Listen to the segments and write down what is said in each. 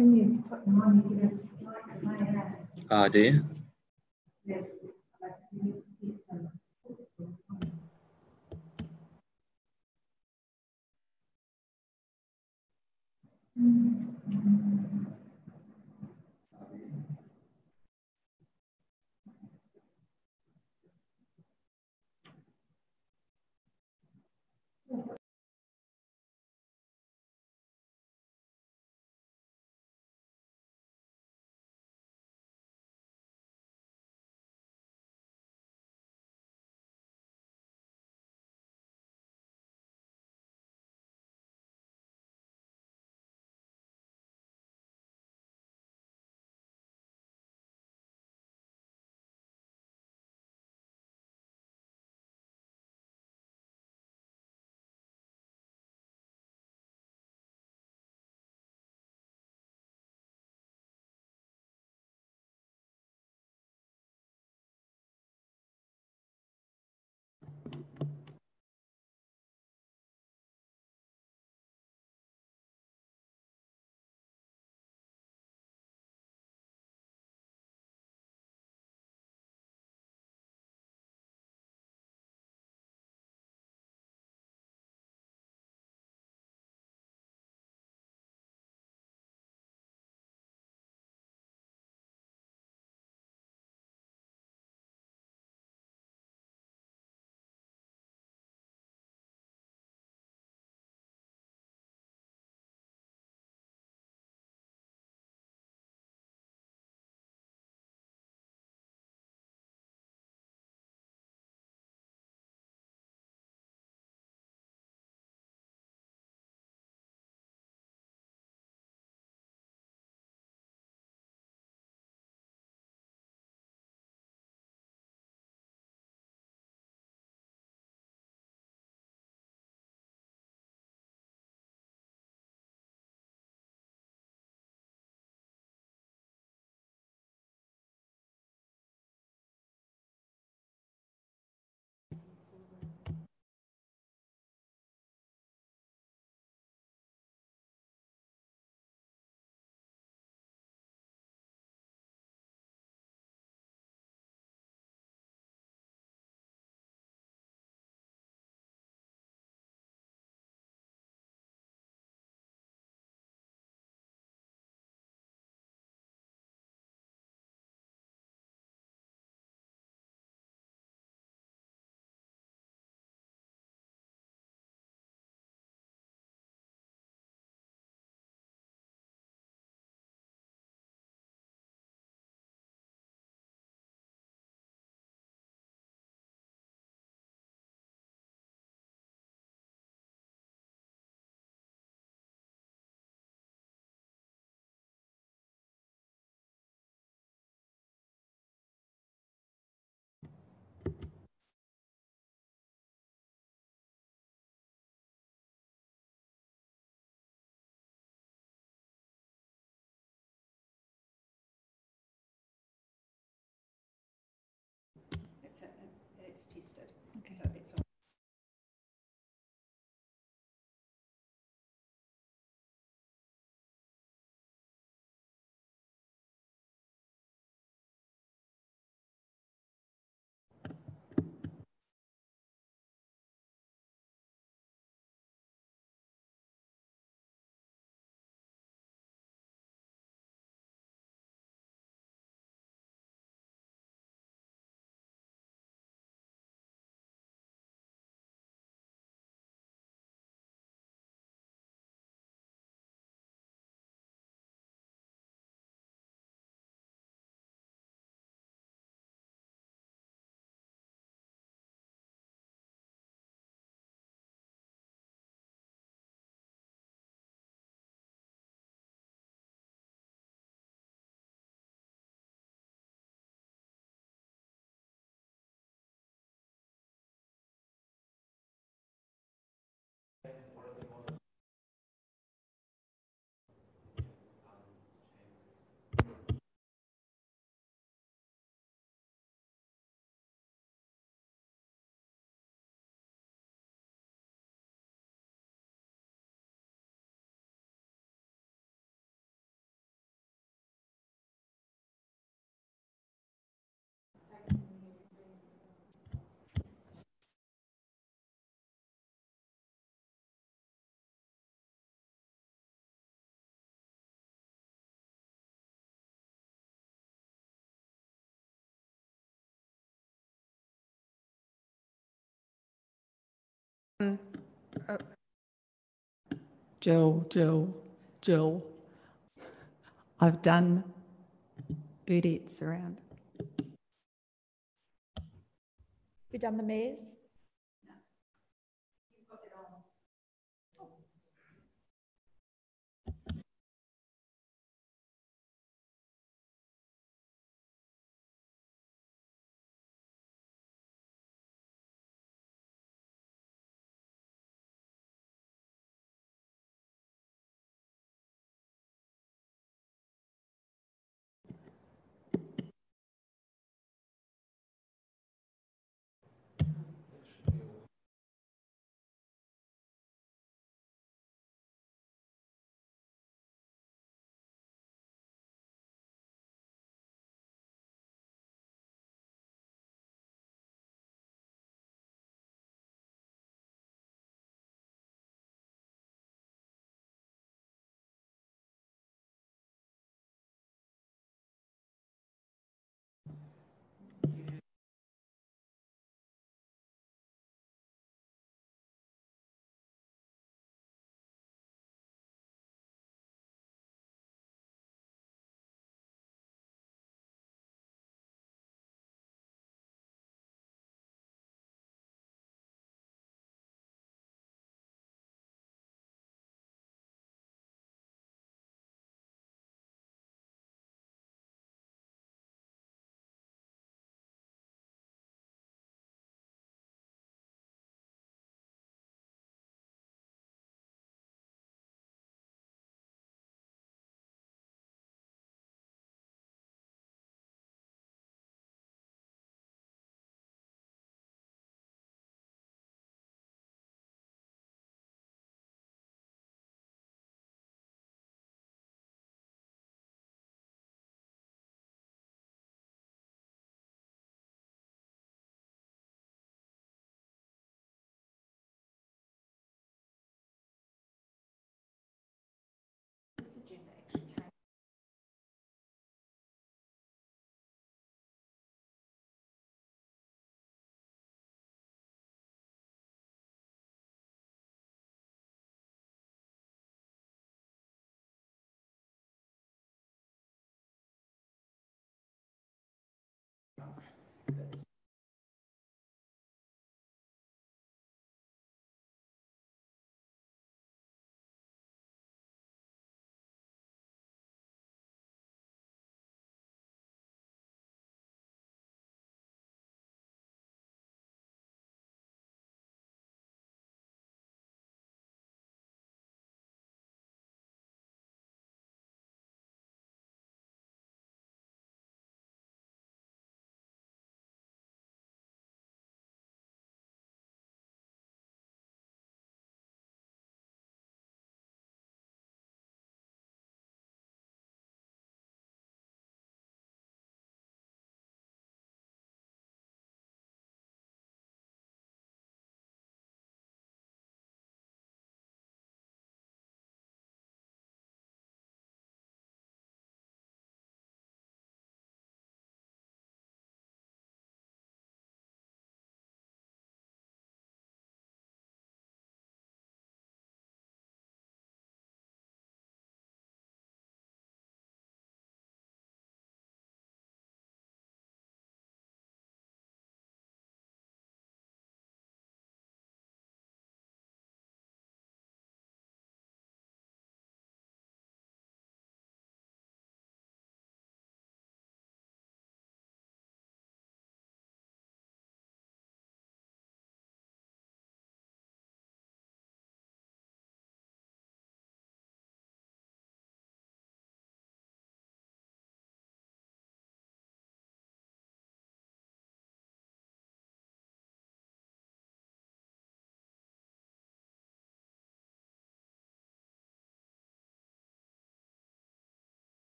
When you put them on, you give a slight layer. Ah, do you? Yeah, like you need to twist them. Jill. I've done audits around. You done the mayor's?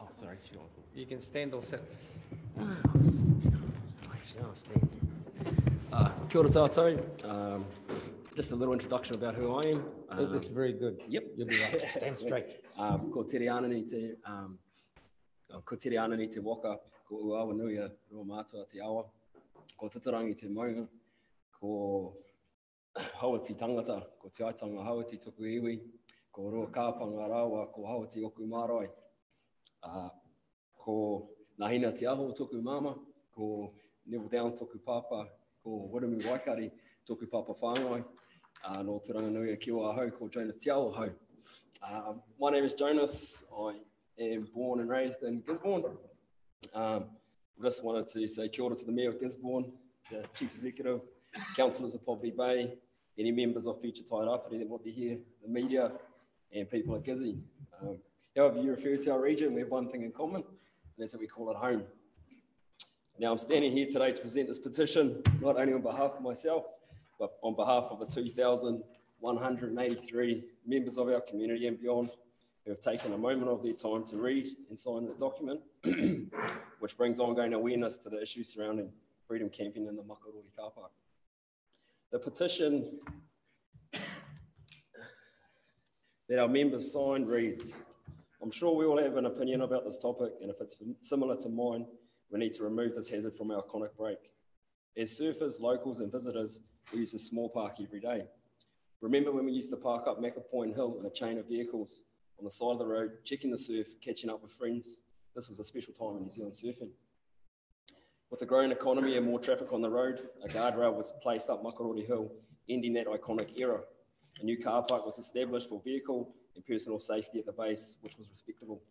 Oh, sorry, sure. You can stand or sit. I'll stand. Kia ora tātou. Just a little introduction about who I am. That's very good. Yep. You'll be right. Stand straight. Ko tere ana ni te waka, ko uawa nuia roa mātua te awa, ko tatarangi te maunga, ko hawati tangata, ko te aitanga hawati tuku iwi, ko roa kāpanga rawa, ko hawati oku marae, ko nahina te aho tuku mama, ko Neville Downs tuku papa, ko Wiremu Waikari tuku papa whāngai, no Turanganuia kiwa ahau, ko Jonas Te Ao ahau. My name is Jonas. I am born and raised in Gisborne. Just wanted to say kia ora to the Mayor of Gisborne, the Chief Executive, Councillors of Poverty Bay, any members of Future Tide Awhiri that might be here, the media, and people at Gizzy. However you refer to our region, we have one thing in common, and that's that we call it home. Now I'm standing here today to present this petition, not only on behalf of myself, but on behalf of the 2,183 members of our community and beyond who have taken a moment of their time to read and sign this document, which brings ongoing awareness to the issues surrounding freedom camping in the Makarori car park. The petition that our members signed reads, I'm sure we all have an opinion about this topic, and if it's similar to mine, we need to remove this hazard from our iconic break. As surfers, locals and visitors, we use this small park every day. Remember when we used to park up Macca Point Hill in a chain of vehicles on the side of the road, checking the surf, catching up with friends? This was a special time in New Zealand surfing. With the growing economy and more traffic on the road, a guardrail was placed up Makarori Hill, ending that iconic era. A new car park was established for vehicle and personal safety at the base, which was respectable.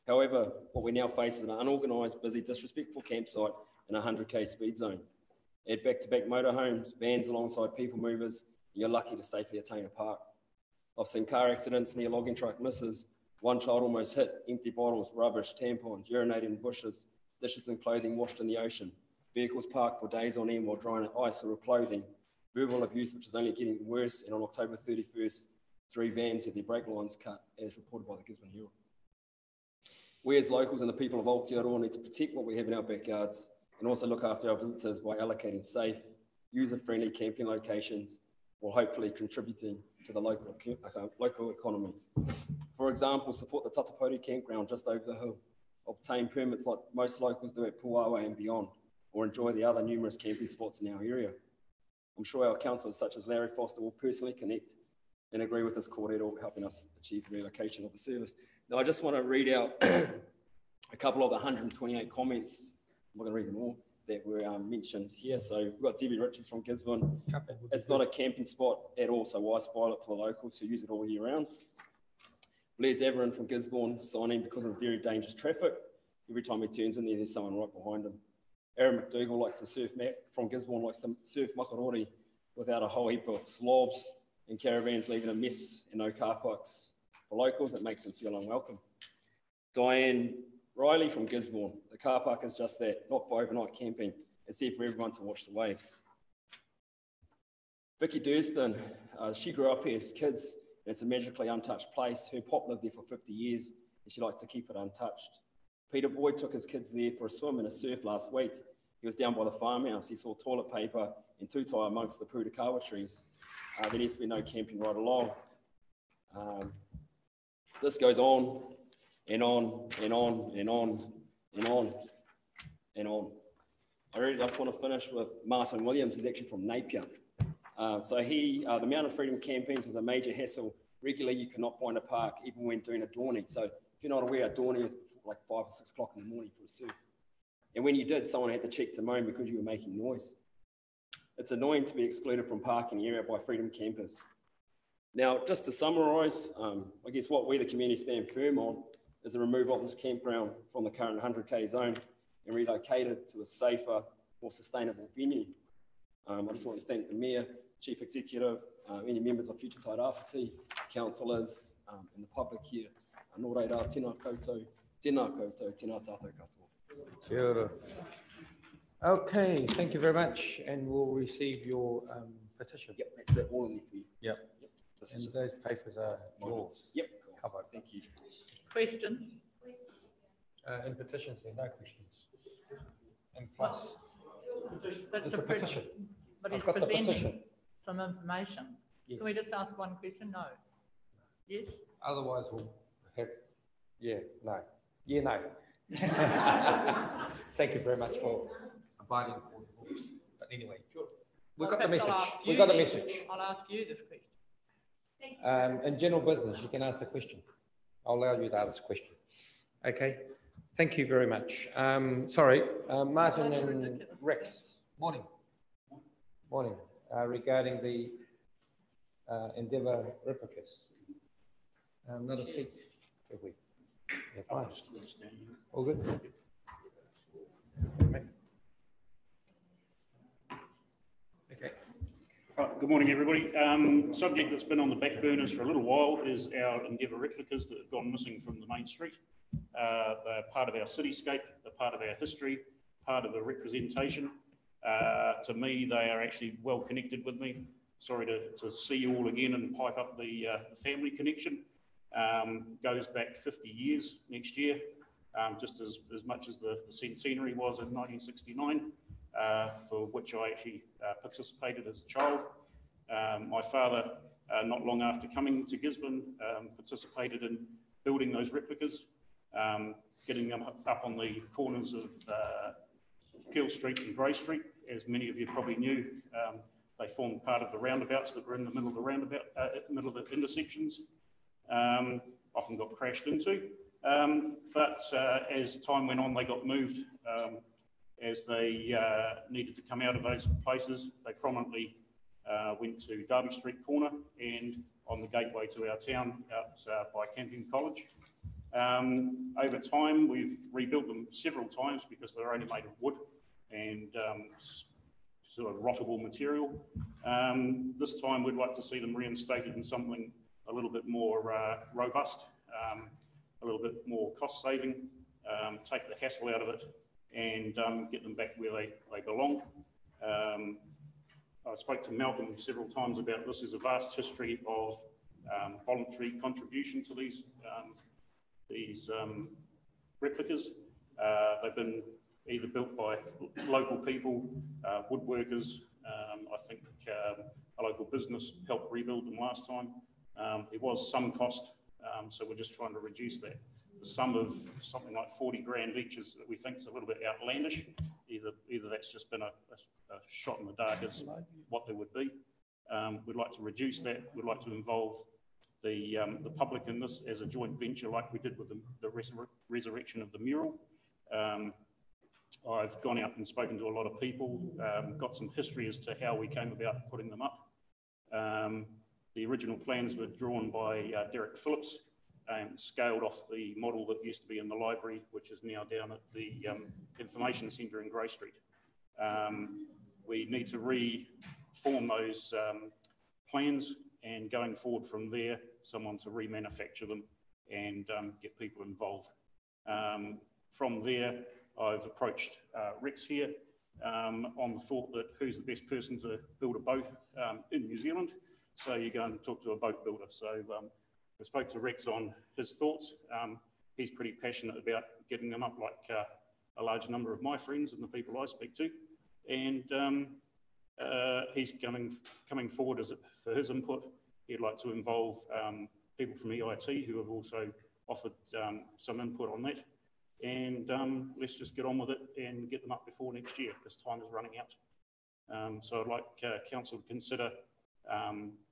However, what we now face is an unorganised, busy, disrespectful campsite in a 100k speed zone. Add back-to-back motorhomes, vans alongside people movers, and you're lucky to safely attain a park. I've seen car accidents near logging truck misses, one child almost hit, empty bottles, rubbish, tampons, urinating in bushes, dishes and clothing washed in the ocean, vehicles parked for days on end while drying in ice or clothing, verbal abuse which is only getting worse, and on October 31st, 3 vans had their brake lines cut, as reported by the Gisborne Herald. We as locals and the people of Aotearoa need to protect what we have in our backyards and also look after our visitors by allocating safe, user-friendly camping locations while hopefully contributing to the local economy. For example, support the Tatapoti campground just over the hill, obtain permits like most locals do at Puawa and beyond, or enjoy the other numerous camping spots in our area. I'm sure our councillors such as Larry Foster will personally connect and agree with this kōrero helping us achieve the relocation of the service. Now I just want to read out a couple of the 128 comments, I'm not going to read them all, that were mentioned here. So we've got Debbie Richards from Gisborne. It's not a camping spot at all, so why spoil it for the locals who use it all year round? Blair Daverin from Gisborne signing because of very dangerous traffic. Every time he turns in there, there's someone right behind him. Aaron McDougall likes to surf, Matt from Gisborne likes to surf Makarori without a whole heap of slobs and caravans leaving a mess and no car parks. For locals, it makes them feel unwelcome. Diane Riley from Gisborne, the car park is just that, not for overnight camping. It's there for everyone to watch the waves. Vicky Durston, she grew up here as kids, and it's a magically untouched place. Her pop lived there for 50 years, and she likes to keep it untouched. Peter Boyd took his kids there for a swim and a surf last week. He was down by the farmhouse. He saw toilet paper and tutai amongst the purakawa trees. There needs to be no camping right along. This goes on and on and on and on and on and on. I really just want to finish with Martin Williams. He's actually from Napier. So the amount of freedom campaigns was a major hassle. Regularly, you cannot find a park even when doing a dawning. So if you're not aware, a dawning is like 5 or 6 o'clock in the morning for a surf. And when you did, someone had to check to moan because you were making noise. It's annoying to be excluded from parking area by freedom campers. Now, just to summarise, I guess what we, the community, stand firm on is the removal of this campground from the current 100k zone and relocate it to a safer, more sustainable venue. I just want to thank the Mayor, Chief Executive, any members of Future Tide Awhiri, councillors, and the public here. Nō reira, tēnā koutou, tēnā tātou katoa. Kia ora. Okay, thank you very much, and we'll receive your petition. Yep, that's it, all in there for you. Yep. And those papers are yours. Yep. Covered. Thank you. Question. In petitions, there are no questions. And plus, That's it's a petition. But I've he's got the presenting petition. some information. Yes. Can we just ask one question? No. Yes? Otherwise, we'll have, yeah, no. Yeah, no. Thank you very much for abiding for the rules. But anyway, we've got the Perhaps message. I'll ask We've you got the then. message. I'll ask you this question. In general business, you can ask a question. I'll allow you to ask a question. Okay. Thank you very much. Sorry, Martin and Rex. Morning. Morning. Regarding the Endeavour replicas. Not a seat, have we? Yeah, fine. All good? Okay. Right, good morning, everybody. Subject that's been on the back burners for a little while is our Endeavour replicas that have gone missing from the main street. They're part of our cityscape, they're part of our history, part of the representation. To me, they are actually well connected with me. Sorry to see you all again and pipe up the family connection. Goes back 50 years next year, just as much as the centenary was in 1969, for which I actually participated as a child. My father, not long after coming to Gisborne, participated in building those replicas, getting them up on the corners of Peel Street and Grey Street. As many of you probably knew, they formed part of the roundabouts that were in the middle of the roundabout, middle of the intersections. Often got crashed into, but as time went on, they got moved as they needed to come out of those places. They prominently went to Derby Street corner and on the gateway to our town out by Campion College. Over time, we've rebuilt them several times because they're only made of wood and sort of rottable material. This time, we'd like to see them reinstated in something a little bit more robust, a little bit more cost saving, take the hassle out of it and get them back where they belong. I spoke to Malcolm several times about this. There's a vast history of voluntary contribution to these replicas. They've been either built by local people, woodworkers. I think a local business helped rebuild them last time. There was some cost, so we're just trying to reduce that. The sum of something like 40 grand each is, we think, is a little bit outlandish. Either that's just been a shot in the dark as what there would be. We'd like to reduce that. We'd like to involve the public in this as a joint venture like we did with the resurrection of the mural. I've gone out and spoken to a lot of people, got some history as to how we came about putting them up. The original plans were drawn by Derek Phillips and scaled off the model that used to be in the library, which is now down at the information centre in Grey Street. We need to reform those plans and going forward from there, someone to remanufacture them and get people involved. From there, I've approached Rex here on the thought that who's the best person to build a boat in New Zealand. So you go and talk to a boat builder. So I spoke to Rex on his thoughts. He's pretty passionate about getting them up like a large number of my friends and the people I speak to. And he's coming forward for his input. He'd like to involve people from EIT who have also offered some input on that. And let's just get on with it and get them up before next year because time is running out. So I'd like Council to consider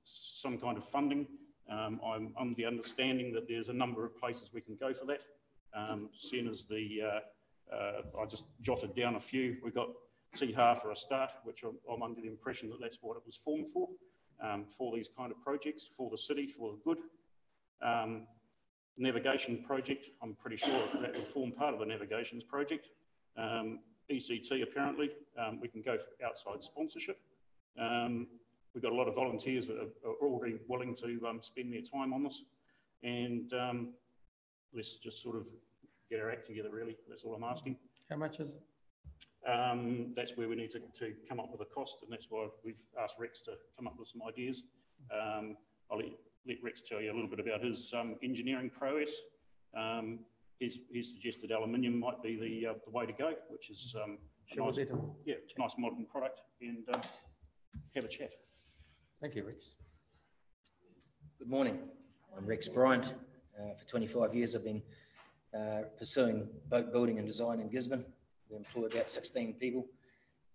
some kind of funding. I'm under the understanding that there's a number of places we can go for that. Seeing as I just jotted down a few. We've got THAR for a start, which I'm under the impression that that's what it was formed for these kind of projects, for the city, for the good. Navigation project, I'm pretty sure that will form part of the navigations project. ECT apparently, we can go for outside sponsorship. We've got a lot of volunteers that are already willing to spend their time on this. And let's just sort of get our act together, really. That's all I'm asking. How much is it? That's where we need to come up with a cost, and that's why we've asked Rex to come up with some ideas. I'll let Rex tell you a little bit about his engineering prowess. he's suggested aluminium might be the way to go, which is a nice modern product, and have a chat. Thank you, Rex. Good morning. I'm Rex Bryant. For 25 years, I've been pursuing boat building and design in Gisborne. We employ about 16 people,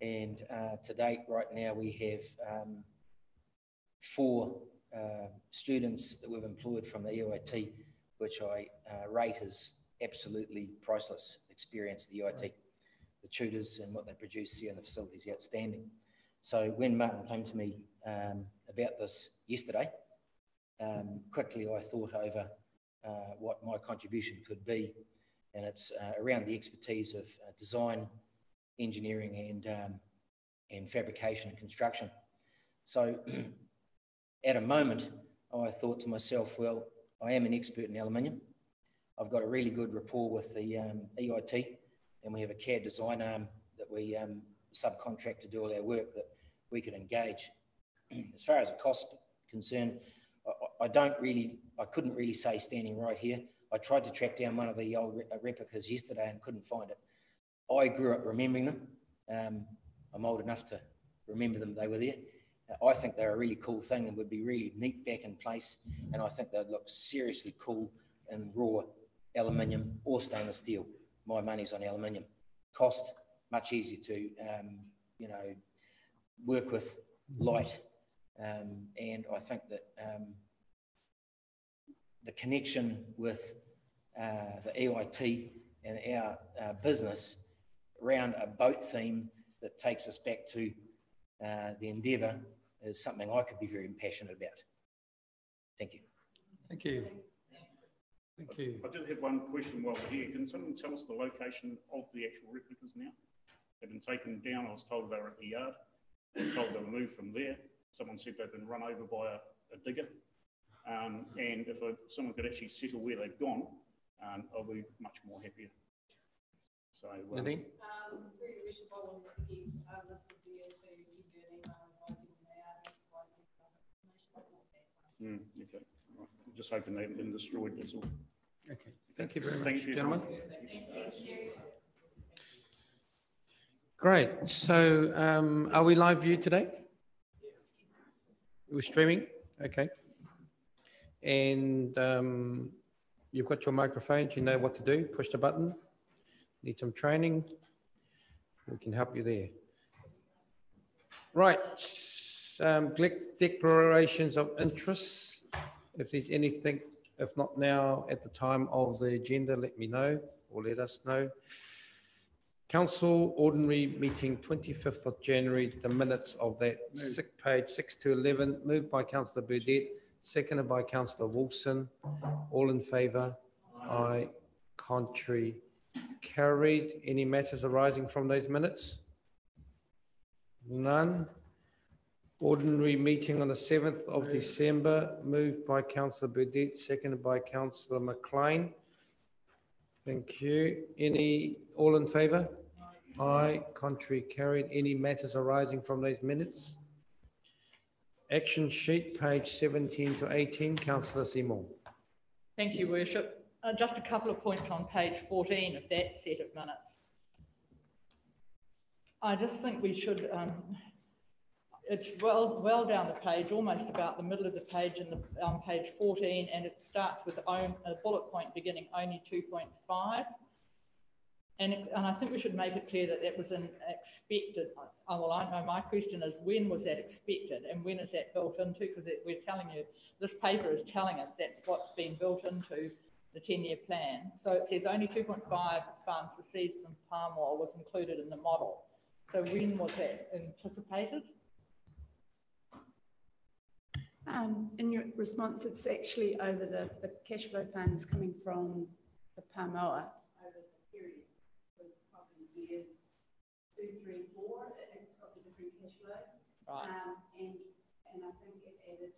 and to date, right now, we have 4 students that we've employed from the EIT, which I rate as absolutely priceless experience. The EIT, the tutors and what they produce here in the facility is outstanding. So when Martin came to me about this yesterday, quickly I thought over what my contribution could be, and it's around the expertise of design, engineering and fabrication and construction. So at a moment, I thought to myself, well, I am an expert in aluminium. I've got a really good rapport with the EIT, and we have a CAD design arm that we subcontract to do all our work that we could engage. As far as the cost concerned, I couldn't really say standing right here. I tried to track down one of the old replicas yesterday and couldn't find it. I grew up remembering them. I'm old enough to remember them, they were there. I think they're a really cool thing and would be really neat back in place. And I think they'd look seriously cool in raw aluminium or stainless steel. My money's on aluminium. Cost, much easier to, work with, light. And I think that the connection with the EIT and our business around a boat theme that takes us back to the Endeavour is something I could be very passionate about. Thank you. Thank you. Thank you. I did have one question while we're here. Can someone tell us the location of the actual replicas now? They've been taken down. I was told they were at the yard. I was told they were moved from there. Someone said they've been run over by a digger. And if someone could actually settle where they've gone, I'll be much more happier. So, Nadine? We should follow the gives list of the to send you an email advising when they are information. Okay. Right. I'm just hoping they haven't been destroyed, that's all. Okay. Thank you very much, Thank you, gentlemen. Thank you. Great. So are we live view today? We're streaming? Okay. And you've got your microphones, you know what to do. Push the button. Need some training? We can help you there. Right. Declarations of interest. If there's anything, if not now, at the time of the agenda, let me know or let us know. Council Ordinary Meeting 25th of January, the minutes of that page 6 to 11, moved by Councillor Burdett, seconded by Councillor Wilson. All in favour? Aye. Contrary? Carried. Any matters arising from those minutes? None. Ordinary meeting on the 7th of December, moved by Councillor Burdett, seconded by Councillor McLean. Thank you. All in favour? Aye. Contrary? Carried. Any matters arising from those minutes? Action sheet, page 17 to 18, Councillor Seymour. Thank you, Worship. Just a couple of points on page 14 of that set of minutes. I just think we should, it's well down the page, almost about the middle of the page in the page 14, and it starts with a bullet point beginning only 2.5. And I think we should make it clear that that was an expected. Well, I know my question is, when was that expected and when is that built into? Because we're telling you, this paper is telling us that's what's been built into the 10-year plan. So it says only 2.5 funds received from palm oil was included in the model. So when was that anticipated? In your response, it's actually over the cash flow funds coming from the Palmoa over the period. It was probably years 2, 3, 4. It's got the different cash flows. Right. And I think it added,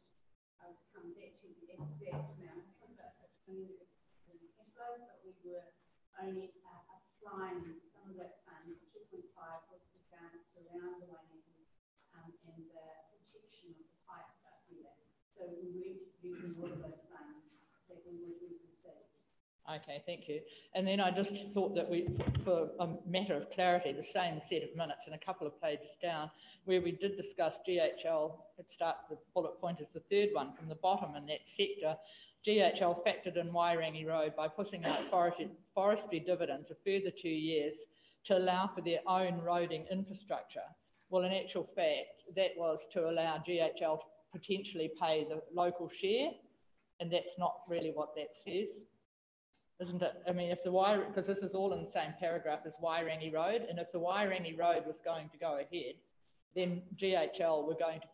I'll come back to the exact amount, I think about 6 million in cash flows, but we were only applying some of that fund, 2.5, with regards to around the Waitangi and the protection of the pipes up here. So we weren't using all of those funds that we would receive. Okay, thank you. And then I just thought that for a matter of clarity, the same set of minutes and a couple of pages down, where we did discuss GHL, it starts, the bullet point is the third one from the bottom in that sector. GHL factored in Wairangi Road by pushing out forestry dividends a further 2 years to allow for their own roading infrastructure. Well, in actual fact, that was to allow GHL to potentially pay the local share, and that's not really what that says, isn't it? I mean, if the because this is all in the same paragraph as Wairangi Road, and if the Wairangi Road was going to go ahead, then GHL were going to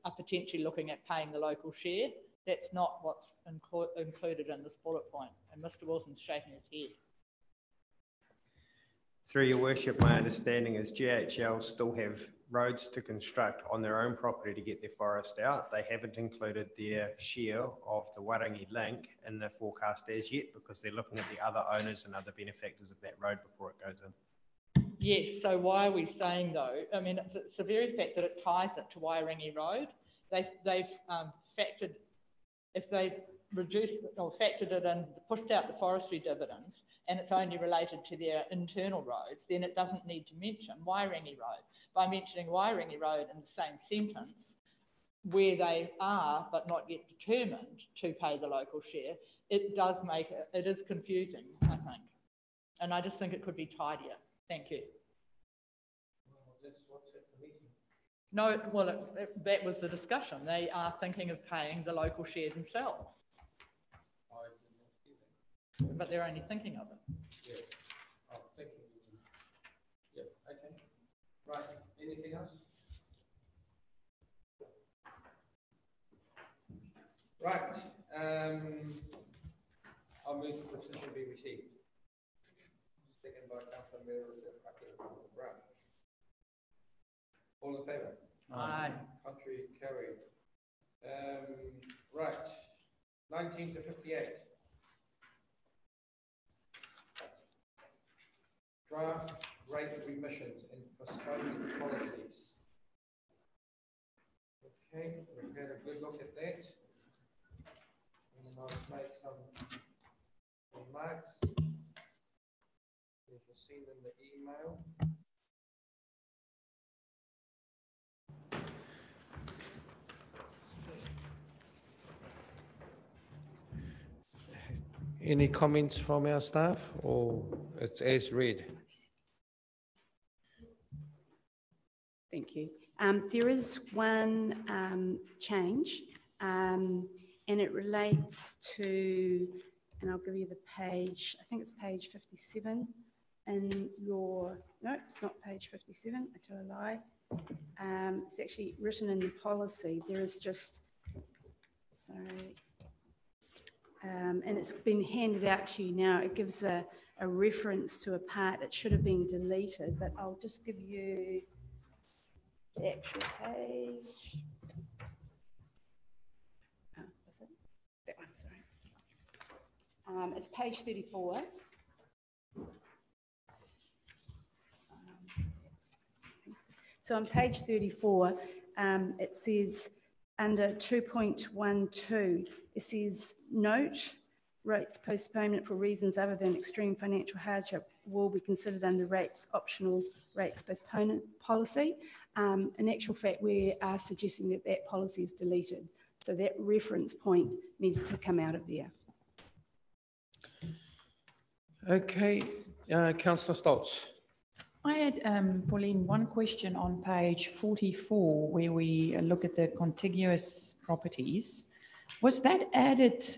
are potentially looking at paying the local share. That's not what's included in this bullet point, and Mr. Wilson's shaking his head. Through your worship, my understanding is GHL still have roads to construct on their own property to get their forest out. They haven't included their share of the Wairangi link in the forecast as yet because they're looking at the other owners and other benefactors of that road before it goes in. Yes, so why are we saying though, I mean, it's the very fact that it ties it to Wairangi Road. They've factored, if they've reduced or factored it in, pushed out the forestry dividends, and it's only related to their internal roads, then it doesn't need to mention Wairangi Road. By mentioning Wairangi Road in the same sentence, where they are but not yet determined to pay the local share, it does make it is confusing, I think. And I just think it could be tidier. Thank you. Well, that's what's at the meeting. No, well, that was the discussion. They are thinking of paying the local share themselves. I did not see that. But they're only thinking of it. Yeah, I'm thinking. Yeah, okay. Right, anything else? Right, I'll move the petition be received. Second by Councillor Brown. All in favour? Aye. Contrary carried. Right, 19 to 58. Draft rate remissions and postponing policies. Okay, we've had a good look at that. And I'll make some remarks. As you've seen in the email. Any comments from our staff, or it's as read? Thank you. There is one change, and it relates to, and I'll give you the page, I think it's page 57 in your, no, it's not page 57, I tell a lie. It's actually written in the policy. There is just, sorry, and it's been handed out to you now. It gives a reference to a part. It should have been deleted, but I'll just give you the actual page. Oh, is it? That one, sorry. It's page 34. So on page 34, it says under 2.12, it says note, rates postponement for reasons other than extreme financial hardship will be considered under rates optional rates postponement policy. In actual fact, we are suggesting that that policy is deleted. So that reference point needs to come out of there. Okay, Councillor Stoltz. I had, Pauline, one question on page 44 where we look at the contiguous properties. Was that added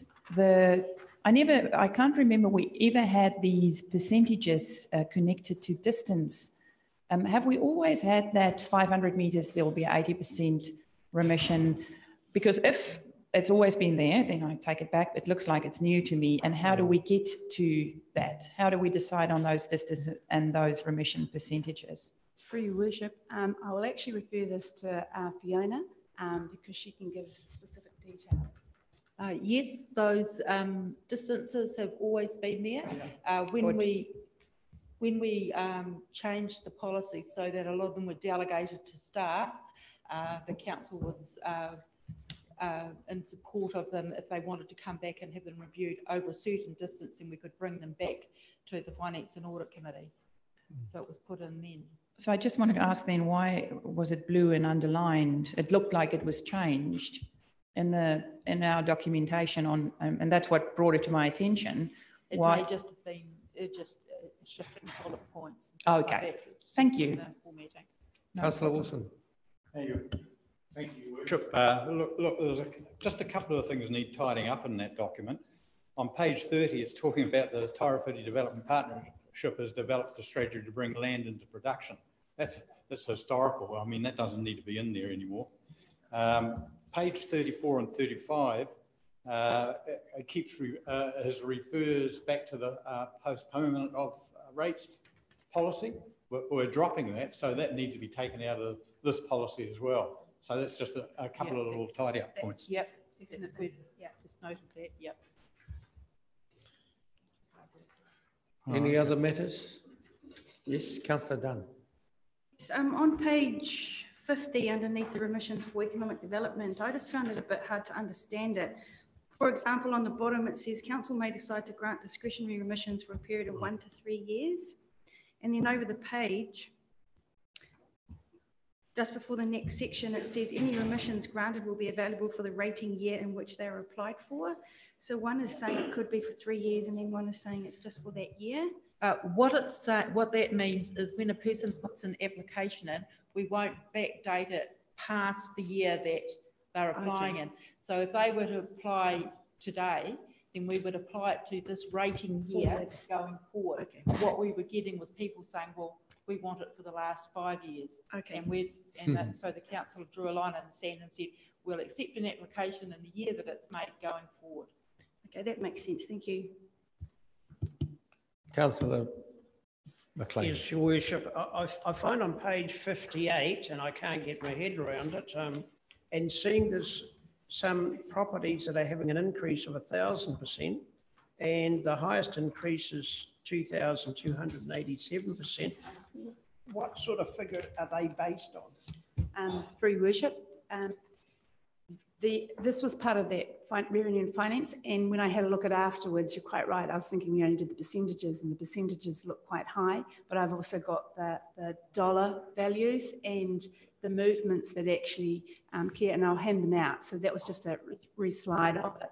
I can't remember we ever had these percentages connected to distance. Have we always had that 500 metres, there will be 80% remission? Because if it's always been there, then I take it back. It looks like it's new to me. And how do we get to that? How do we decide on those distances and those remission percentages? Through your worship, I will actually refer this to Fiona because she can give specific details. Yes, those distances have always been there. When we changed the policy so that a lot of them were delegated to staff, the council was in support of them. If they wanted to come back and have them reviewed over a certain distance, then we could bring them back to the Finance and Audit Committee. So it was put in then. So I just wanted to ask then, why was it blue and underlined? It looked like it was changed in our documentation on, and that's what brought it to my attention. It Why? may just have been shifting bullet points. Okay, thank you. Councillor Wilson. Thank you. Thank you, Worship. Look, there's just a couple of things need tidying up in that document. On page 30, it's talking about the Tairāwhiti Development Partnership has developed a strategy to bring land into production. That's historical. I mean, that doesn't need to be in there anymore. Page 34 and 35, it keeps refers back to the postponement of rates policy. We're dropping that, so that needs to be taken out of this policy as well. So that's just a couple of little tidy up points. Yep, that's good. Yeah, just noted that. Yep. Any other matters? Yes, Councillor Dunn. On page 50, underneath the remissions for economic development, I just found it a bit hard to understand it. For example, on the bottom, it says council may decide to grant discretionary remissions for a period of 1 to 3 years. And then over the page, just before the next section, it says any remissions granted will be available for the rating year in which they are applied for. So one is saying it could be for 3 years, and then one is saying it's just for that year. What that means is when a person puts an application in, we won't backdate it past the year that they're applying in. So if they were to apply today, then we would apply it to this rating year going forward. Okay. What we were getting was people saying, well, we want it for the last 5 years. Okay. And so the council drew a line in the sand and said, we'll accept an application in the year that it's made going forward. Okay, that makes sense. Thank you. Councillor McLean. Yes, Your Worship. I find on page 58, and I can't get my head around it, and seeing there's some properties that are having an increase of 1,000%, and the highest increase is 2,287%. What sort of figure are they based on? Through Worship, this was part of that revenue and finance, and when I had a look at it afterwards, you're quite right, I was thinking we only did the percentages, and the percentages look quite high, but I've also got the dollar values and the movements that actually care, and I'll hand them out. So that was just a re-slide of it.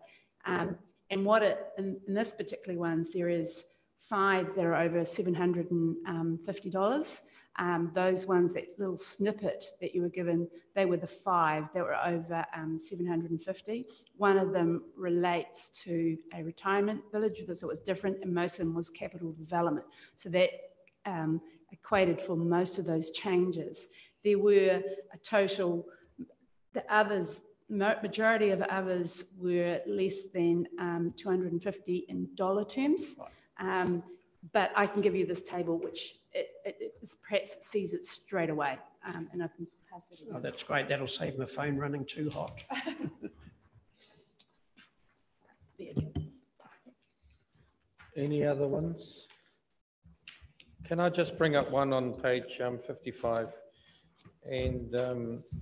And what in this particular ones, there is 5 that are over $750. Those ones, that little snippet that you were given, they were the 5 that were over 750. One of them relates to a retirement village, so it was different, and most of them was capital development. So that equated for most of those changes. There were a total, the others, majority of others were less than 250 in dollar terms. But I can give you this table, which perhaps it sees it straight away, and I can pass it. Oh, that's great. That'll save my phone running too hot. Any other ones? Can I just bring up one on page 55, and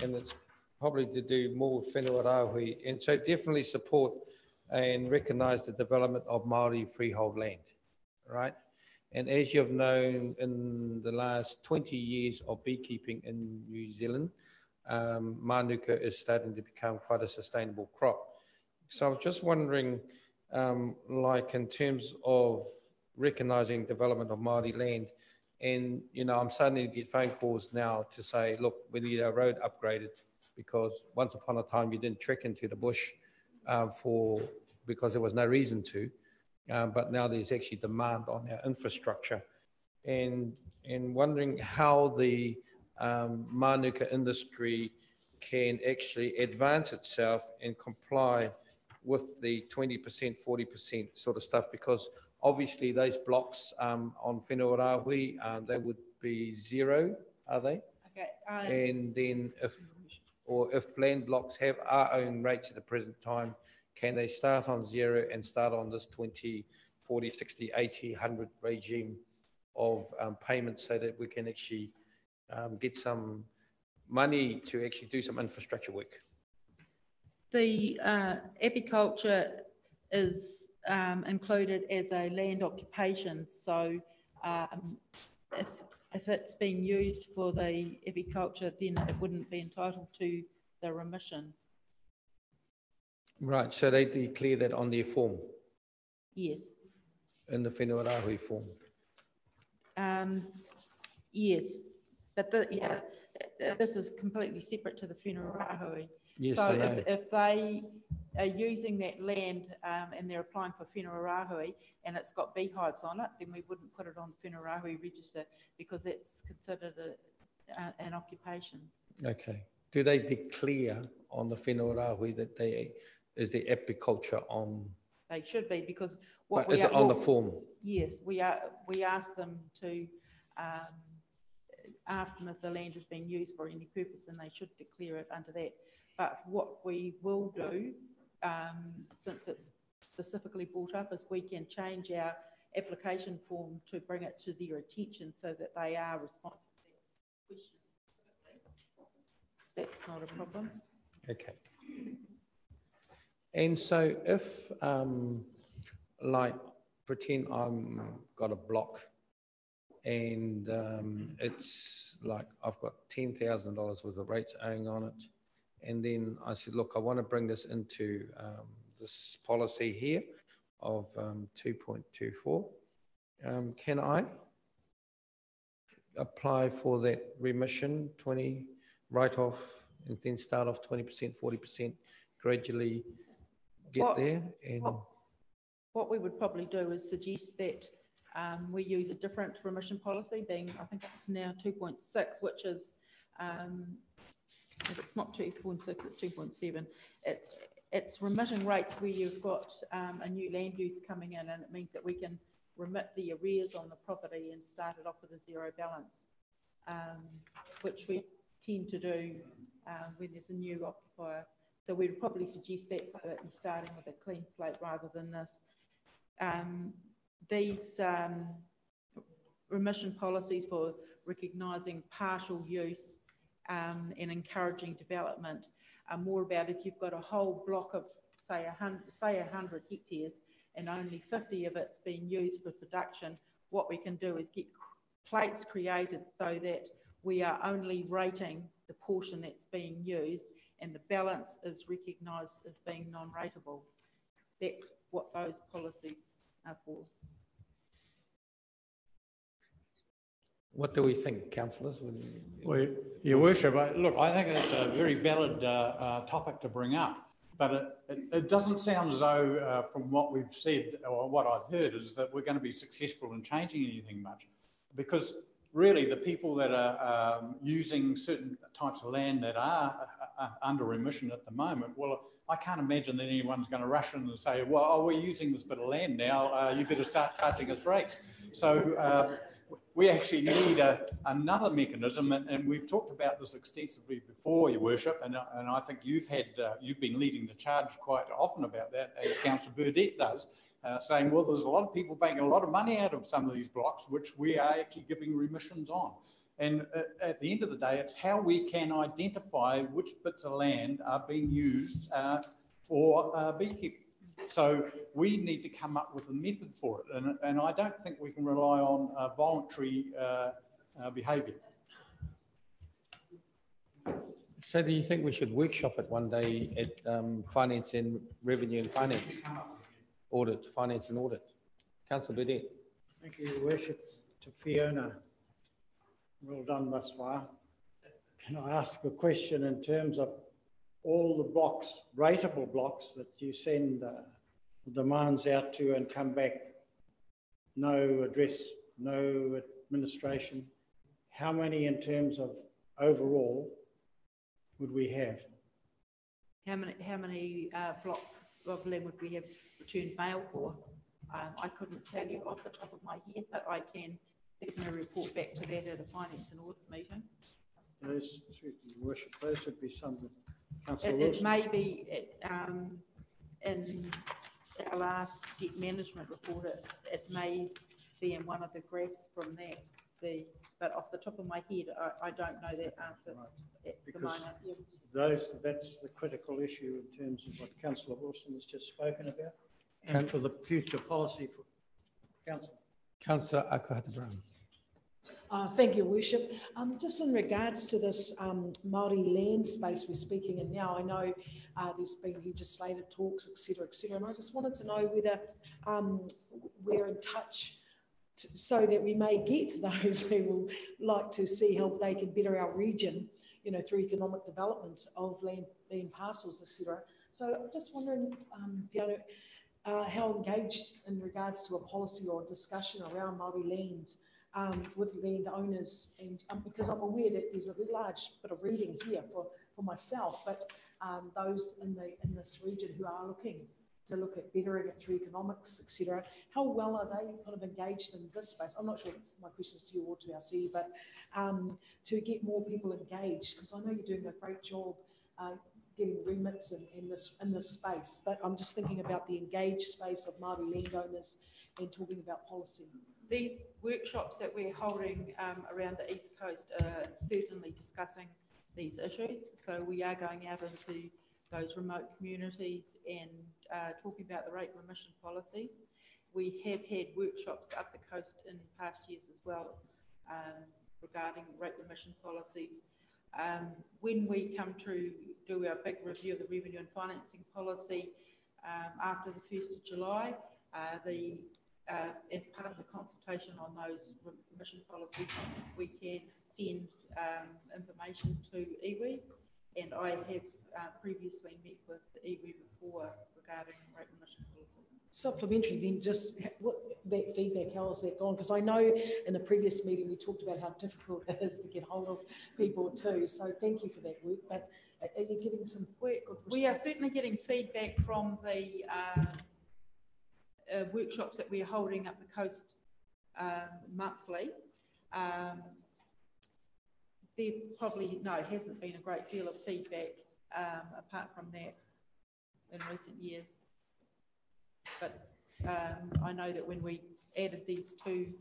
it's probably to do more with whenua rāhui, and so definitely support and recognise the development of Māori freehold land, right? And as you've known, in the last 20 years of beekeeping in New Zealand, Mānuka is starting to become quite a sustainable crop. So I was just wondering, like in terms of recognising development of Māori land, and I'm starting to get phone calls now to say, look, we need our road upgraded, because once upon a time you didn't trek into the bush because there was no reason to. But now there's actually demand on our infrastructure, and wondering how the Mānuka industry can actually advance itself and comply with the 20%, 40% sort of stuff, because obviously those blocks on whenua rāhui, they would be 0, are they? Okay. And then if land blocks have our own rates at the present time, can they start on 0 and start on this 20, 40, 60, 80, 100 regime of payments, so that we can actually get some money to actually do some infrastructure work? The apiculture is included as a land occupation, so if it's being used for the apiculture, then it wouldn't be entitled to the remission. Right, so they declare that on their form, Yes. in the whenua rāhui form. Yes, but this is completely separate to the whenua rāhui. Yes, so I know. if they are using that land and they're applying for whenua rāhui and it's got beehives on it, then we wouldn't put it on the whenua rāhui register because it's considered an occupation. Okay. Do they declare on the whenua rāhui that is the apiculture on? They should be, because But is it on the form? Yes, we ask them to ask them if the land is being used for any purpose, and they should declare it under that. But what we will do, since it's specifically brought up, is we can change our application form to bring it to their attention so that they are responding to that question specifically. That's not a problem. Okay. And so if, like, pretend I'm got a block and it's like I've got $10,000 worth of rates owing on it, and then I said, look, I want to bring this into this policy here of 2.24. Can I apply for that remission, 20 write-off, and then start off 20%, 40%, gradually get there? And what we would probably do is suggest that we use a different remission policy, being, I think it's now 2.6, which is, if it's not 2.6, it's 2.7. It's remitting rates where you've got a new land use coming in, and it means that we can remit the arrears on the property and start it off with a zero balance, which we tend to do when there's a new occupier. So we'd probably suggest that so that you're starting with a clean slate rather than this. These remission policies for recognising partial use and encouraging development are more about if you've got a whole block of, say 100 hectares and only 50 of it's being used for production, what we can do is get plates created so that we are only rating the portion that's being used and the balance is recognised as being non-rateable. That's what those policies are for. what do we think, councillors? Well, Your Worship, look, I think it's a very valid topic to bring up, but it doesn't sound as though, from what we've said or what I've heard, is that we're going to be successful in changing anything much. Because really, the people that are using certain types of land that are under remission at the moment, well, I can't imagine that anyone's going to rush in and say, well, oh, we're using this bit of land now, you better start charging us rates. So we actually need another mechanism, and we've talked about this extensively before, Your Worship, and I think you've been leading the charge quite often about that, as Councillor Burdett does, saying, well, there's a lot of people making a lot of money out of some of these blocks, which we are actually giving remissions on. And at the end of the day, it's how we can identify which bits of land are being used for beekeeping. So we need to come up with a method for it. And I don't think we can rely on voluntary behaviour. So do you think we should workshop it one day at Finance and Revenue and Finance? Audit, Finance and Audit. Councillor Burdett. Thank you, Your Worship. To Fiona, well done thus far. Can I ask a question in terms of all the blocks, rateable blocks that you send demands out to and come back, no address, no administration, how many in terms of overall would we have? How many blocks of land would we have returned mail for? I couldn't tell you off the top of my head, but I can definitely report back to that at a Finance and Audit meeting. Those, Your Worship, those would be some that Councillor Wilson. It may be in our last debt management report, it may be in one of the graphs from that. but off the top of my head, I don't know that answer at the moment. That's the critical issue in terms of what Councillor Wilson has just spoken about, and for the future policy for council. Councillor Akuhata-Brown. Thank you, Worship. Just in regards to this Māori land space we're speaking in now, I know there's been legislative talks, et cetera, and I just wanted to know whether we're in touch so that we may get those who will like to see how they can better our region, you know, through economic development of land parcels, et cetera. So I'm just wondering, Fiona, how engaged in regards to a policy or discussion around Māori land with landowners, and because I'm aware that there's a large bit of reading here for myself, but those in this region who are looking to look at bettering it through economics, etc. How well are they kind of engaged in this space? I'm not sure it's my questions to you or to our CEO, but to get more people engaged, because I know you're doing a great job getting remits in this space, but I'm just thinking about the engaged space of Māori landowners and talking about policy. These workshops that we're holding around the East Coast are certainly discussing these issues. So we are going out into those remote communities and talking about the rate remission policies. We have had workshops up the coast in past years as well regarding rate remission policies. When we come to do our big review of the revenue and financing policy after the 1st of July, as part of the consultation on those remission policies, we can send information to iwi, and I have previously met with iwi before regarding rate remission policies. Supplementary then, just what that feedback, how has that gone? Because I know in a previous meeting we talked about how difficult it is to get hold of people too, so thank you for that work, but are you getting some good response? We are certainly getting feedback from the workshops that we're holding up the coast monthly. There probably, hasn't been a great deal of feedback apart from that in recent years. But I know that when we added these two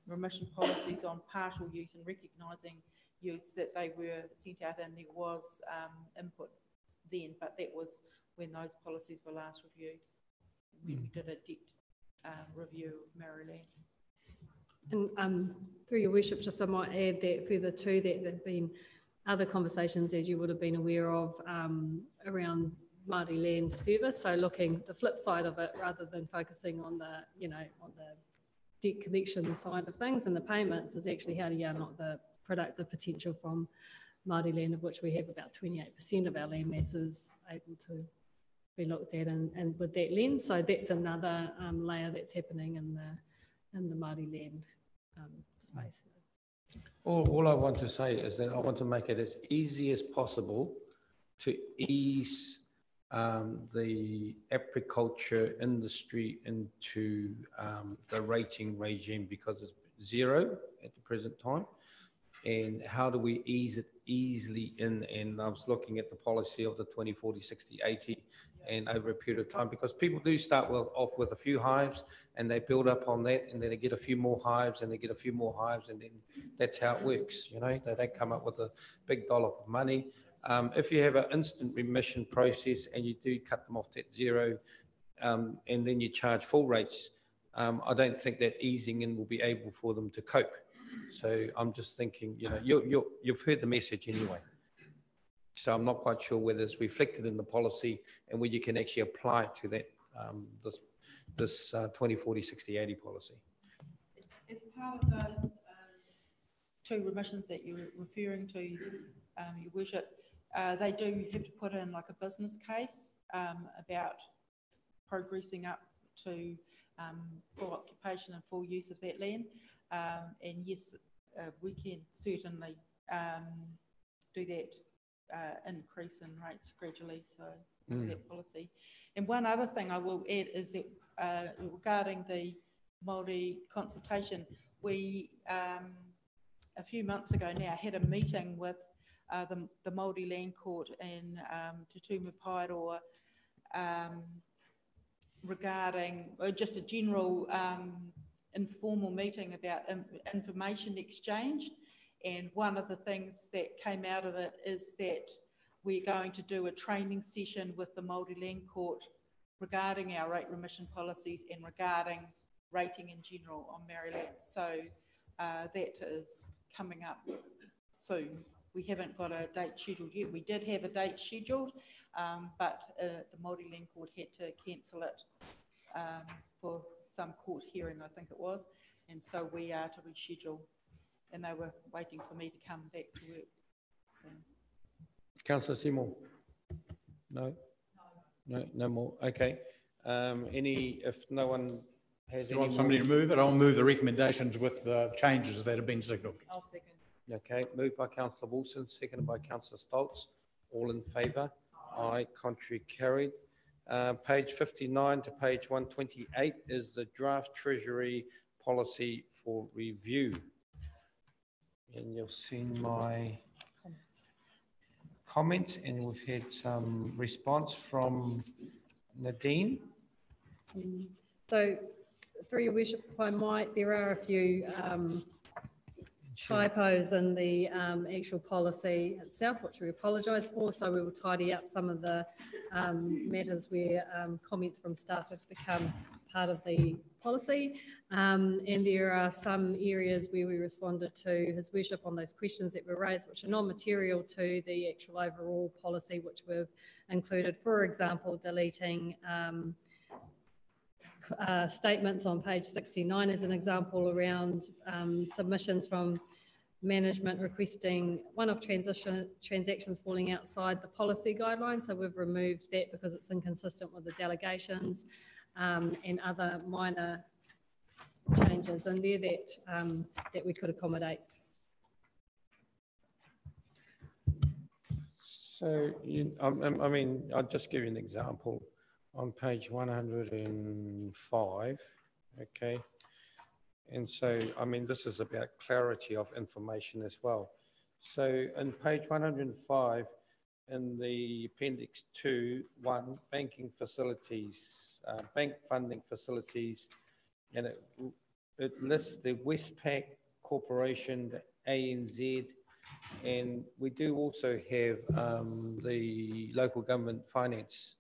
remission policies on partial use and recognising use, that they were sent out and there was input then, but that was when those policies were last reviewed. We did a deep review of Maryland. And through your worship, just I might add that further to that, there have been other conversations, as you would have been aware of, around Māori land service. So looking the flip side of it, rather than focusing on the, on the debt collection side of things and the payments, is actually how do you unlock the productive potential from Māori land, of which we have about 28% of our land masses able to be looked at and with that lens. So that's another layer that's happening in the Māori land space. All I want to say is that I want to make it as easy as possible to ease the agriculture industry into the rating regime, because it's zero at the present time. And how do we ease it easily in? And I was looking at the policy of the 20, 40, 60, 80 and over a period of time, because people do start off with a few hives and they build up on that, and then they get a few more hives and they get a few more hives, and then that's how it works. They don't come up with a big dollop of money. If you have an instant remission process and you do cut them off at zero, and then you charge full rates, I don't think that easing in will be able for them to cope. So I'm just thinking, you've heard the message anyway. So I'm not quite sure whether it's reflected in the policy and whether you can actually apply it to that this 20, 40, 60, 80 policy. As part of those two remissions that you're referring to, Your Worship, they do have to put in like a business case about progressing up to full occupation and full use of that land. And yes, we can certainly do that increase in rates gradually, so that policy. And one other thing I will add is that regarding the Māori consultation, we a few months ago now had a meeting with the Māori Land Court in Te Tumu Paeroa regarding just a general informal meeting about information exchange. And one of the things that came out of it is that we're going to do a training session with the Māori Land Court regarding our rate remission policies and regarding rating in general on Maryland. So that is coming up soon. We haven't got a date scheduled yet. We did have a date scheduled, but the Māori Land Court had to cancel it for some court hearing, I think it was. And so we are to reschedule, and they were waiting for me to come back to work. So. Councillor Seymour? No? No more. Okay. If no one has Do you want somebody to move it? I'll move the recommendations with the changes that have been signalled. I'll second. Okay, moved by Councillor Wilson, seconded by Councillor Stoltz. All in favour? Aye. Contrary carried. Page 59 to page 128 is the draft Treasury policy for review. And you've seen my comments, and we've had some response from Nadine. So, through your worship, if I might, there are a few typos in the actual policy itself, which we apologise for. So we will tidy up some of the matters where comments from staff have become part of the policy. And there are some areas where we responded to His Worship on those questions that were raised, which are non-material to the actual overall policy, which we've included. For example, deleting statements on page 69 as an example around submissions from management requesting one-off transactions falling outside the policy guidelines. So we've removed that because it's inconsistent with the delegations and other minor changes in there that we could accommodate. So, I mean, I'll just give you an example. On page 105, okay, and so, I mean, this is about clarity of information as well. So, in page 105, in the appendix 2.1, banking facilities, bank funding facilities, and it lists the Westpac Corporation, the ANZ, and we do also have the local government finance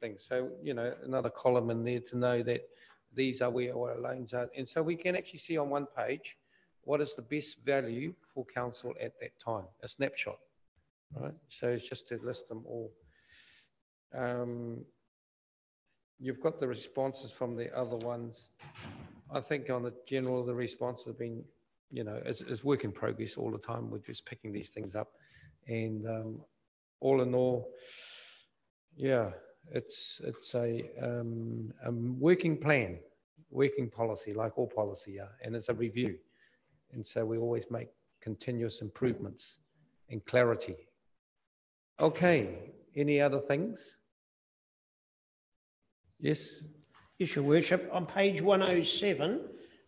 thing. So, you know, another column in there to know that these are where our loans are. And so we can actually see on one page what is the best value for council at that time, a snapshot, right? So it's just to list them all. You've got the responses from the other ones. I think on the general, the responses have been, you know, it's work in progress all the time. We're just picking these things up. And all in all, yeah, it's a working plan, working policy, like all policy are, and it's a review. And so we always make continuous improvements and clarity. Okay, any other things? Yes? Yes, Your Worship. On page 107,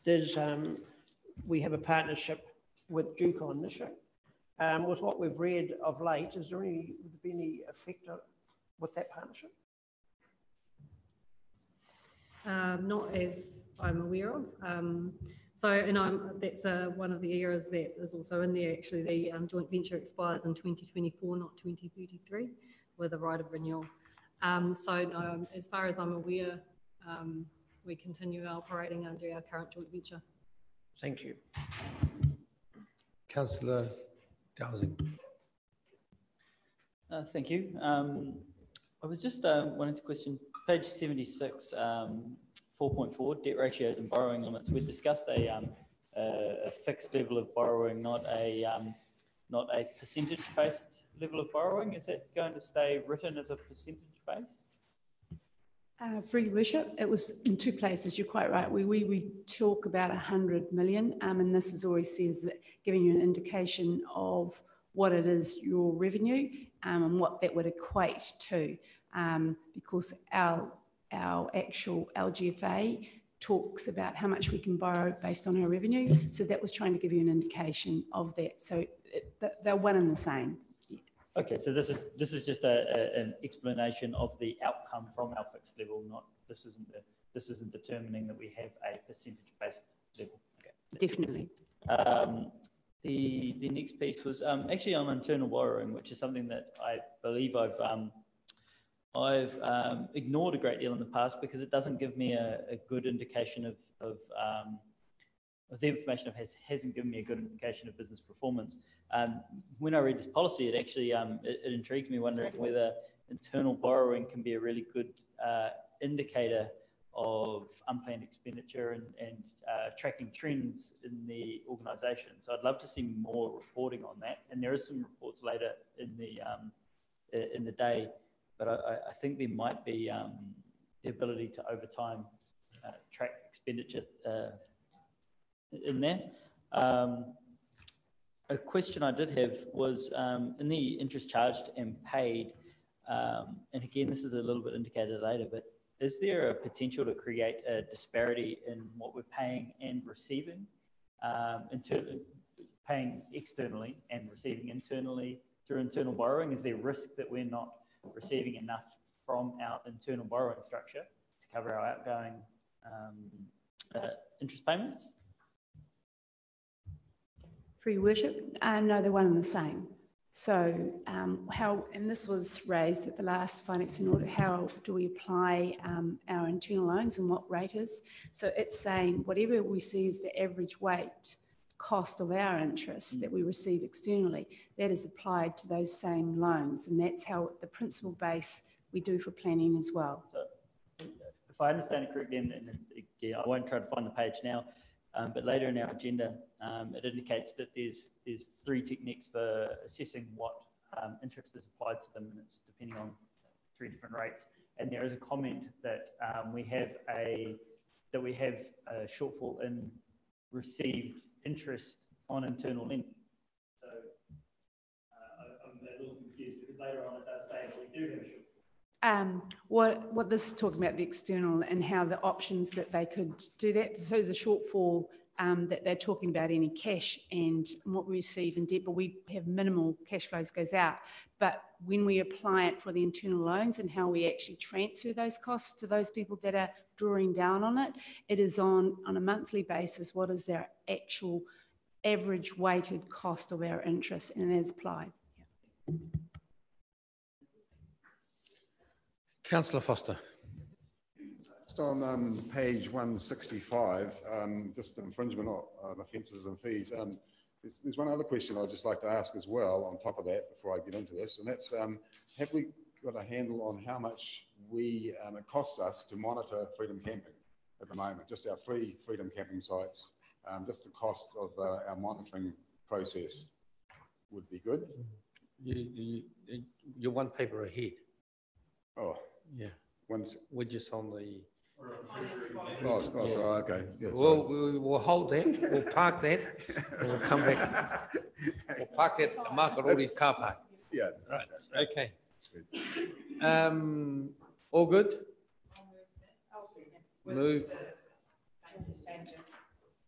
there's we have a partnership with Duke on this. With what we've read of late, would there be any effect with that partnership? Not as I'm aware of. That's one of the areas that is also in there. Actually, the joint venture expires in 2024, not 2033, with a right of renewal. As far as I'm aware, we continue operating under our current joint venture. Thank you. Councillor Dowsing. Thank you. I was just wanting to question page 76, 4.4, debt ratios and borrowing limits. We discussed a fixed level of borrowing, not a percentage-based level of borrowing. Is that going to stay written as a percentage-based? For Your Worship, it was in two places. You're quite right. We talk about 100 million, and this is always says that giving you an indication of what it is your revenue and what that would equate to, because our actual LGFA talks about how much we can borrow based on our revenue. So that was trying to give you an indication of that. So they're one and the same. Okay, so this is just an explanation of the outcome from our fixed level. This isn't this isn't determining that we have a percentage-based level. Okay. Definitely. The next piece was actually on internal borrowing, which is something that I believe I've ignored a great deal in the past because it doesn't give me a good indication of the information hasn't given me a good indication of business performance. When I read this policy, it actually it intrigued me, wondering whether internal borrowing can be a really good indicator of unplanned expenditure and tracking trends in the organisation. So I'd love to see more reporting on that. And there is some reports later in the day, but I think there might be the ability to over time track expenditure in there. A question I did have was in the interest charged and paid, and again, this is a little bit indicated later, but is there a potential to create a disparity in what we're paying and receiving, paying externally and receiving internally through internal borrowing? Is there risk that we're not receiving enough from our internal borrowing structure to cover our outgoing interest payments? For your worship, no, they're one and the same. So and this was raised at the last financing audit, how do we apply our internal loans and what rate is? So it's saying whatever we see as the average weight cost of our interest that we receive externally, that is applied to those same loans. And that's how the principal base we do for planning as well. So if I understand it correctly, and again, I won't try to find the page now, but later in our agenda, it indicates that there's 3 techniques for assessing what interest is applied to them, and it's depending on 3 different rates. And there is a comment that we have a shortfall in received interest on internal lending. So I'm a little confused because later on it does say that we do have a shortfall. What this is talking about, the external and how the options that they could do that. So the shortfall that they're talking about, any cash and what we receive in debt, but we have minimal cash flows goes out. But when we apply it for the internal loans and how we actually transfer those costs to those people that are drawing down on it, it is on a monthly basis, what is their actual average weighted cost of our interest, and it is applied. Yeah. Councillor Foster. Just on page 165, just infringement of offences and fees. There's one other question I'd just like to ask as well on top of that before I get into this, and that's have we got a handle on how much it costs us to monitor freedom camping at the moment? Just our 3 freedom camping sites, just the cost of our monitoring process would be good. You're one paper ahead. Oh. Yeah. We're just on the... Oh, sorry, okay. Yeah, we'll hold that, we'll park that, and we'll come back. We'll park that at the Market Already car park. Yeah. Right, okay. All good? Move.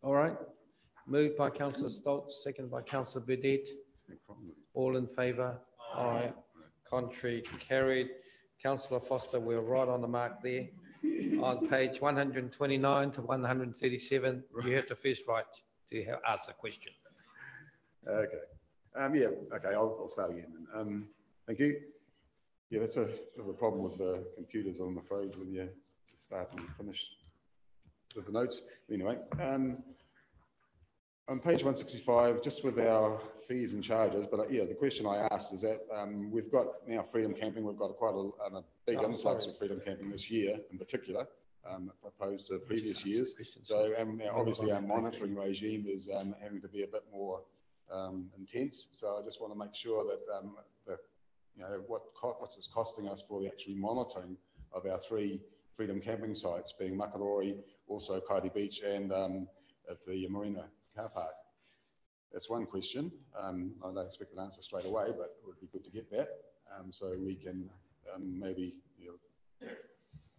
All right. Moved by Councillor Stoltz, seconded by Councillor Burdett. All in favour? Aye. Contrary, carried. Councillor Foster, we're right on the mark there. On page 129 to 137, you have the first right to ask a question. Okay. Yeah, okay, I'll start again. Thank you. Yeah, that's a bit of a problem with the computers, I'm afraid, when you start and finish with the notes. Anyway, on page 165, just with our fees and charges, but yeah, the question I asked is that we've got now freedom camping, we've got quite a big influx of freedom camping this year in particular, opposed to previous years. So obviously our monitoring regime is having to be a bit more intense. So I just want to make sure that, what's it's costing us for the actually monitoring of our 3 freedom camping sites, being Makarori, also Kaiti Beach, and at the Marina car park. That's one question. I don't expect an answer straight away, but it would be good to get that so we can maybe.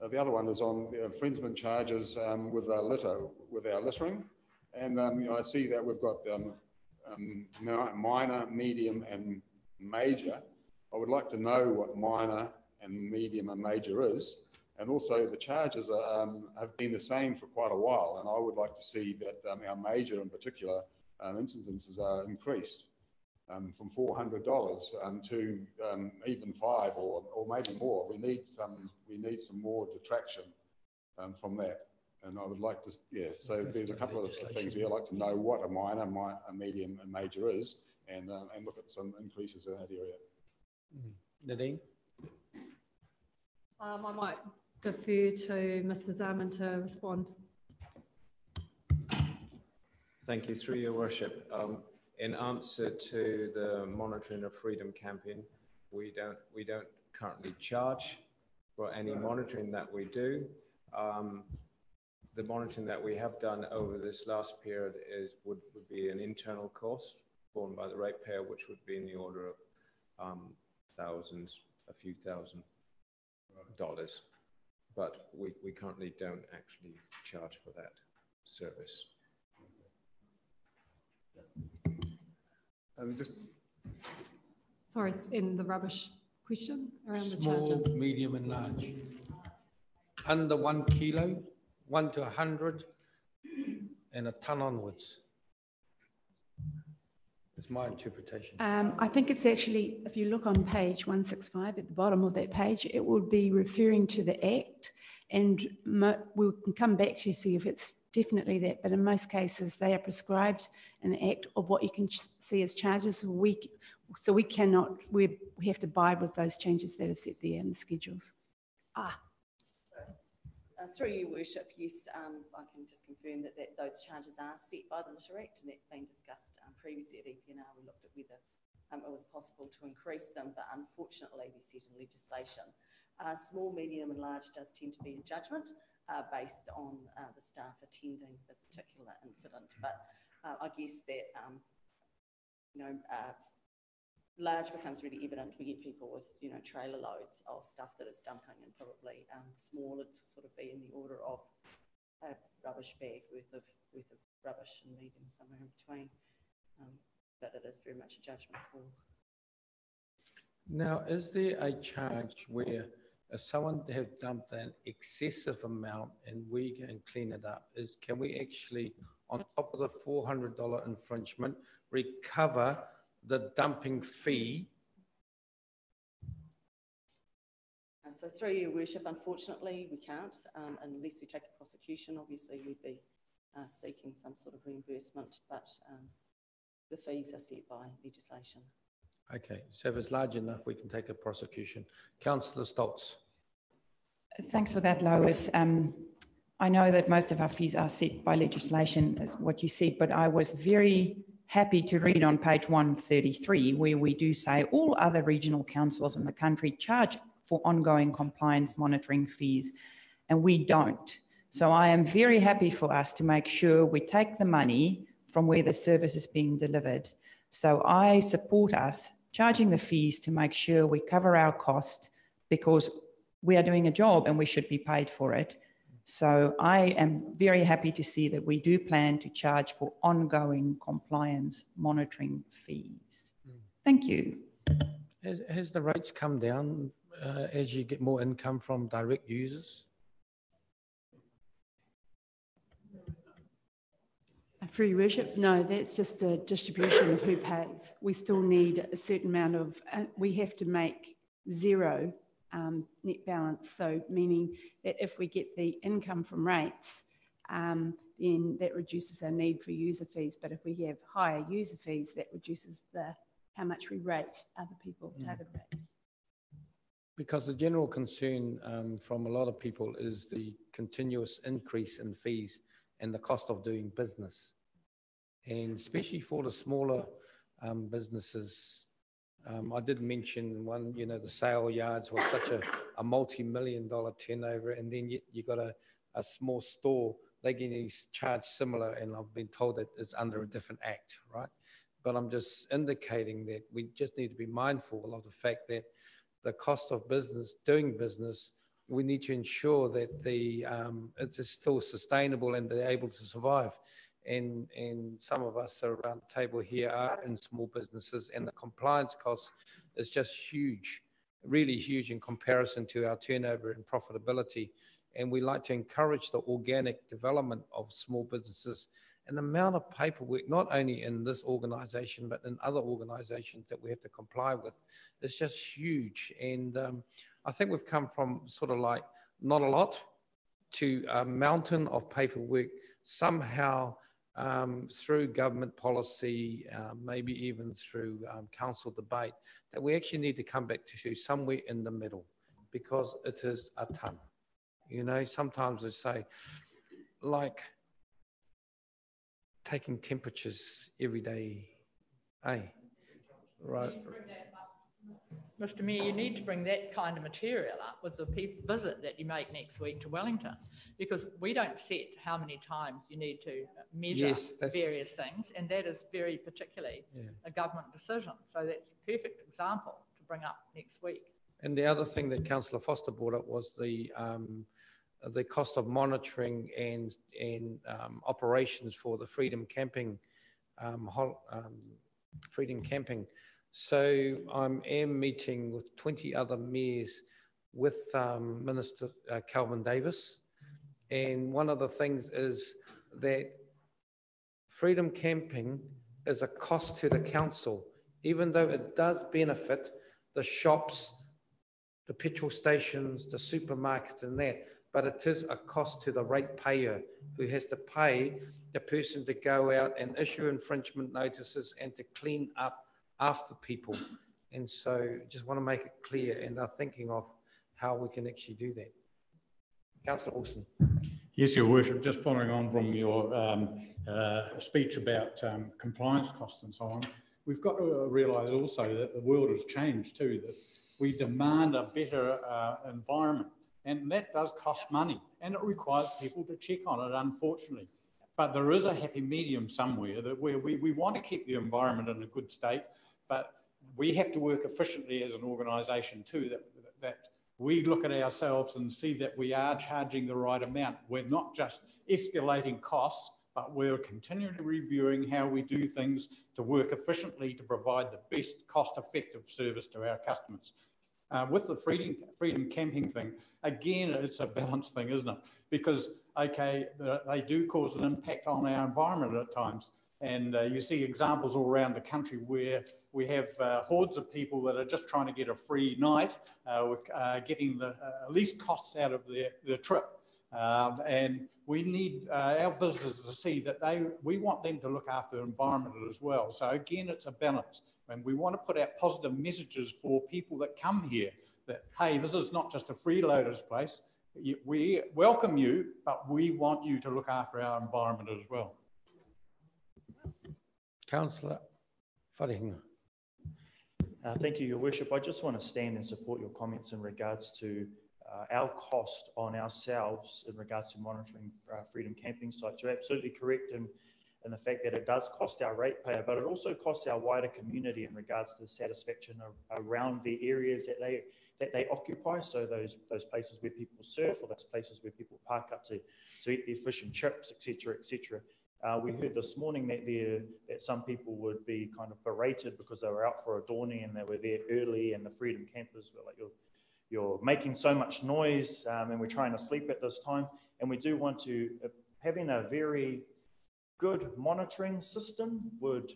The other one is on the infringement charges with our littering, and I see that we've got minor, medium, and major. I would like to know what minor and medium and major is, And also the charges have been the same for quite a while. And I would like to see that our major in particular incidences are increased from $400 to even $5 or maybe more. We need some more detraction from that. And I would like to, yeah, so there's a couple of things here. I'd like to know what a minor, a medium and major is, and look at some increases in that area. Nadine? I might defer to Mr. Zaman to respond. Thank you, through your worship. In answer to the monitoring of freedom campaign, we don't currently charge for any monitoring that we do. The monitoring that we have done over this last period would be an internal cost borne by the ratepayer, which would be in the order of thousands, a few $1,000. But we currently don't actually charge for that service. Sorry, in the rubbish question around the Small, charges. medium and large. Under 1 kilo, 1 to 100, and a ton onwards. It's my interpretation. I think it's actually, if you look on page 165 at the bottom of that page, it will be referring to the Act, and we can come back to see if it's definitely that, but in most cases they are prescribed in the Act of what you can see as charges. So we cannot, we have to abide with those changes that are set there in the schedules. Through your worship, yes, I can just confirm that those charges are set by the Litter Act, and that's been discussed previously at EPNR. We looked at whether it was possible to increase them, but unfortunately they're set in legislation. Small, medium and large does tend to be a judgment based on the staff attending the particular incident, but I guess that, large becomes really evident. We get people with, trailer loads of stuff that is dumping, and probably small, it's sort of be in the order of a rubbish bag worth of rubbish, and medium somewhere in between. But it is very much a judgment call. Now, is there a charge where if someone have dumped an excessive amount and we go and clean it up, can we actually, on top of the $400 infringement, recover the dumping fee? So through your worship, unfortunately, we can't, unless we take a prosecution. Obviously, we'd be seeking some sort of reimbursement, but the fees are set by legislation. Okay, so if it's large enough, we can take a prosecution. Councillor Stoltz. Thanks for that, Lois. I know that most of our fees are set by legislation, as what you said, but I was very happy to read on page 133, where we do say all other regional councils in the country charge for ongoing compliance monitoring fees, and we don't. So I am very happy for us to make sure we take the money from where the service is being delivered. So I support us charging the fees to make sure we cover our cost, because we are doing a job and we should be paid for it. So I am very happy to see that we do plan to charge for ongoing compliance monitoring fees. Thank you. Has the rates come down as you get more income from direct users? Through your worship, no, that's just a distribution of who pays. We still need a certain amount of, we have to make zero net balance. So meaning that if we get the income from rates, then that reduces our need for user fees. But if we have higher user fees, that reduces how much we rate other people, target rate. Because the general concern from a lot of people is the continuous increase in fees and the cost of doing business. And especially for the smaller businesses, I did mention one, the sale yards was such a multi-million-dollar turnover, and then you got a small store, they're getting charged similar, and I've been told that it's under a different act, right? But I'm just indicating that we just need to be mindful of the fact that the cost of doing business, we need to ensure that it is still sustainable and they're able to survive. And some of us around the table here are in small businesses, and the compliance cost is just huge really huge in comparison to our turnover and profitability. And we like to encourage the organic development of small businesses. And the amount of paperwork, not only in this organisation, but in other organisations that we have to comply with, is just huge. And I think we've come from sort of like not a lot to a mountain of paperwork somehow through government policy, maybe even through council debate, that we actually need to come back to somewhere in the middle, because it is a ton. You know, sometimes they say, like, taking temperatures every day, right? Mr. Mayor, you need to bring that kind of material up with the visit that you make next week to Wellington, because we don't set how many times you need to measure various things, and that is very particularly a government decision. So that's a perfect example to bring up next week. And the other thing that Councillor Foster brought up was the cost of monitoring and operations for the Freedom Camping, So I am meeting with 20 other mayors with Minister Kelvin Davis. And one of the things is that Freedom Camping is a cost to the council, even though it does benefit the shops, the petrol stations, the supermarkets and that, but it is a cost to the ratepayer who has to pay the person to go out and issue infringement notices and to clean up after people. And so just want to make it clear, and are thinking of how we can actually do that. Councillor Wilson. Yes, Your Worship, just following on from your speech about compliance costs and so on, we've got to realise also that the world has changed too, that we demand a better environment, and that does cost money, and it requires people to check on it, unfortunately. But there is a happy medium somewhere that where we want to keep the environment in a good state, but we have to work efficiently as an organisation too, that we look at ourselves and see that we are charging the right amount. We're not just escalating costs, but we're continually reviewing how we do things to work efficiently to provide the best cost-effective service to our customers. With the freedom camping thing, again, it's a balance thing, isn't it? Because, okay, they do cause an impact on our environment at times. And you see examples all around the country where we have hordes of people that are just trying to get a free night with getting the least costs out of their trip. And we need our visitors to see that we want them to look after the environment as well. So again, it's a balance. And we want to put out positive messages for people that come here that, hey, this is not just a freeloaders place. We welcome you, but we want you to look after our environment as well. Councillor Wharehinga. Thank you, Your Worship. I just want to stand and support your comments in regards to our cost on ourselves in regards to monitoring freedom camping sites. You're absolutely correct in the fact that it does cost our ratepayer, but it also costs our wider community in regards to the satisfaction around the areas that they occupy. So those places where people surf, or those places where people park up to eat their fish and chips, etc., etc. We heard this morning that some people would be kind of berated because they were out for a dawning and they were there early, and the freedom campers were like, you're making so much noise and we're trying to sleep at this time. And we do want to, having a very good monitoring system would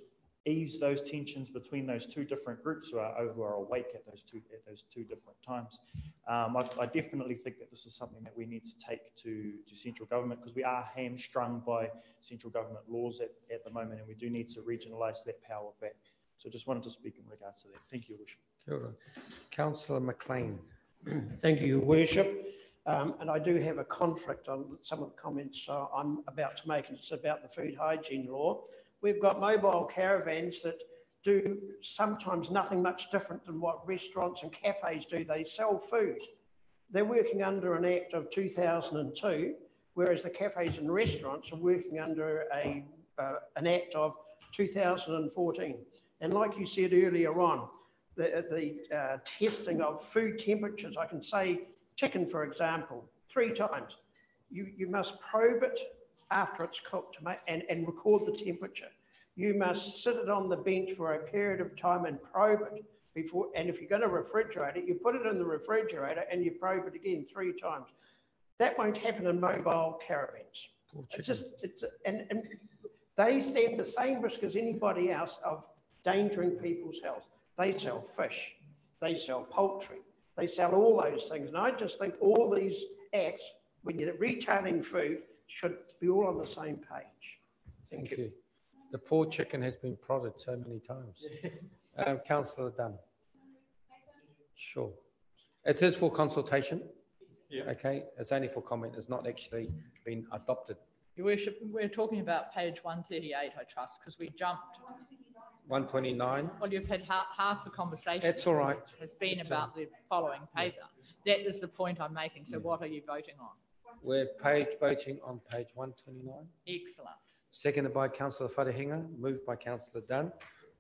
ease those tensions between those two different groups who are awake at those two different times. I definitely think that this is something that we need to take to central government, because we are hamstrung by central government laws at the moment, and we do need to regionalise that power back. So just wanted to speak in regards to that. Thank you, Your Worship. Kia ora. Councillor McLean. Thank you, Your Worship. And I do have a conflict on some of the comments I'm about to make, and it's about the food hygiene law. We've got mobile caravans that do sometimes nothing much different than what restaurants and cafes do. They sell food. They're working under an Act of 2002, whereas the cafes and restaurants are working under an Act of 2014. And like you said earlier on, the testing of food temperatures, I can say chicken, for example, 3 times. You must probe it after it's cooked and record the temperature. You must sit it on the bench for a period of time and probe it before, and if you're going to refrigerate it, you put it in the refrigerator and you probe it again 3 times. That won't happen in mobile caravans. And they stand the same risk as anybody else of endangering people's health. They sell fish, they sell poultry, they sell all those things. And I just think all these acts, when you're retailing food, should be all on the same page. Thank you. The poor chicken has been prodded so many times. Councillor Dunn. Sure. It is for consultation. Yeah. Okay. It's only for comment. It's not actually been adopted. Your Worship, we're talking about page 138, I trust, because we jumped. 129. Well, you've had half the conversation. That's all right. Has been about the following paper. That is the point I'm making. So what are you voting on? We're voting on page 129. Excellent. Seconded by Councillor Wharehinga, moved by Councillor Dunn.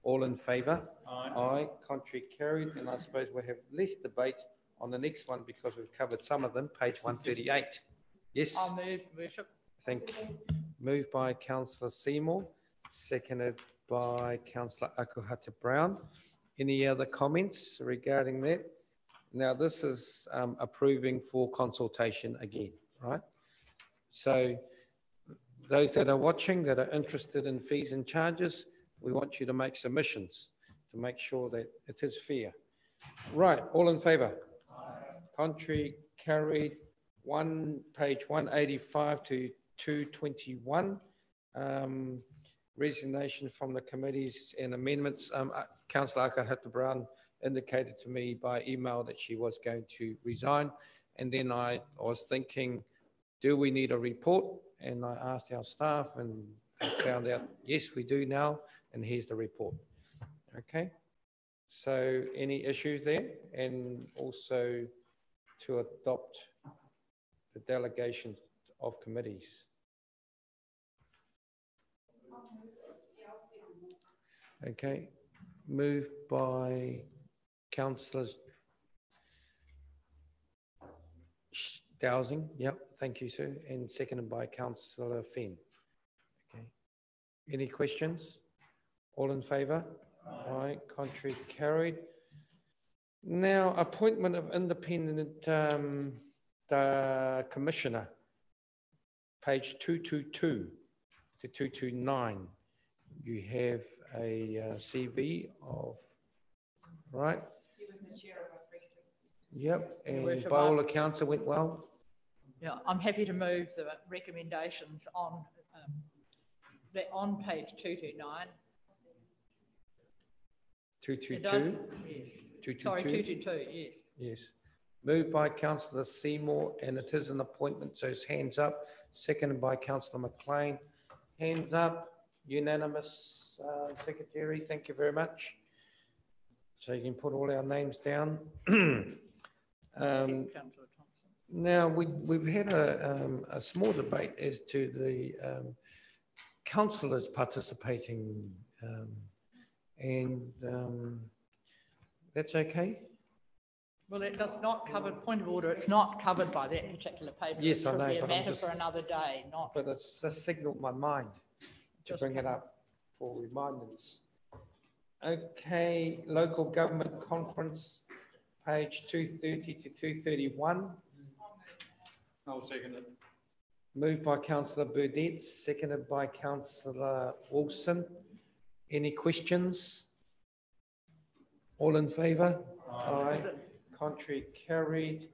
All in favour? Aye. Aye. Contrary carried. And I suppose we'll have less debate on the next one because we've covered some of them. Page 138. Yes? I'll move, Worship. Thank you. Moved by Councillor Seymour, seconded by Councillor Akuhata Brown. Any other comments regarding that? Now, this is approving for consultation again, right? So those that are watching, that are interested in fees and charges, we want you to make submissions to make sure that it is fair. Right, all in favour? Contrary carried. Page 185 to 221. Resignation from the committees and amendments. Councillor Akuhata Brown indicated to me by email that she was going to resign. And then I was thinking, do we need a report? And I asked our staff and I found out, yes, we do now. And here's the report. Okay. So any issues there? And also to adopt the delegation of committees. Okay, moved by Councillors Dowsing, yep, thank you, sir, and seconded by Councillor Fenn. Okay, any questions? All in favour? Aye. Contrary carried. Now, appointment of independent commissioner, page 222 to 229. You have a CV of, right? He was the chair of a Yep, and by all accounts it went well. Yeah, I'm happy to move the recommendations on page 229. 222? Yes. 222? Sorry, 222, yes. Yes. Moved by Councillor Seymour, and it is an appointment, so it's hands up. Seconded by Councillor McLean. Hands up, unanimous, Secretary. Thank you very much. So you can put all our names down. Now, we've had a small debate as to the councillors participating, and that's okay? Well, it does not cover, point of order, it's not covered by that particular paper. Yes, I know. It should be a matter for another day, not. But it's just signaled my mind to bring it up for reminders. Okay, local government conference, page 230 to 231. I'll second it. Moved by Councillor Burdett, seconded by Councillor Wilson. Any questions? All in favour? Aye. Contrary carried.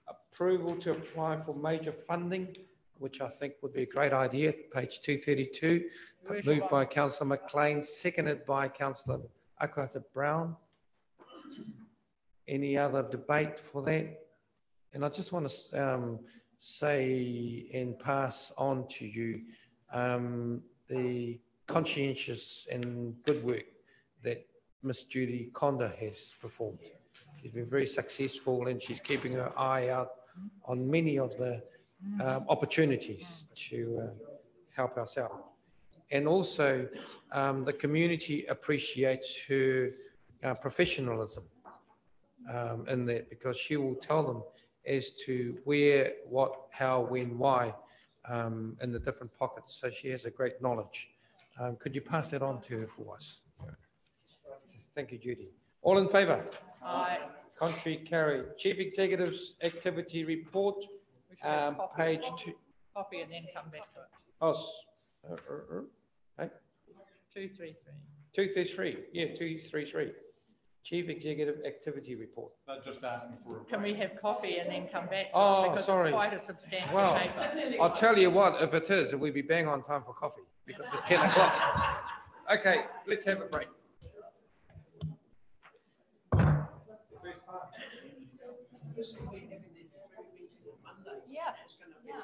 Approval to apply for major funding, which I think would be a great idea, page 232. Moved by Councillor McLean, seconded by Councillor Akuhata Brown. Any other debate for that? And I just want to say and pass on to you the conscientious and good work that Miss Judy Conda has performed. She's been very successful and she's keeping her eye out on many of the opportunities to help us out. And also the community appreciates her professionalism in that, because she will tell them as to where, what, how, when, why in the different pockets. So she has a great knowledge. Could you pass that on to her for us? Thank you, Judy. All in favour? Aye. Contrary, carried. Chief Executive's activity report, We should have page 2. Copy and then come back to it. Oh, hey, 233. 233. Yeah, 233. Chief Executive activity report. They're just asking for. Can we have coffee and then come back to Oh, it? Because sorry. it's quite a substantial Well, paper. I'll tell you what, if it is, we'll be bang on time for coffee because it's 10 o'clock. Okay, let's have a break. Yeah, yeah.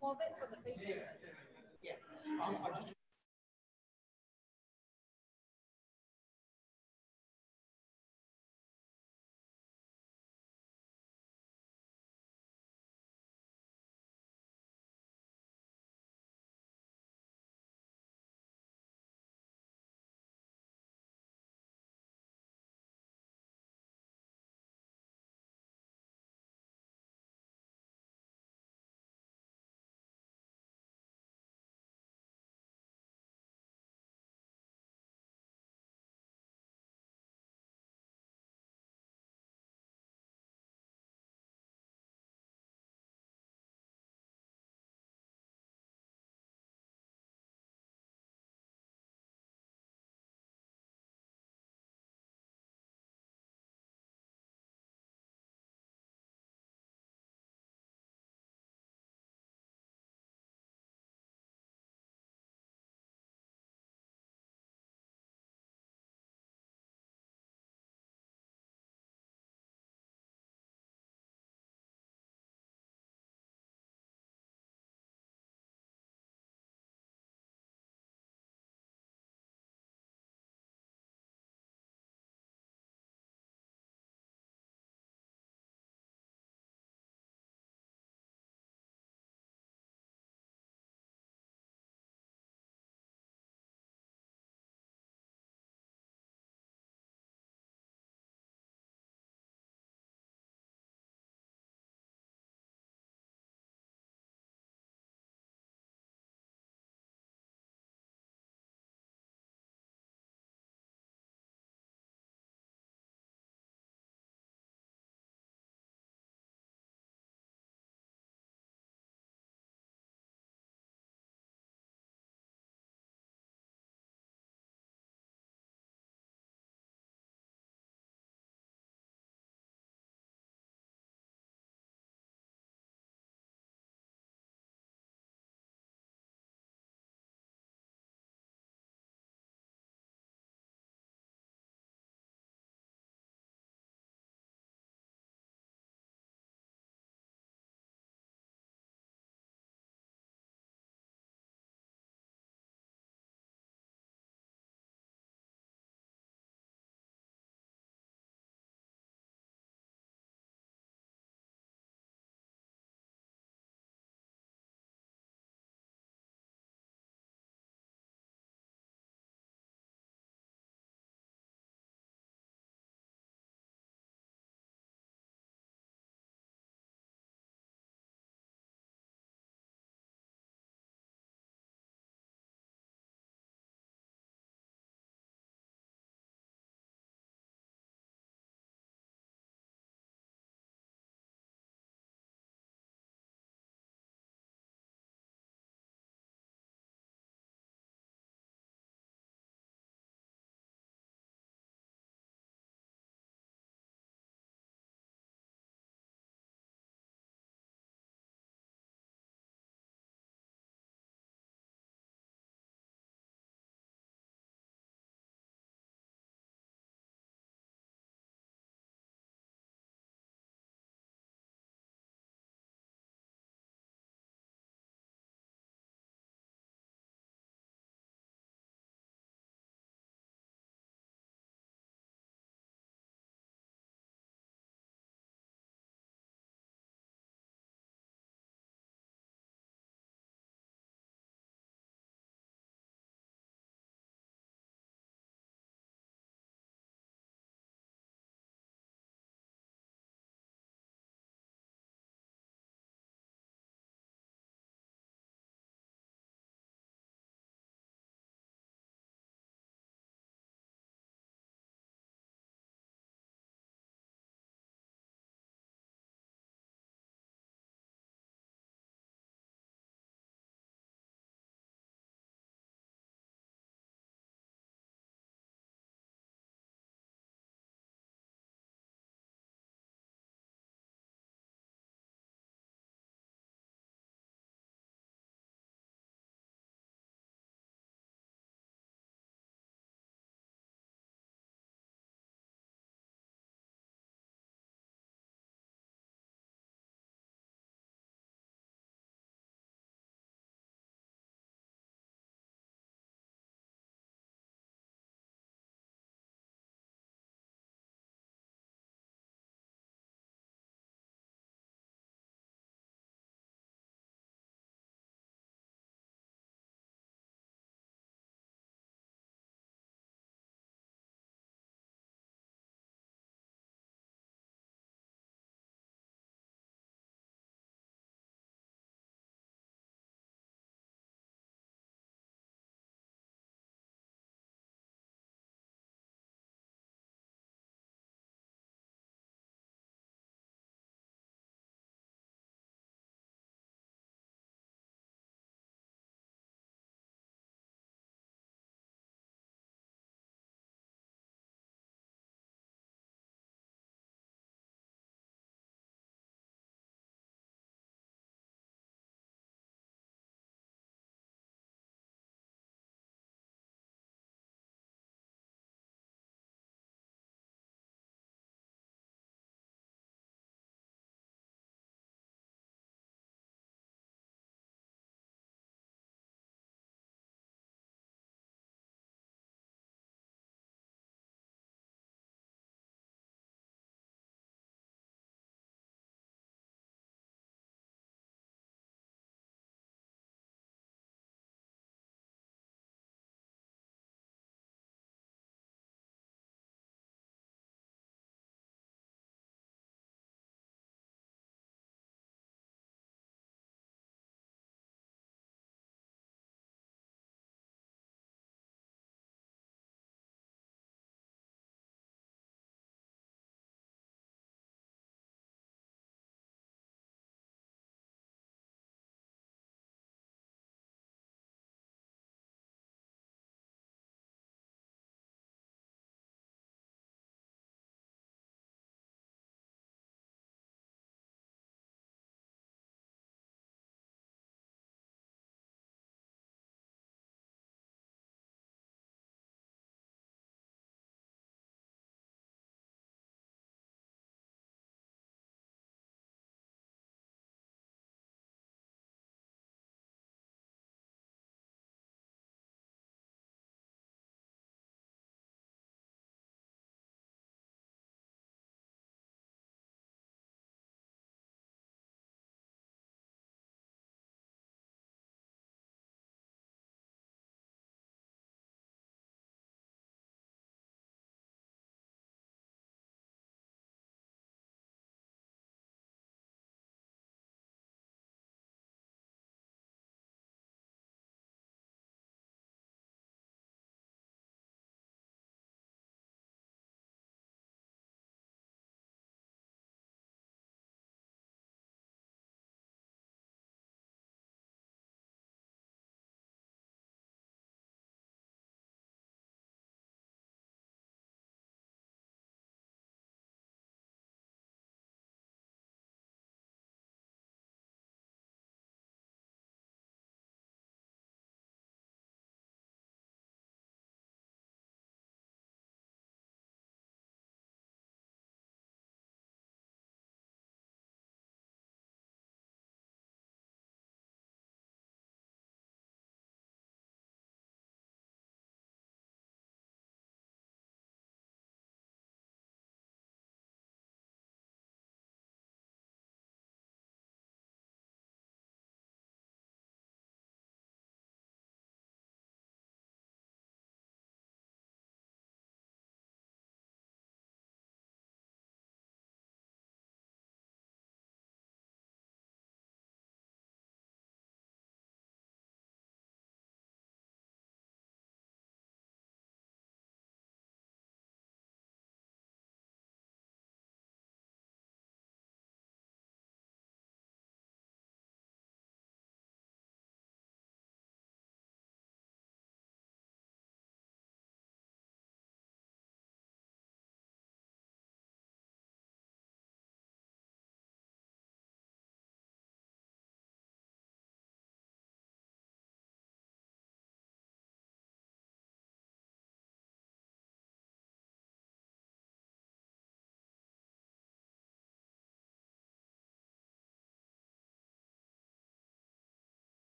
Well, that's what the feedback is. Yeah.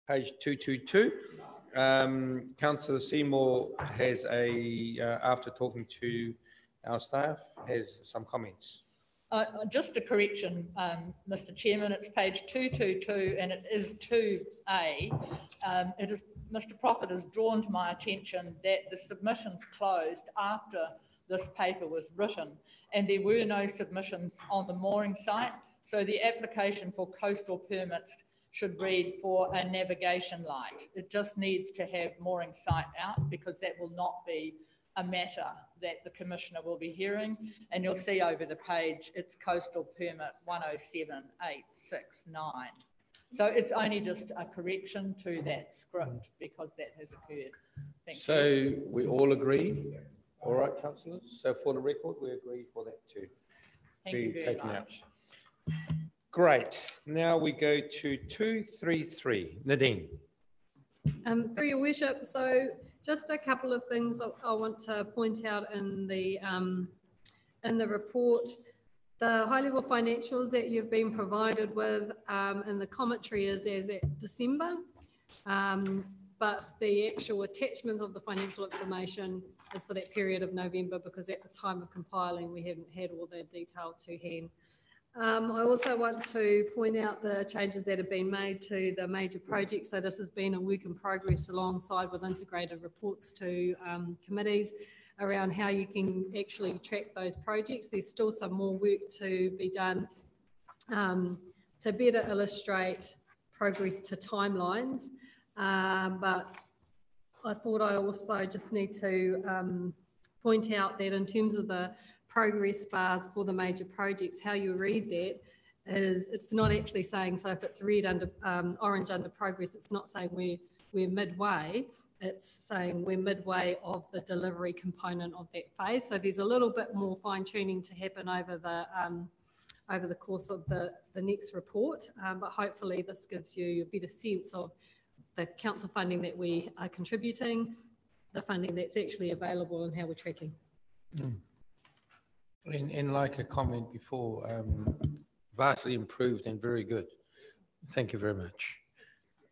Page 222. Councillor Seymour has after talking to our staff, has some comments. Just a correction, Mr. Chairman, it's page 222 and it is 2A. Mr. Prophet has drawn to my attention that the submissions closed after this paper was written and there were no submissions on the mooring site. So the application for coastal permits should read for a navigation light. It just needs to have mooring site out because that will not be a matter that the Commissioner will be hearing. And you'll see over the page, it's coastal permit 107869. So it's only just a correction to that script because that has occurred. Thank you. We all agree? All right, councillors. So for the record, we agree for that too. Thank you very much. Great. Now we go to 233. Nadine. Through your worship, so just a couple of things I want to point out in the report. The high-level financials that you've been provided with and the commentary is as at December, but the actual attachment of the financial information is for that period of November because at the time of compiling we haven't had all the detail to hand. I also want to point out the changes that have been made to the major projects. So this has been a work in progress alongside with integrated reports to committees around how you can actually track those projects. There's still some more work to be done to better illustrate progress to timelines. But I thought I also just need to point out that in terms of the progress bars for the major projects, how you read that is it's not actually saying, so if it's red under orange under progress, it's not saying we're midway, it's saying we're midway of the delivery component of that phase. So there's a little bit more fine tuning to happen over the course of the next report, but hopefully this gives you a better sense of the council funding that we are contributing, the funding that's actually available and how we're tracking. And like a comment before, vastly improved and very good. Thank you very much.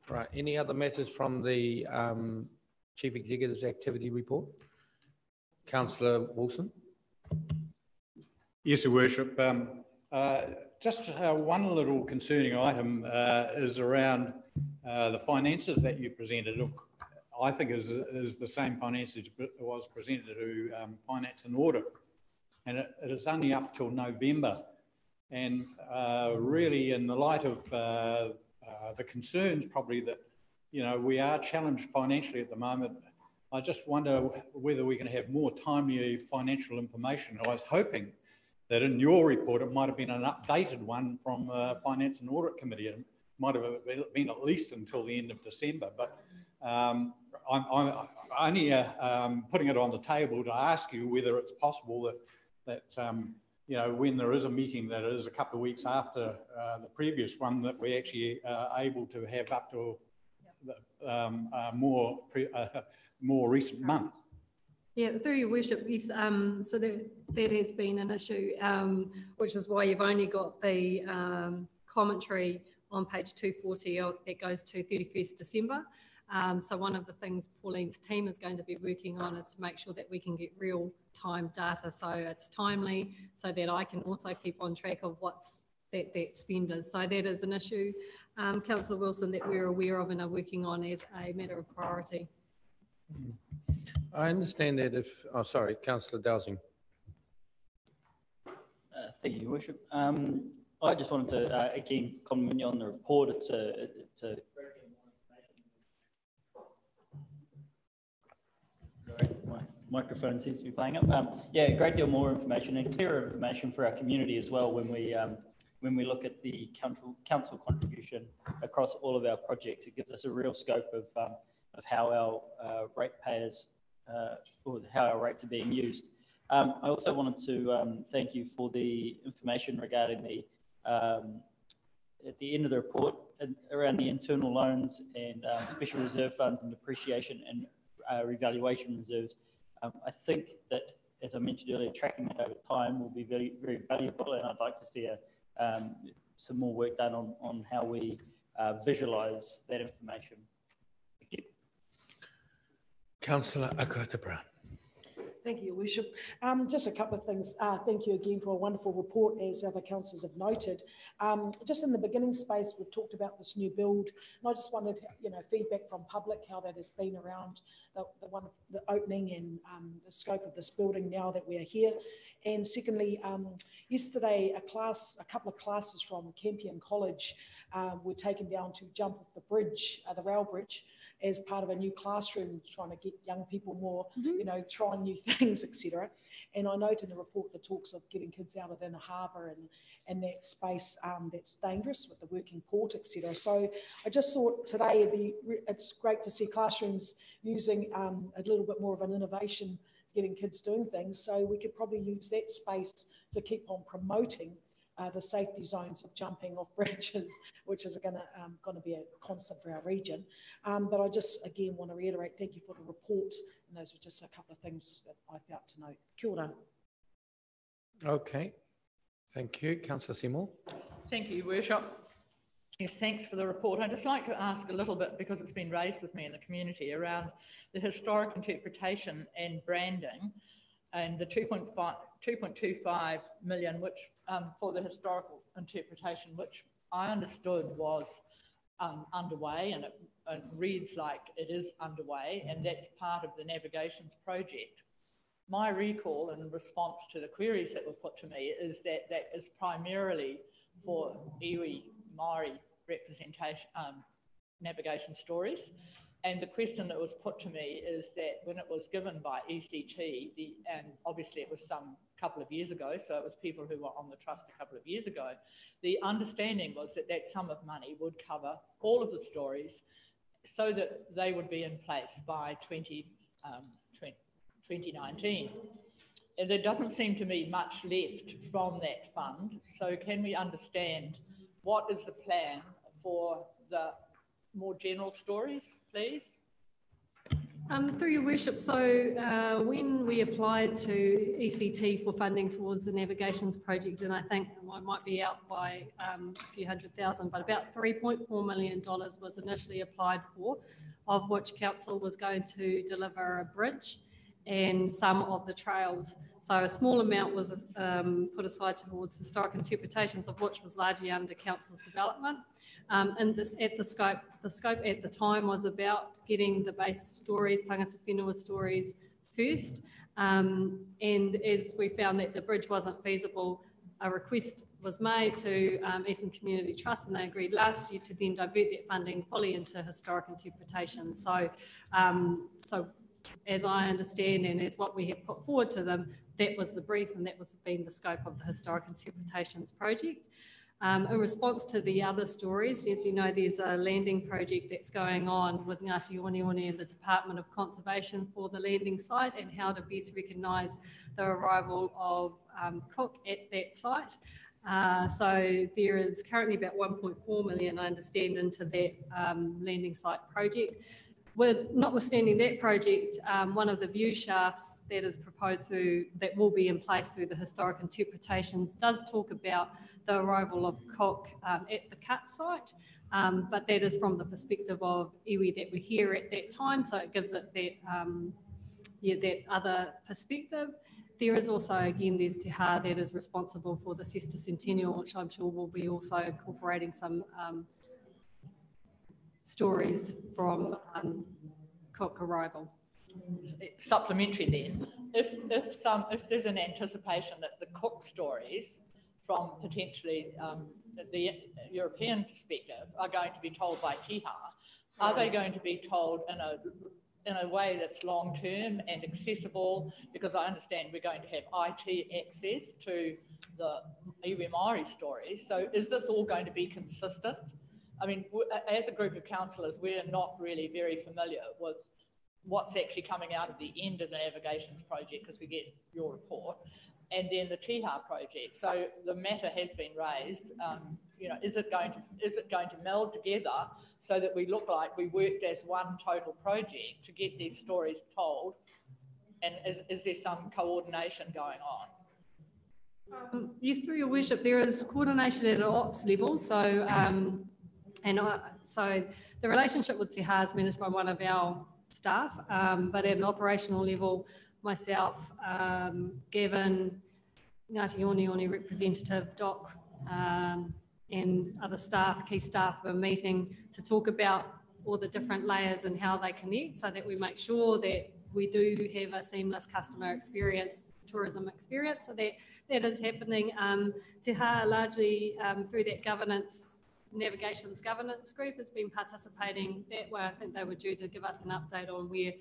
Right, any other matters from the Chief Executive's activity report? Councillor Wilson. Yes, Your Worship. Just one little concerning item is around the finances that you presented. I think is the same finances that was presented to Finance and Audit. And it is only up till November. And really in the light of the concerns probably that, you know, we are challenged financially at the moment, I just wonder whether we can have more timely financial information. I was hoping that in your report it might have been an updated one from Finance and Audit Committee. It might have been at least until the end of December. But I'm only putting it on the table to ask you whether it's possible that you know, when there is a meeting that is a couple of weeks after the previous one, that we actually are able to have up to the more recent month. Yeah, through your worship, yes. So that has been an issue, which is why you've only got the commentary on page 240. It goes to 31st December. So one of the things Pauline's team is going to be working on is to make sure that we can get real-time data, so it's timely, so that I can also keep on track of what's that spend is. So that is an issue, Councillor Wilson, that we're aware of and are working on as a matter of priority. I understand that if, oh sorry, Councillor Dowsing. Thank you, Your Worship. I just wanted to again compliment you on the report. It's a my microphone seems to be playing up. Yeah, a great deal more information and clearer information for our community as well when we look at the council contribution across all of our projects. It gives us a real scope of how our ratepayers or how our rates are being used. I also wanted to thank you for the information regarding the at the end of the report around the internal loans and special reserve funds and depreciation and revaluation reserves. I think that, as I mentioned earlier, tracking that over time will be very, very valuable, and I'd like to see some more work done on how we visualise that information. Thank you. Councillor Akota-Brown. Thank you, Your Worship. Just a couple of things. Thank you again for a wonderful report, as other councillors have noted. Just in the beginning space, we've talked about this new build, and I just wondered, feedback from public, how that has been around the opening and the scope of this building now that we are here. And secondly, yesterday a couple of classes from Campion College were taken down to jump off the bridge, the rail bridge, as part of a new classroom, trying to get young people more, trying new things, etc. And I note in the report the talks of getting kids out of the harbour and that space that's dangerous with the working port, etc. So I just thought today it's great to see classrooms using a little bit more of an innovation, getting kids doing things. So we could probably use that space to keep on promoting the safety zones of jumping off bridges, which is going to be a constant for our region. But I just, again, want to reiterate, thank you for the report. And those were just a couple of things that I felt to note. Kia ora. Okay. Thank you. Councillor Seymour. Thank you, Your Worship. Yes, thanks for the report. I'd just like to ask a little bit, because it's been raised with me in the community, around the historic interpretation and branding, and the 2.25 million, which for the historical interpretation, which I understood was underway, and it reads like it is underway, and that's part of the navigations project. My recall in response to the queries that were put to me is that that is primarily for iwi Māori representation, navigation stories. And the question that was put to me is that when it was given by ECT, and obviously it was some couple of years ago, so it was people who were on the trust a couple of years ago, the understanding was that that sum of money would cover all of the stories so that they would be in place by 2019. And there doesn't seem to me much left from that fund. So can we understand what is the plan for the more general stories, please? Through Your Worship, so when we applied to ECT for funding towards the navigations project, and I think I might be out by a few $100,000, but about $3.4 million was initially applied for, of which council was going to deliver a bridge and some of the trails. So a small amount was put aside towards historic interpretations, of which was largely under council's development. And this the scope at the time was about getting the base stories, tangata whenua stories first. And as we found that the bridge wasn't feasible, a request was made to Eastern Community Trust, and they agreed last year to then divert that funding fully into historic interpretation. So, as I understand, and as what we have put forward to them, that was the brief, and that was been the scope of the historic interpretations project. In response to the other stories, as you know, there's a landing project that's going on with Ngāti Onioni and the Department of Conservation for the landing site and how to best recognise the arrival of Cook at that site. So there is currently about 1.4 million, I understand, into that landing site project. Notwithstanding that project, one of the view shafts that is proposed that will be in place through the historic interpretations does talk about the arrival of Cook at the cut site, but that is from the perspective of iwi that were here at that time, so it gives it that, that other perspective. There is also, again, there's Te Ha that is responsible for the sesquicentennial, which I'm sure will be also incorporating some stories from Cook arrival. Supplementary then, if there's an anticipation that the Cook stories from potentially the European perspective are going to be told by Te Ha, are they going to be told in a way that's long-term and accessible? Because I understand we're going to have IT access to the iwi Māori stories. So is this all going to be consistent? I mean, as a group of councillors, we're not really very familiar with what's actually coming out of the end of the navigations project, because we get your report, and then the Te Ha project. So the matter has been raised. Is it going to meld together so that we look like we worked as one total project to get these stories told? And is there some coordination going on? Yes, through Your Worship, there is coordination at an ops level. So So the relationship with Te Ha is managed by one of our staff, but at an operational level, myself, Gavin, Ngāti Onioni representative, Doc, and other staff, key staff, are meeting to talk about all the different layers and how they connect so that we make sure that we do have a seamless customer experience, tourism experience, so that that is happening. Te Ha largely through that navigations governance group has been participating that way. I think they were due to give us an update on where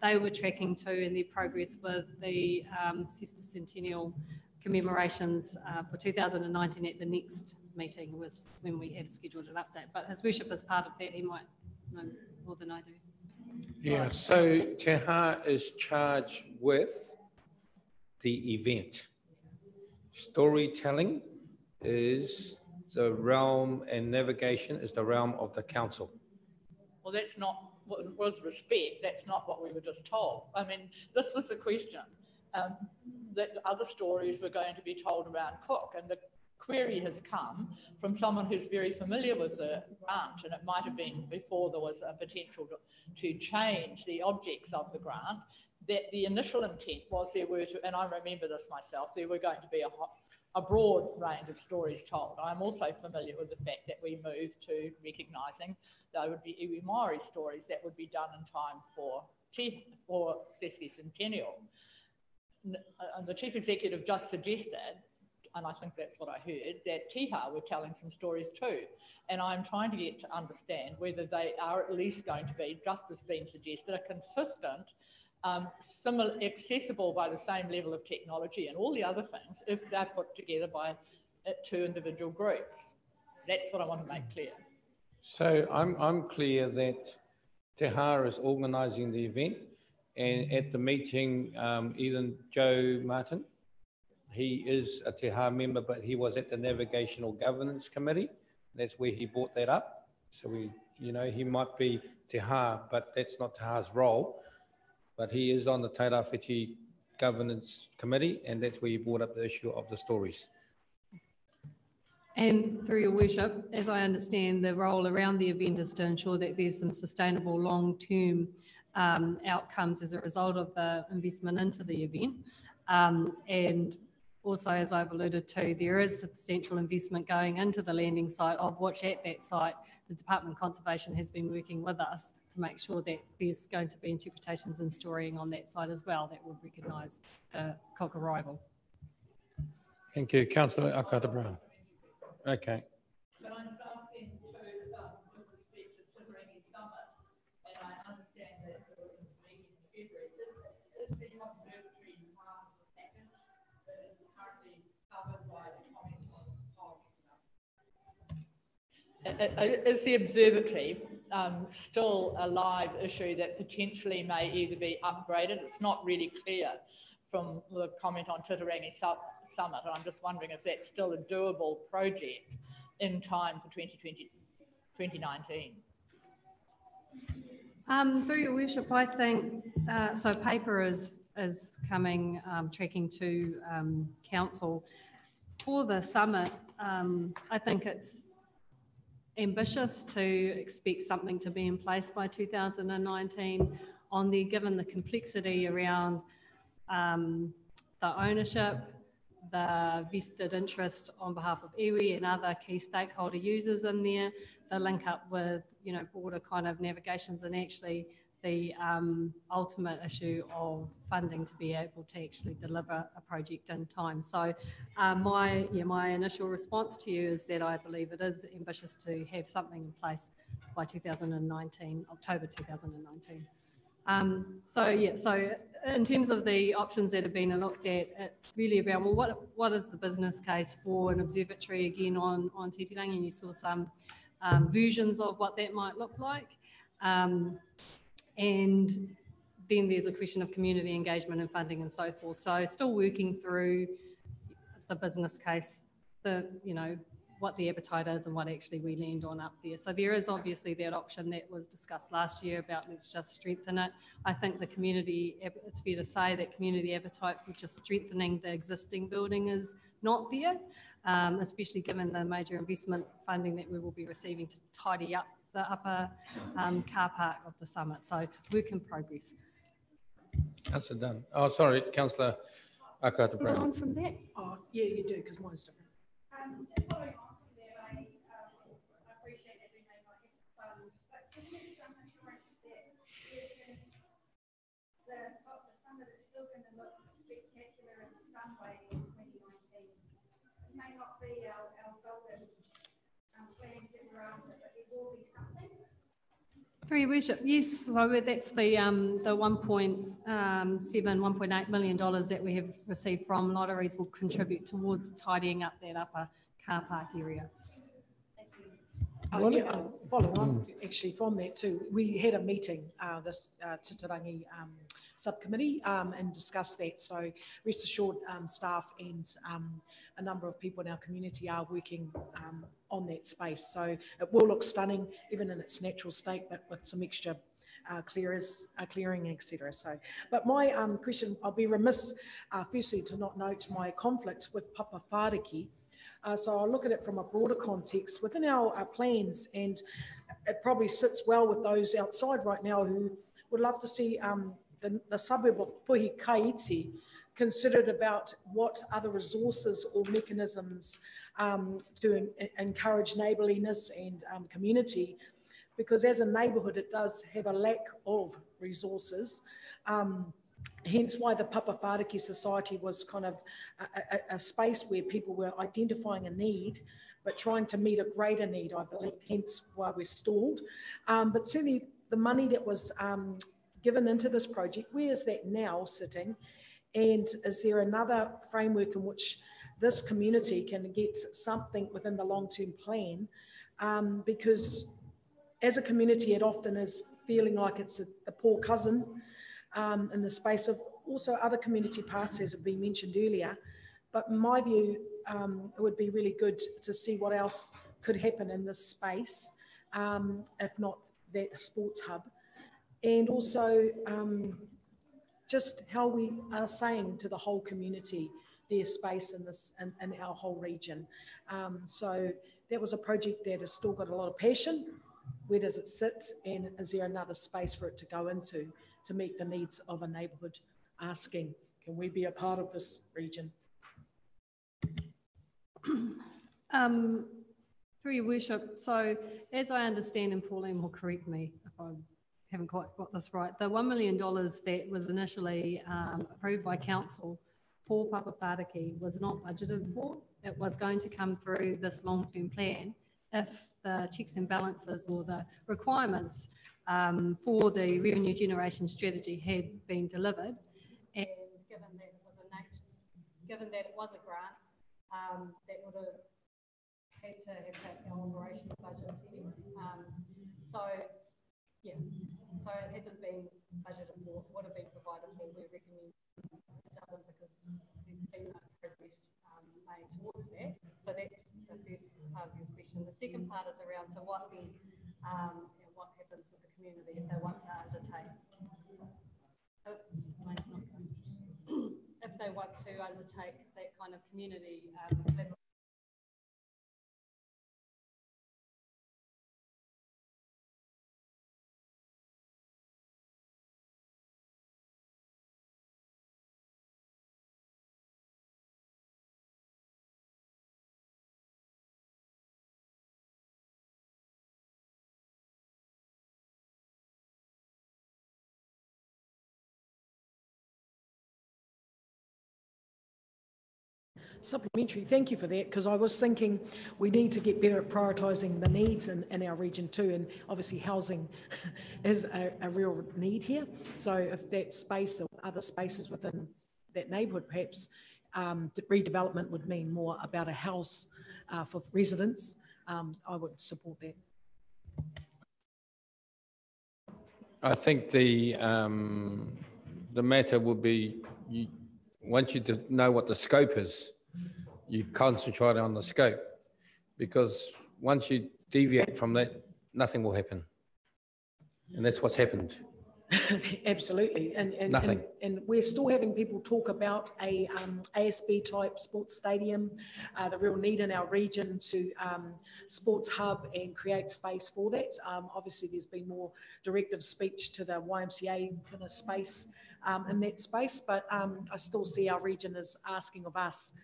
they were tracking to in their progress with the sesquicentennial commemorations for 2019 at the next meeting was when we had scheduled an update. But His Worship is part of that, he might know more than I do. Yeah, so Te Ha is charged with the event. Storytelling is the realm, and navigation is the realm of the council. Well, that's not, with respect, that's not what we were just told. I mean, this was the question, that other stories were going to be told around Cook, and the query has come from someone who's very familiar with the grant, and it might have been before there was a potential to change the objects of the grant, that the initial intent was there were to, and I remember this myself, there were going to be a broad range of stories told. I'm also familiar with the fact that we moved to recognising there would be iwi Māori stories that would be done in time for sesquicentennial. And the Chief Executive just suggested, and I think that's what I heard, that Te Ha were telling some stories too. And I'm trying to get to understand whether they are at least going to be, just as being suggested, a consistent, similar, accessible by the same level of technology and all the other things if they're put together by two individual groups. That's what I want to make clear. So I'm clear that Te Ha is organising the event, and at the meeting, even Joe Martin, he is a Te Ha member, but he was at the Navigational Governance Committee. That's where he brought that up. So he might be Te Ha, but that's not Te Ha's role. But he is on the Te Rāwhiti Governance Committee, and that's where he brought up the issue of the stories. And through your worship, as I understand, the role around the event is to ensure that there's some sustainable long-term outcomes as a result of the investment into the event. And also, as I've alluded to, there is substantial investment going into the landing site, of which at that site, the Department of Conservation has been working with us to make sure that there's going to be interpretations and storying on that site as well that will recognise the Cook arrival. Thank you. Councillor Akata Brown. Okay. But I'm asking to, with respect to Treasury Summit, and I understand that there was a meeting in February. Is the observatory part of the package that is currently covered by the comments on Is the observatory still a live issue that potentially may either be upgraded? It's not really clear from the comment on Titirangi Summit. I'm just wondering if that's still a doable project in time for 2019. Through your worship, I think, so paper is coming, tracking to council. For the summit, I think it's ambitious to expect something to be in place by 2019 on there, given the complexity around the ownership, the vested interest on behalf of iwi and other key stakeholder users in there, the link up with, broader kind of navigations, and actually the ultimate issue of funding to be able to actually deliver a project in time. So my initial response to you is that I believe it is ambitious to have something in place by 2019, October 2019. So in terms of the options that have been looked at, it's really about, well, what is the business case for an observatory again on Titirangi? And you saw some versions of what that might look like. And then there's a question of community engagement and funding and so forth. So still working through the business case, what the appetite is and what actually we land on up there. So there is obviously that option that was discussed last year about let's just strengthen it. I think the community, it's fair to say that community appetite for just strengthening the existing building is not there, especially given the major investment funding that we will be receiving to tidy up the upper car park of the summit. So work in progress. Councillor Dunn. Oh, sorry, Councillor Akata-Brown. On from that? Oh, yeah, you do, because mine's different. Just following on from that, I appreciate that we may not have funds, but isn't there some assurance that the summit is still going to look spectacular in some way in 2019? It may not be our golden plans that we're after, but it will be something. Through your worship, yes, so that's the 1.8 million dollars that we have received from lotteries will contribute towards tidying up that upper car park area. Following on actually from that too, we had a meeting, this Tutarangi subcommittee, and discussed that. So rest assured, staff and a number of people in our community are working on that space. So it will look stunning, even in its natural state, but with some extra clearing, etc. So, but my question, I'll be remiss, firstly, to not note my conflict with Papa Whāriki. So I'll look at it from a broader context within our plans, and it probably sits well with those outside right now who would love to see the suburb of Puhi Kaiti considered about what other resources or mechanisms to encourage neighbourliness and community, because as a neighbourhood it does have a lack of resources. Hence why the Papa Whāriki Society was kind of a space where people were identifying a need but trying to meet a greater need, I believe, hence why we're stalled. But certainly the money that was given into this project, where is that now sitting? And is there another framework in which this community can get something within the long-term plan? Because as a community, it often is feeling like it's the poor cousin in the space of also other community parts, as have been mentioned earlier. But in my view, it would be really good to see what else could happen in this space, if not that sports hub. And also just how we are saying to the whole community their space in this in our whole region. So that was a project that has still got a lot of passion. Where does it sit, and is there another space for it to go into to meet the needs of a neighbourhood asking, can we be a part of this region? Through your worship, so as I understand, and Pauline will correct me if I haven't quite got this right, the $1 million that was initially approved by council for Papa Whāriki was not budgeted for. It was going to come through this long-term plan if the checks and balances or the requirements for the revenue generation strategy had been delivered. And given that it was a grant, that would have had to have our operational budgets in. So it hasn't been budgeted for, would have been provided for. We recommend it doesn't, because there's been no progress made towards that. So that's the first part of your question. The second part is around, so what then, what happens with the community if they want to undertake, if they want to undertake that kind of community Supplementary, thank you for that, because I was thinking we need to get better at prioritising the needs in our region too, and obviously housing is a real need here. So if that space or other spaces within that neighbourhood, perhaps redevelopment would mean more about a house for residents, I would support that. I think the matter would be, once you know what the scope is, you concentrate on the scope. because once you deviate from that, nothing will happen. And that's what's happened. Absolutely, Nothing. and we're still having people talk about a ASB type sports stadium, the real need in our region to sports hub and create space for that. Obviously, there's been more directive speech to the YMCA kind of space in that space, but I still see our region as asking of us,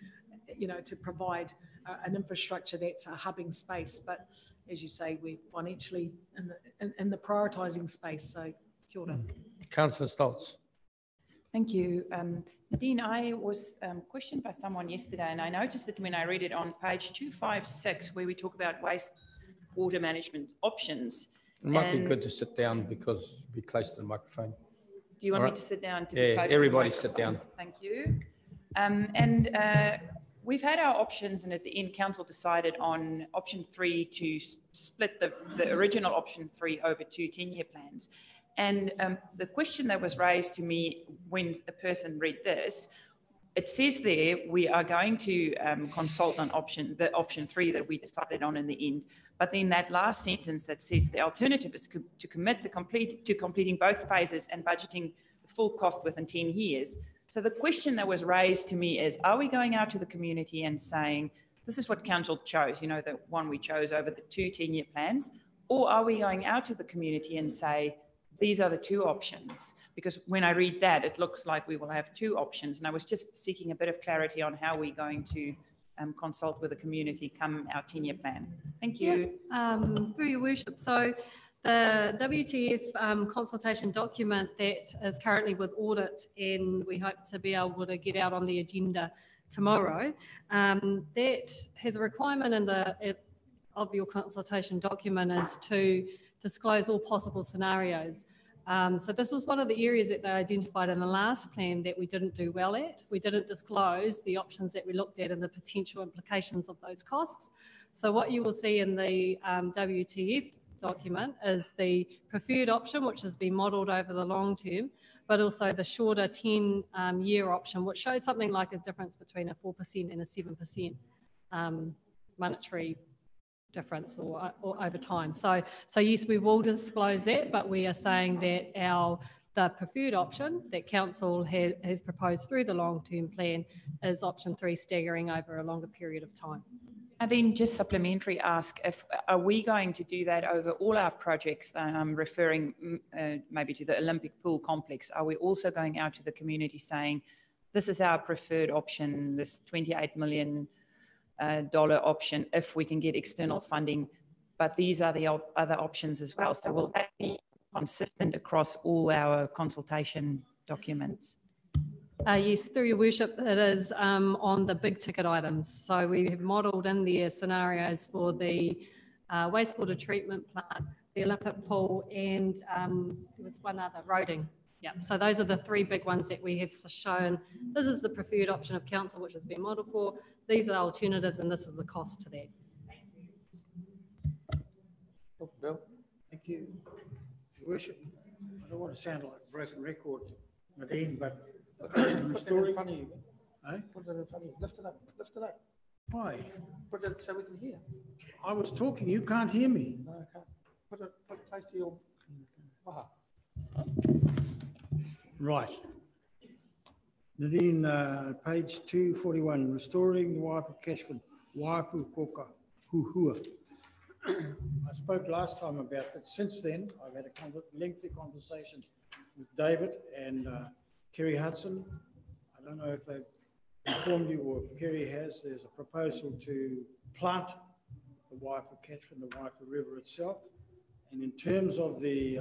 to provide an infrastructure that's a hubbing space. But as you say, we're financially in the prioritising space. So. Kia ora. Councillor Stoltz. Thank you. Nadine, I was questioned by someone yesterday, and I noticed that when I read it on page 256, where we talk about wastewater management options. It might be good to sit down because be close to the microphone. Do you want me to sit down? To be close everybody to the sit down. Thank you. We've had our options, and at the end, council decided on option 3 to split the original option 3 over 2 10-year plans. And the question that was raised to me when a person read this, it says there we are going to consult on the option 3 that we decided on in the end. But then that last sentence that says the alternative is to commit to completing both phases and budgeting the full cost within 10 years. So the question that was raised to me is, are we going out to the community and saying, this is what council chose, the one we chose over the 2 10-year plans, or are we going out to the community and say, these are the 2 options? Because when I read that, it looks like we will have 2 options. And I was just seeking a bit of clarity on how we're going to consult with the community come our 10-year plan. Thank you. Yeah, through your worship. So the WTF consultation document that is currently with audit, and we hope to be able to get out on the agenda tomorrow, that has a requirement of your consultation document is to disclose all possible scenarios. So this was one of the areas that they identified in the last plan that we didn't do well at. We didn't disclose the options that we looked at and the potential implications of those costs. So what you will see in the WTF document is the preferred option, which has been modelled over the long term, but also the shorter 10-year option, which shows something like a difference between a 4% and a 7% monetary difference or over time. So yes, we will disclose that, but we are saying that the preferred option that council has proposed through the long-term plan is option 3, staggering over a longer period of time. And then just supplementary ask, are we going to do that over all our projects? I'm referring maybe to the Olympic pool complex. Are we also going out to the community saying, this is our preferred option, this $28 million option if we can get external funding, but these are the other options as well. So will that be consistent across all our consultation documents? Yes, through your worship, it is on the big ticket items. So we have modelled in there scenarios for the wastewater treatment plant, the Olympic pool, and there was one other, roading. Yeah, so those are the 3 big ones that we have shown. This is the preferred option of council, which has been modelled for. These are alternatives, and this is the cost to that. Bill. Thank you. Your worship, I don't want to sound like a broken record, Nadine, but restoring. Put it in front of you. Eh? Put it in front of you. Lift it up. Lift it up. Why? Put it so we can hear. I was talking. You can't hear me. No, I can't. Put it close to your. Right. Nadine, page 241, restoring the Waipu catchment, Waipu Koka, Huhua. I spoke last time about that. Since then, I've had a lengthy conversation with David and Kerry Hudson. I don't know if they've informed you or if Kerry has. There's a proposal to plant the Waipu catchment, the Waipu River itself. And in terms of the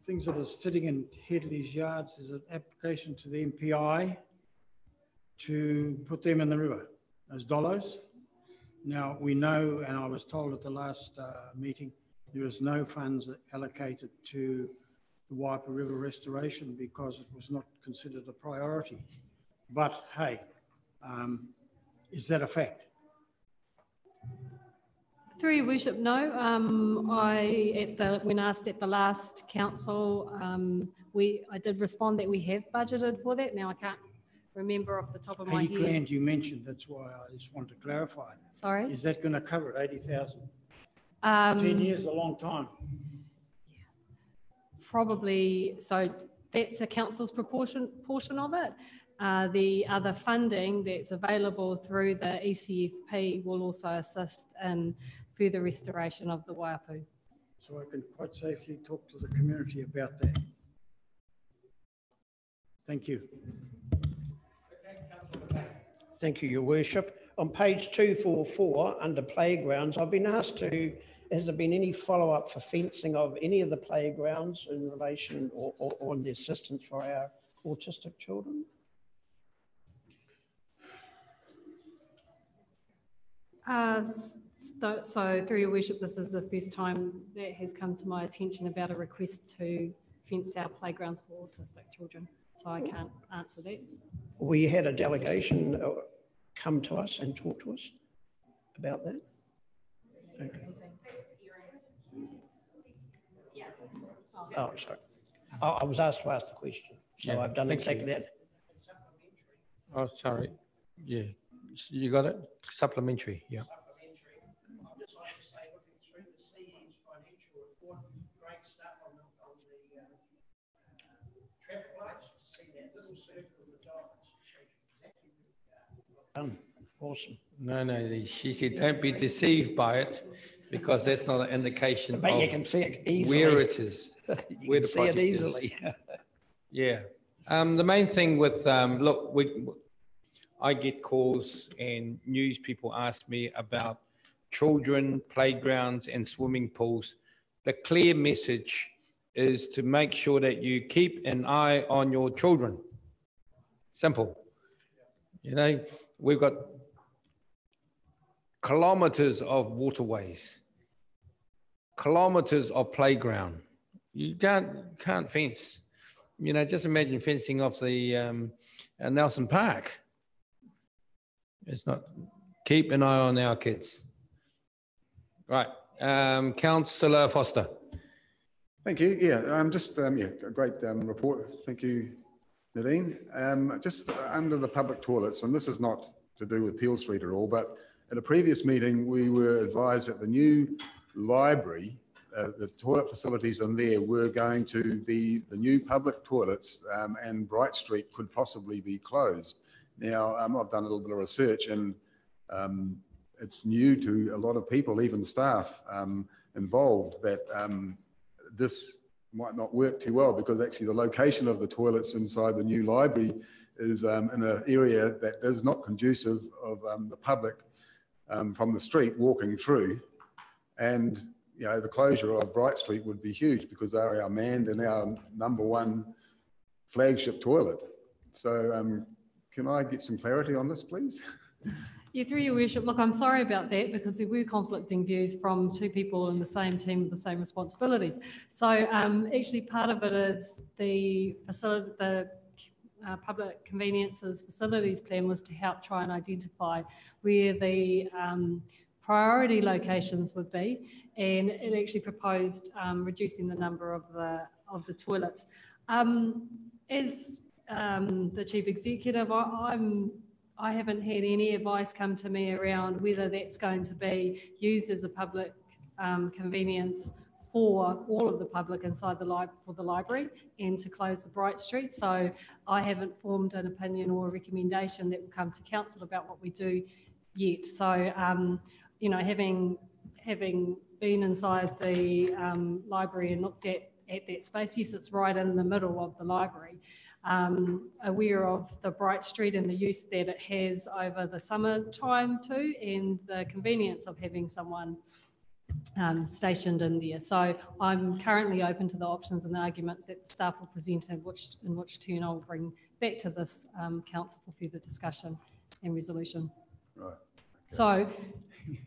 things that are sitting in Headley's yards, there's an application to the MPI to put them in the river as dollars. Now, we know, and I was told at the last meeting, there is no funds allocated to the Waipu River restoration because it was not considered a priority. But hey, is that a fact? Through your worship, no. When asked at the last council, I did respond that we have budgeted for that. Now I can't remember off the top of my 80 head. grand you mentioned, that's why I just wanted to clarify. Sorry? Is that going to cover it, 80,000? 10 years is a long time. Probably, so that's a council's portion of it. The other funding that's available through the ECFP will also assist in further restoration of the Waiapu. So I can quite safely talk to the community about that. Thank you. Thank you, Your Worship. On page 244, under playgrounds, I've been asked to, has there been any follow-up for fencing of any of the playgrounds in relation or on the assistance for our autistic children? So through Your Worship, this is the first time that has come to my attention about a request to fence our playgrounds for autistic children. So I can't answer that. We had a delegation come to us and talk to us about that. Okay. Oh, sorry. I was asked to ask the question, so Yeah, I've done thank exactly you. that. Oh, sorry. Yeah, you got it? Supplementary, yeah. I'd just like to say, looking through the CE's financial report, great stuff on the traffic lights, to see that little circle of the dots shows exactly where we are. Awesome. No, she said don't be deceived by it because that's not an indication But of you can see it easily. where it is. You where can the see it project is. easily. Yeah. The main thing with, look, I get calls and news people ask me about children, playgrounds and swimming pools. The clear message is to make sure that you keep an eye on your children. Simple. You know, we've got kilometers of waterways, kilometers of playground. You can't fence. You know, just imagine fencing off the Nelson Park. It's not. Keep an eye on our kids. Right, Councillor Foster. Thank you. Yeah, a great report. Thank you, Nadine. Just under the public toilets, and this is not to do with Peel Street at all, but at a previous meeting, we were advised that the new library, the toilet facilities in there were going to be the new public toilets, and Bright Street could possibly be closed. Now, I've done a little bit of research, and it's new to a lot of people, even staff involved, that this might not work too well because actually the location of the toilets inside the new library is in an area that is not conducive of the public from the street walking through. And, you know, the closure of Bright Street would be huge because they're our manned and our #1 flagship toilet. So can I get some clarity on this, please? Yeah, through Your Worship, look, I'm sorry about that because there were conflicting views from two people in the same team with the same responsibilities. So actually part of it is the facility, the public conveniences facilities plan was to help try and identify where the priority locations would be, and it actually proposed reducing the number of the toilets. As the Chief Executive, I haven't had any advice come to me around whether that's going to be used as a public convenience for all of the public inside the library and to close the Bright Street. So I haven't formed an opinion or a recommendation that will come to council about what we do yet. So, you know, having been inside the library and looked at that space, yes, it's right in the middle of the library. Aware of the Bright Street and the use that it has over the summertime too, and the convenience of having someone stationed in there. So I'm currently open to the options and the arguments that staff will present, in which turn I'll bring back to this council for further discussion and resolution. Right. Okay. So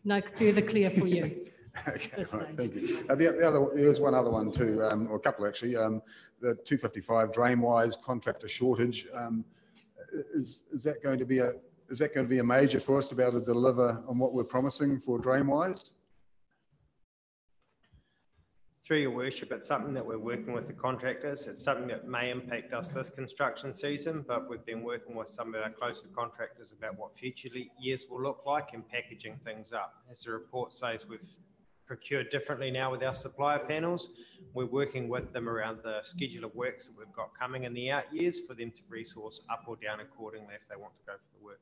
no further clear for you. Okay, right, thank you. There's one other one too, or a couple actually. The 255 drain-wise contractor shortage. Is that going to be a major for us to be able to deliver on what we're promising for drain-wise? Through your worship, it's something that we're working with the contractors. It's something that may impact us this construction season, but we've been working with some of our closer contractors about what future years will look like and packaging things up. As the report says, we've procured differently now with our supplier panels. We're working with them around the schedule of works that we've got coming in the out years for them to resource up or down accordingly if they want to go for the work.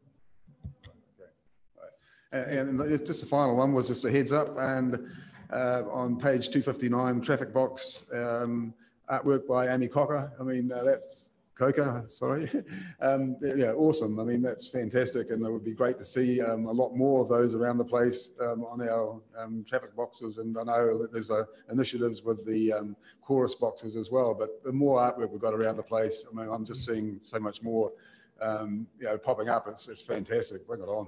And just the final one was just a heads up, and on page 259, traffic box artwork by Amy Cocker. I mean, that's Coca, sorry. Yeah, awesome. I mean, that's fantastic, and it would be great to see a lot more of those around the place on our traffic boxes. And I know that there's initiatives with the chorus boxes as well, but the more artwork we've got around the place, I mean, I'm just seeing so much more, you know, popping up. It's fantastic. Bring it on.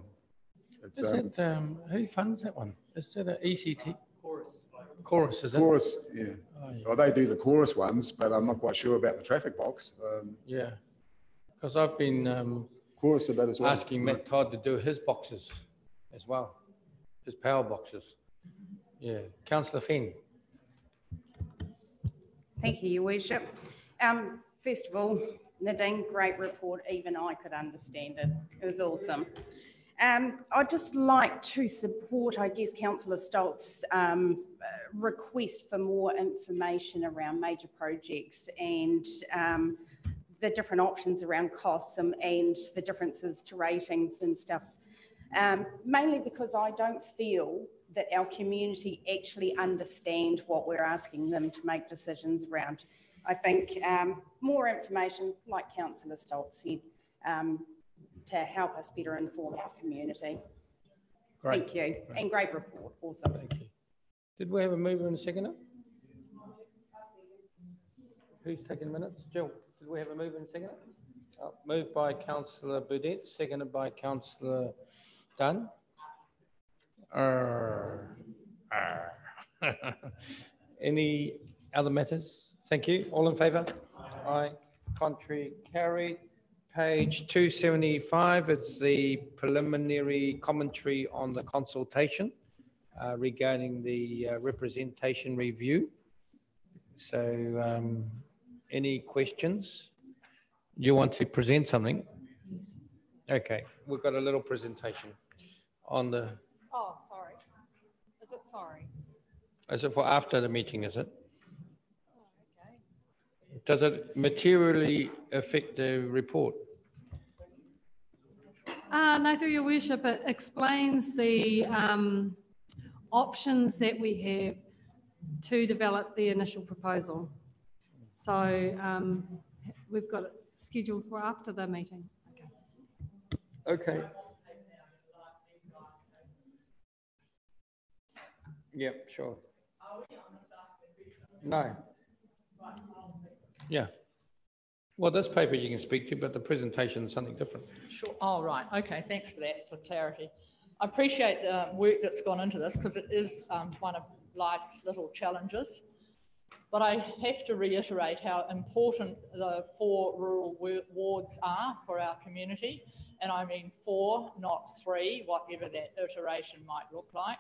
It's, is it, who funds that one? Is it an ECT? Chorus. Chorus, is it? Chorus, yeah. Oh, yeah. Well, they do the chorus ones, but I'm not quite sure about the traffic box. Yeah, because I've been chorus did that as well. Asking Matt Todd to do his boxes as well, his power boxes. Yeah, Councillor Fenn. Thank you, Your Worship. First of all, Nadine, great report. Even I could understand it. It was awesome. I'd just like to support, I guess, Councillor Stoltz's request for more information around major projects and the different options around costs and the differences to ratings and stuff. Mainly because I don't feel that our community actually understand what we're asking them to make decisions around. I think more information, like Councillor Stoltz said, to help us better inform our community. Great. Thank you. Great. And great report, awesome. Thank you. Did we have a mover and a seconder? Who's taking minutes? Jill, did we have a mover and a seconder? Oh, moved by Councillor Burdett, seconded by Councillor Dunn. Any other matters? Thank you. All in favour? Aye. Contrary carried. Page 275, it's the preliminary commentary on the consultation regarding the representation review. So any questions? You want to present something? Yes. Okay, we've got a little presentation on the... Oh, sorry. Is it sorry? Is it for after the meeting, is it? Oh, okay. Does it materially affect the report? No, through your worship, it explains the options that we have to develop the initial proposal. So we've got it scheduled for after the meeting. Okay. Yep, sure. No. Yeah. Well, this paper you can speak to, but the presentation is something different. Sure. Oh, right. Okay. Thanks for that, for clarity. I appreciate the work that's gone into this because it is one of life's little challenges. But I have to reiterate how important the 4 rural wards are for our community. And I mean 4, not 3, whatever that iteration might look like.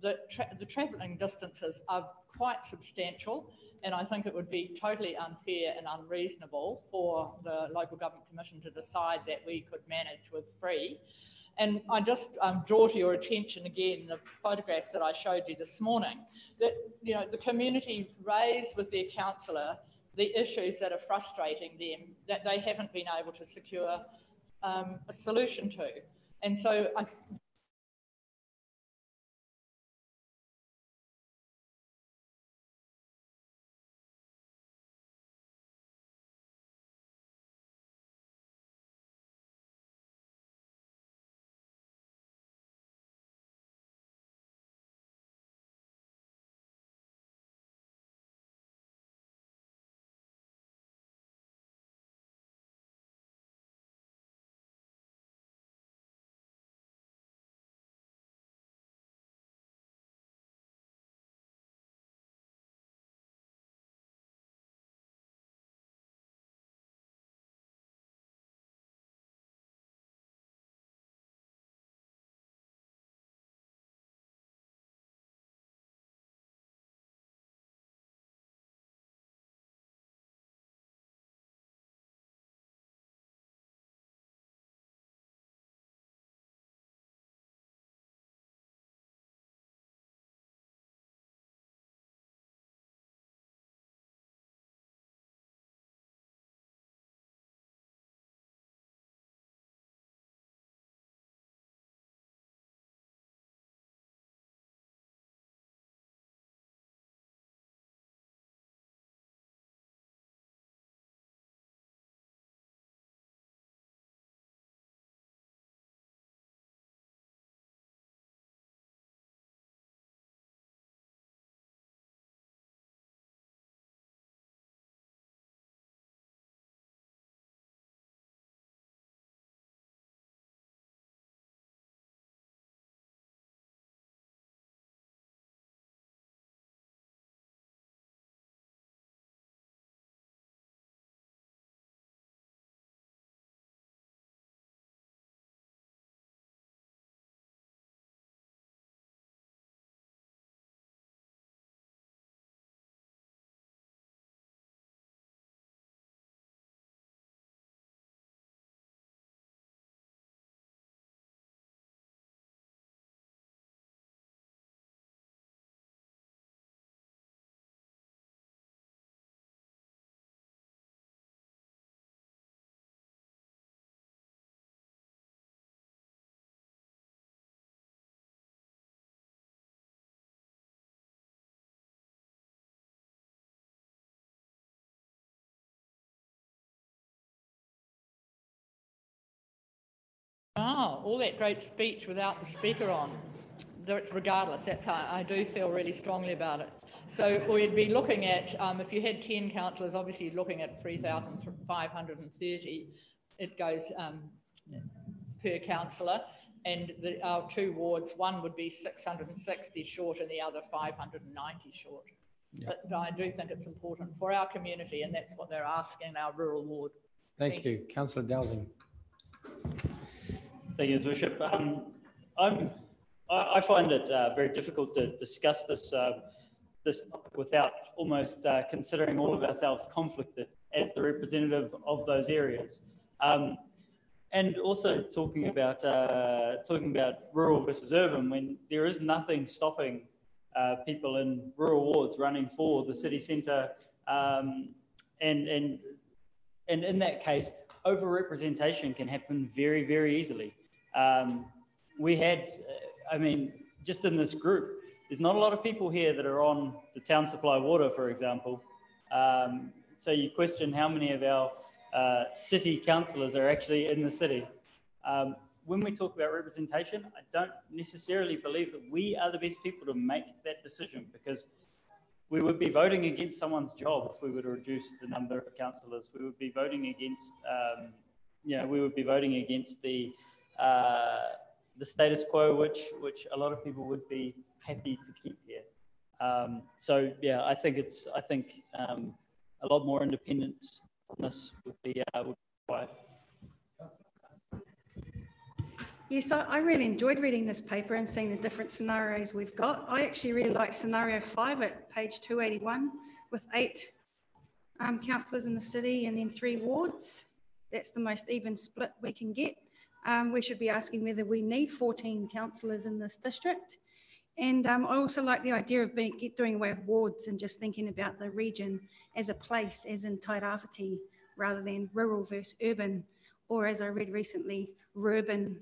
The travelling distances are quite substantial, and I think it would be totally unfair and unreasonable for the Local Government Commission to decide that we could manage with 3. And I just draw to your attention again the photographs that I showed you this morning, that, you know, the community raised with their councillor the issues that are frustrating them, that they haven't been able to secure a solution to. And so I Oh, all that great speech without the speaker on. Regardless, that's how I do feel really strongly about it. So we'd be looking at, if you had 10 councillors, obviously looking at 3,530, it goes per councillor, and our 2 wards, one would be 660 short and the other 590 short. Yep. But I do think it's important for our community, and that's what they're asking our rural ward. Thank you. Councillor Dowsing. Thank you, Bishop. I find it very difficult to discuss this without almost considering all of ourselves conflicted as the representative of those areas, and also talking about rural versus urban, when there is nothing stopping people in rural wards running for the city centre, and in that case, over-representation can happen very, very easily. We had, I mean, just in this group, there's not a lot of people here that are on the town supply water, for example. So you question how many of our city councillors are actually in the city. When we talk about representation, I don't necessarily believe that we are the best people to make that decision, because we would be voting against someone's job if we were to reduce the number of councillors. We would be voting against, we would be voting against the status quo, which a lot of people would be happy to keep here. So yeah, I think a lot more independence on this would be required. Yes, I really enjoyed reading this paper and seeing the different scenarios we've got. I actually really like scenario 5 at page 281 with 8 councillors in the city and then 3 wards. That's the most even split we can get. We should be asking whether we need 14 councillors in this district. And I also like the idea of doing away with wards and just thinking about the region as a place, as in Tairāwhiti, rather than rural versus urban, or as I read recently, urban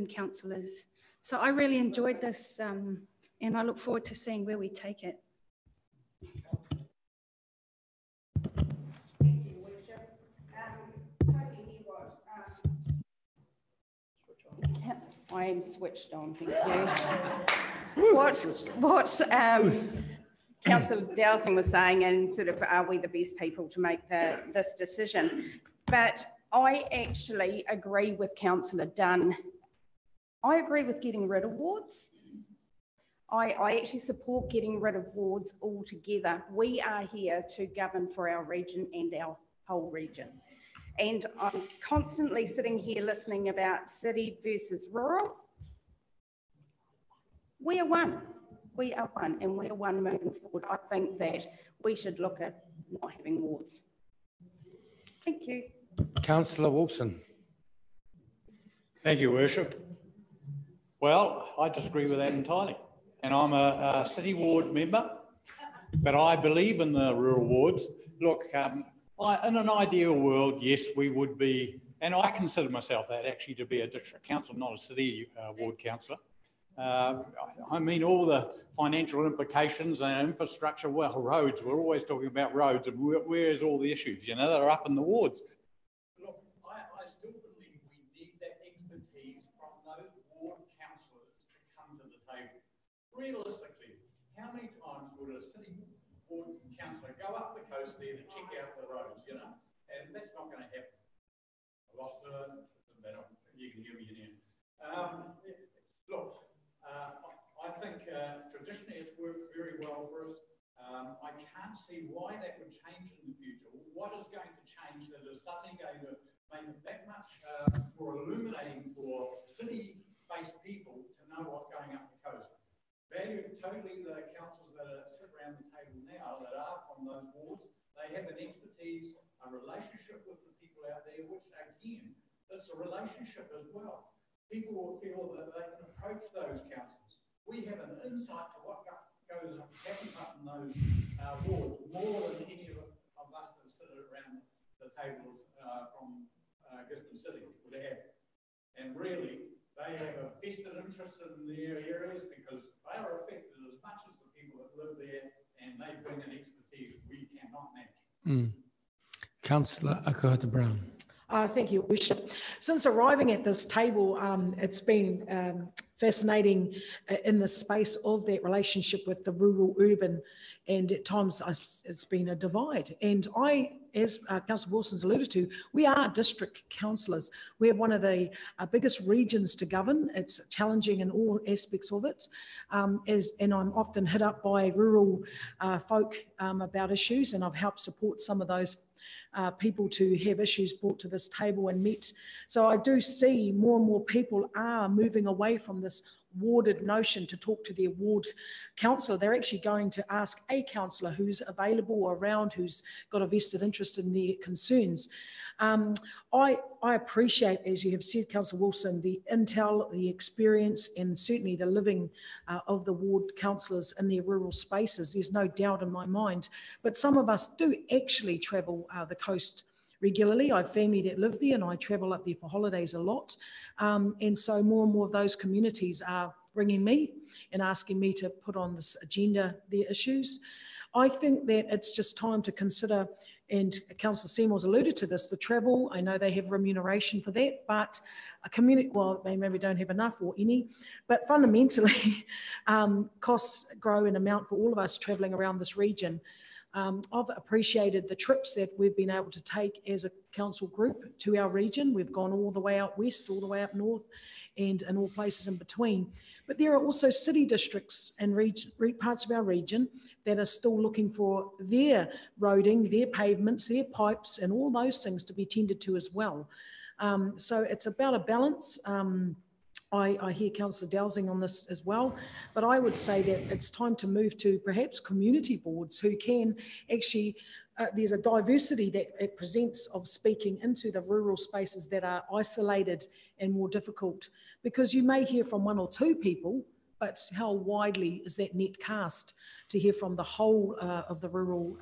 councillors. So I really enjoyed this, and I look forward to seeing where we take it. I am switched on, thank you. What Councillor Dowsing was saying, and sort of, are we the best people to make this decision? But I actually agree with Councillor Dunn. I agree with getting rid of wards. I actually support getting rid of wards altogether. We are here to govern for our region and our whole region. And I'm constantly sitting here listening about city versus rural. We are one. We are one, and we are one moving forward. I think that we should look at not having wards. Thank you. Councillor Wilson. Thank you, Worship. Well, I disagree with that entirely. And I'm a city ward member, but I believe in the rural wards. Look, in an ideal world, yes, we would be, and I consider myself that actually to be a district councillor, not a city ward councillor. I mean, all the financial implications and infrastructure, well, roads, we're always talking about roads, and where's all the issues, you know, that are up in the wards. Look, I still believe we need that expertise from those ward councillors to come to the table. Realistically, how many times would a city ward councillor go up the coast there to check out the roads, you know? And that's not going to happen. I lost the, you can hear me now. Look, I think traditionally it's worked very well for us. I can't see why that would change in the future. What is going to change that is suddenly going to make it that much more illuminating for city-based people to know what's going up the coast? Value totally the councils that sit around the table now that are from those wards. They have an expertise, a relationship with the people out there, which again, it's a relationship as well. People will feel that they can approach those councils. We have an insight to what happens up in those wards more than any of us that sit around the table from Gisborne City would have. And really, they have a vested interest in their areas because they are affected as much as the people that live there, and they bring an expertise we cannot match. Councillor Akota Brown. Thank you, Worship. Since arriving at this table, it's been fascinating in the space of that relationship with the rural-urban, and at times it's been a divide. And I, as Councillor Wilson's alluded to, we are district councillors. We have one of the biggest regions to govern. It's challenging in all aspects of it, and I'm often hit up by rural folk about issues, and I've helped support some of those people to have issues brought to this table and met. So I do see more and more people are moving away from this warded notion to talk to their ward councillor. They're actually going to ask a councillor who's available or around, who's got a vested interest in their concerns. I appreciate, as you have said, Councillor Wilson, the intel, the experience, and certainly the living of the ward councillors in their rural spaces. There's no doubt in my mind. But some of us do actually travel the coast regularly. I have family that live there, and I travel up there for holidays a lot. And so more and more of those communities are ringing me and asking me to put on this agenda their issues. I think that it's just time to consider, and Councillor Seymour's alluded to this, the travel. I know they have remuneration for that, but a community, well, they maybe don't have enough or any, but fundamentally, costs grow in amount for all of us travelling around this region. I've appreciated the trips that we've been able to take as a council group to our region. We've gone all the way out west, all the way up north, and in all places in between. But there are also city districts and parts of our region that are still looking for their roading, their pavements, their pipes, and all those things to be tended to as well. So it's about a balance. I hear Councillor Dowsing on this as well, but I would say that it's time to move to perhaps community boards who can actually, there's a diversity that it presents of speaking into the rural spaces that are isolated and more difficult, because you may hear from one or two people, but how widely is that net cast to hear from the whole of the rural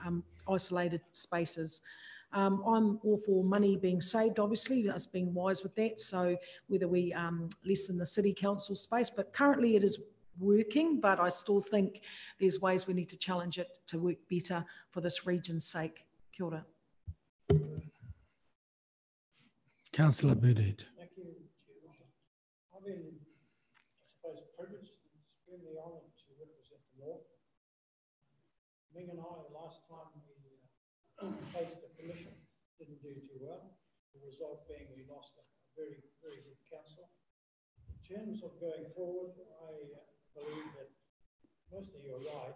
isolated spaces? I'm all for money being saved, obviously, us being wise with that. So whether we lessen the city council space, but currently it is working, but I still think there's ways we need to challenge it to work better for this region's sake. Kia ora. Councillor Burdett. Thank you, I've been, I suppose, privileged and extremely honoured to represent the North. Ming and I, the last time we faced the commission, didn't do too well. The result being we lost a very, very good council. In terms of going forward, I believe that most of you are right.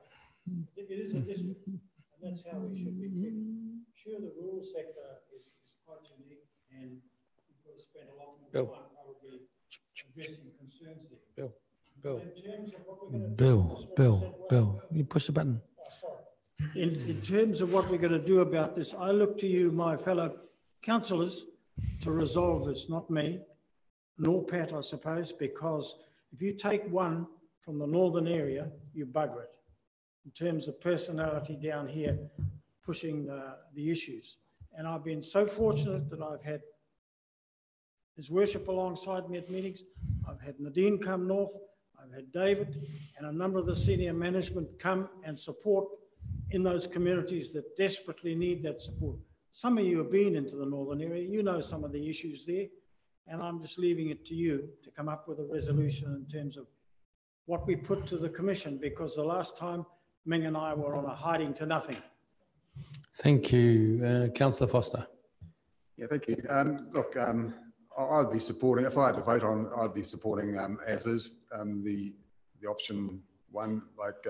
It is a district, and that's how we should be treated. Sure, the rural sector is quite unique, and we've got to spend a lot more time probably addressing concerns there. Bill. In terms of what we're going to do, Bill, you push the button. Oh, sorry. In terms of what we're going to do about this, I look to you, my fellow councillors, to resolve this, not me, nor Pat, I suppose, because if you take one from the northern area, you bugger it. In terms of personality down here, pushing the issues. And I've been so fortunate that I've had His Worship alongside me at meetings. I've had Nadine come north. I've had David and a number of the senior management come and support in those communities that desperately need that support. Some of you have been into the northern area, you know some of the issues there, and I'm just leaving it to you to come up with a resolution in terms of what we put to the commission, because the last time Ming and I were on a hiding to nothing. Thank you. Councillor Foster. Yeah, thank you. Look, I'd be supporting, if I had to vote on, I'd be supporting as is, the option one, like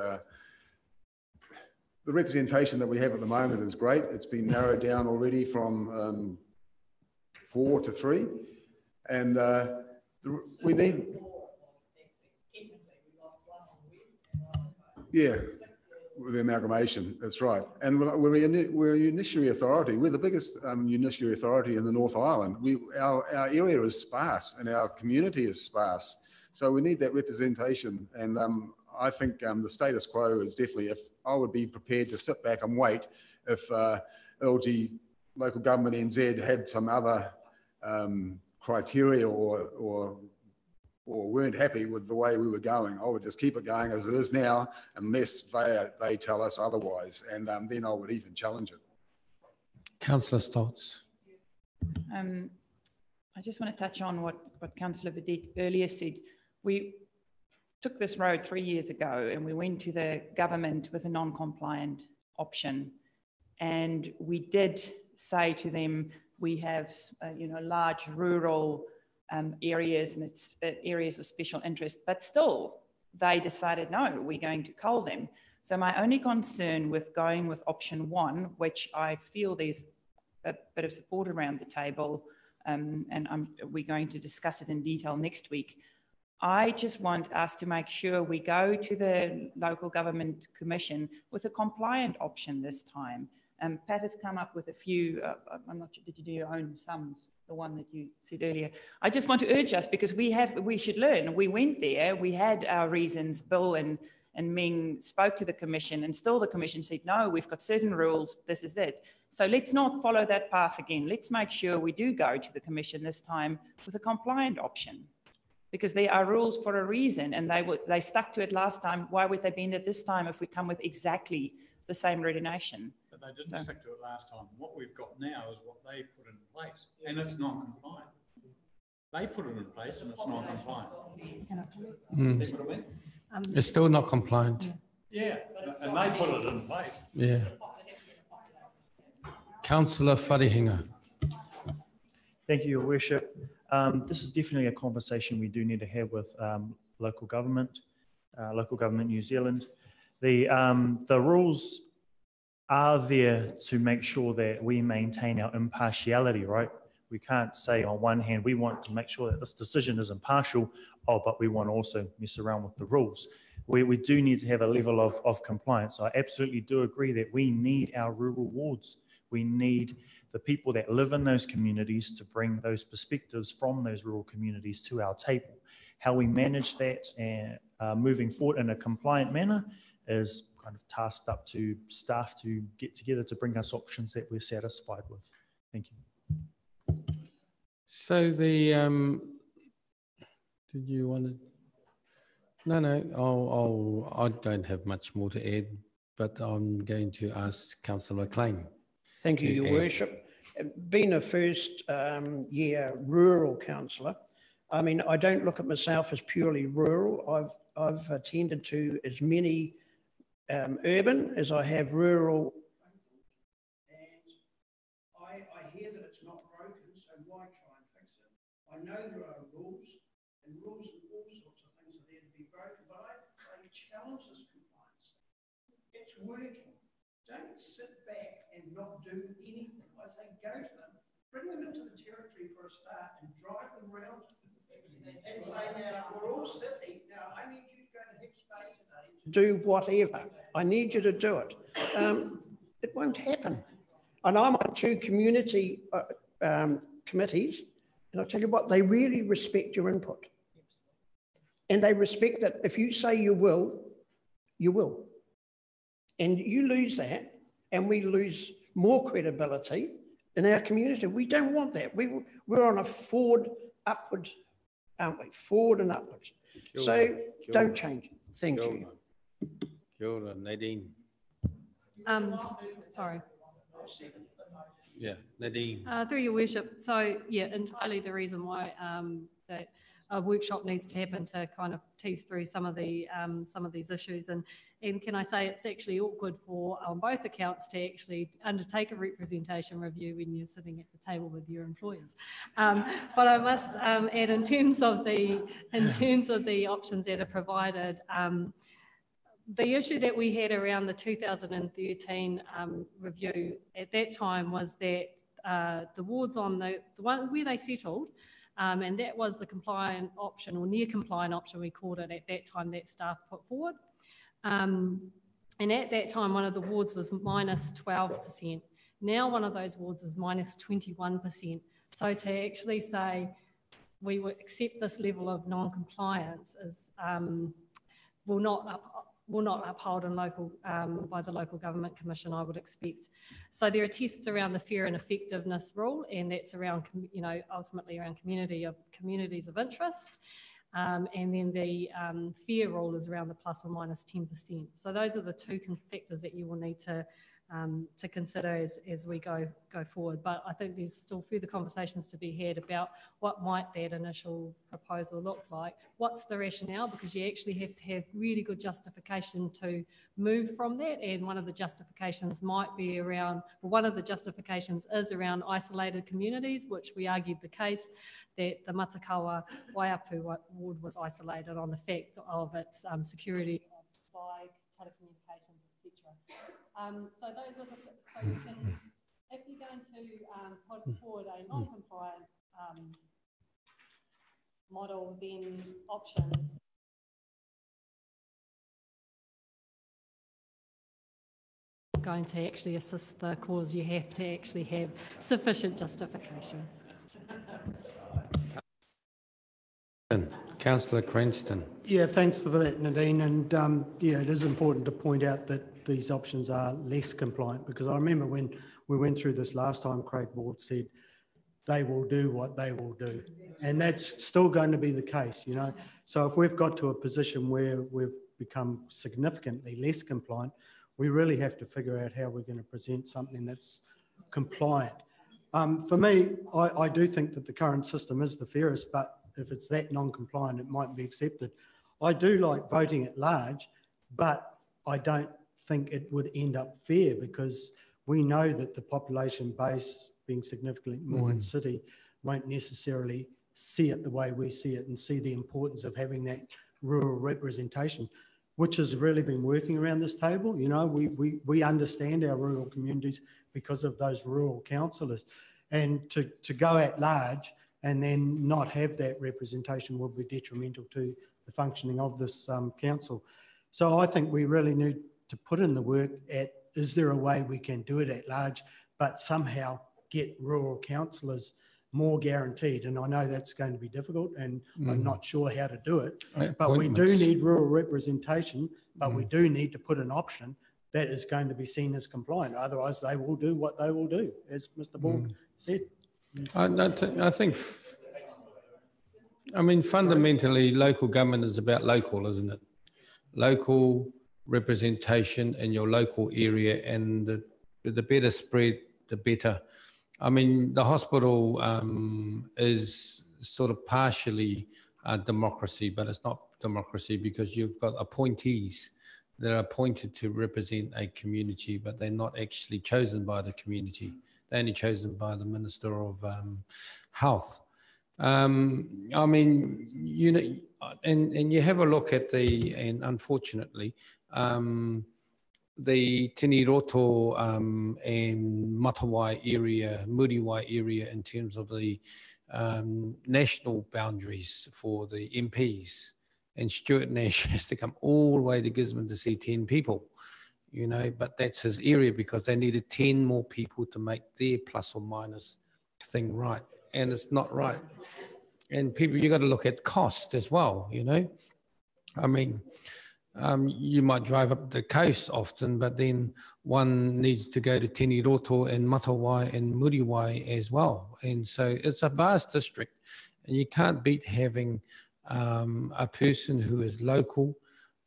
the representation that we have at the moment is great. It's been narrowed down already from 4 to 3. And we need... Yeah, with the amalgamation, that's right. And we're a unitary authority. We're the biggest unitary authority in the North Island. Our area is sparse and our community is sparse. So we need that representation. And I think the status quo is definitely, if I would be prepared to sit back and wait if LG, local government NZ, had some other criteria or weren't happy with the way we were going. I would just keep it going as it is now, unless they tell us otherwise, and then I would even challenge it. Councillor Stoltz. I just want to touch on what Councillor Badit earlier said. We took this road 3 years ago and we went to the government with a non-compliant option. And we did say to them, we have large rural areas and it's areas of special interest, but still they decided, no, we're going to cull them. So my only concern with going with option 1, which I feel there's a bit of support around the table, and we're going to discuss it in detail next week. I just want us to make sure we go to the Local Government Commission with a compliant option this time. Pat has come up with a few, I'm not sure, did you do your own sums? The one that you said earlier. I just want to urge us because we should learn. We went there, we had our reasons, Bill and Ming spoke to the Commission and still the Commission said, no, we've got certain rules, this is it. So let's not follow that path again. Let's make sure we do go to the Commission this time with a compliant option because there are rules for a reason and they stuck to it last time. Why would they bend it this time if we come with exactly the same redonation? But they didn't stick to it last time. What we've got now is what they put in place and it's non-compliant. They put it in place and it's non-compliant. Mm. See what I mean? It's still not compliant. Yeah, and they put it in place. Yeah. Councillor Wharehinga. Thank you, Your Worship. This is definitely a conversation we do need to have with local government New Zealand. The rules are there to make sure that we maintain our impartiality, right? We can't say on one hand, we want to make sure that this decision is impartial, but we want to also mess around with the rules. We do need to have a level of compliance. I absolutely do agree that we need our rural wards. We need the people that live in those communities to bring those perspectives from those rural communities to our table. How we manage that and moving forward in a compliant manner is kind of tasked up to staff to get together to bring us options that we're satisfied with. Thank you. So the, did you want to? No, I don't have much more to add, but I'm going to ask Councillor McLean. Thank you, Your Worship. Being a first year rural councillor, I mean, I don't look at myself as purely rural. I've attended to as many urban as I have rural. And I hear that it's not broken, so why try and fix it? I know there are rules, and rules and all sorts of things are there to be broken, but I challenge this compliance. It's working. Don't sit back and not do anything. I say go to them, bring them into the territory for a start and drive them around and say, now, we're all city. Now, I need you to go to Hicks Bay today to do whatever. I need you to do it. It won't happen. And I'm on 2 community committees, and I'll tell you what, they really respect your input. And they respect that if you say you will, you will. And you lose that, and we lose more credibility in our community. We don't want that. We're on a forward, upward, aren't we? Forward and upwards. So don't change it. Thank you. Kia ora, Nadine. Sorry. Yeah, Nadine. Through Your Worship. So yeah, entirely the reason why that a workshop needs to happen to kind of tease through some of these issues. And can I say it's actually awkward for both accounts to actually undertake a representation review when you're sitting at the table with your employers. But I must add, in terms of the options that are provided, the issue that we had around the 2013 review at that time was that the wards on the one where they settled, and that was the compliant option or near compliant option we called it at that time that staff put forward. And at that time, one of the wards was minus 12%. Now one of those wards is minus 21%. So to actually say we would accept this level of non-compliance is will not uphold in local by the Local Government Commission, I would expect. So there are tests around the fair and effectiveness rule, and that's around, ultimately around communities of interest. And then the fair rule is around the plus or minus 10%. So those are the 2 factors that you will need to to consider as we go forward. But I think there's still further conversations to be had about what might that initial proposal look like. What's the rationale? Because you actually have to have really good justification to move from that. And one of the justifications might be around, well, one of the justifications is around isolated communities, which we argued the case that the Matakawa Waiapu ward was isolated on the fact of its security of supply, telecommunications, etc. So those are so you can, if you're going to put forward a non-compliant model, then option going to actually assist the cause, you have to actually have sufficient justification. Councillor Cranston. Yeah, thanks for that, Nadine. And yeah, it is important to point out that these options are less compliant, because I remember when we went through this last time, Craig Ward said they will do what they will do. And that's still going to be the case, you know. So if we've got to a position where we've become significantly less compliant, we really have to figure out how we're going to present something that's compliant. For me, I do think that the current system is the fairest, but if it's that non-compliant, it might be accepted. I do like voting at large, but I don't think it would end up fair, because we know that the population base, being significantly more in city, won't necessarily see it the way we see it and see the importance of having that rural representation, which has really been working around this table. You know, we understand our rural communities because of those rural councillors, and to go at large and then not have that representation will be detrimental to the functioning of this council. So I think we really need to put in the work at, is there a way we can do it at large, but somehow get rural councillors more guaranteed? And I know that's going to be difficult, and I'm not sure how to do it, but we do need rural representation, but we do need to put an option that is going to be seen as compliant. Otherwise, they will do what they will do, as Mr. Ball said. I think, I mean, fundamentally, local government is about local, isn't it? Local representation in your local area, and the better spread, the better. I mean, the hospital is sort of partially democracy, but it's not democracy, because you've got appointees that are appointed to represent a community, but they're not actually chosen by the community. They're only chosen by the Minister of Health. I mean, you know, and you have a look at and unfortunately, the Tiniroto and Matawai area, Muriwai area, in terms of the national boundaries for the MPs. And Stuart Nash has to come all the way to Gisborne to see 10 people, you know, but that's his area, because they needed 10 more people to make their plus or minus thing right. And it's not right. And people, you got to look at cost as well, you know. I mean, you might drive up the coast often, but then one needs to go to Tiniroto and Matawai and Muriwai as well. And so it's a vast district, and you can't beat having a person who is local.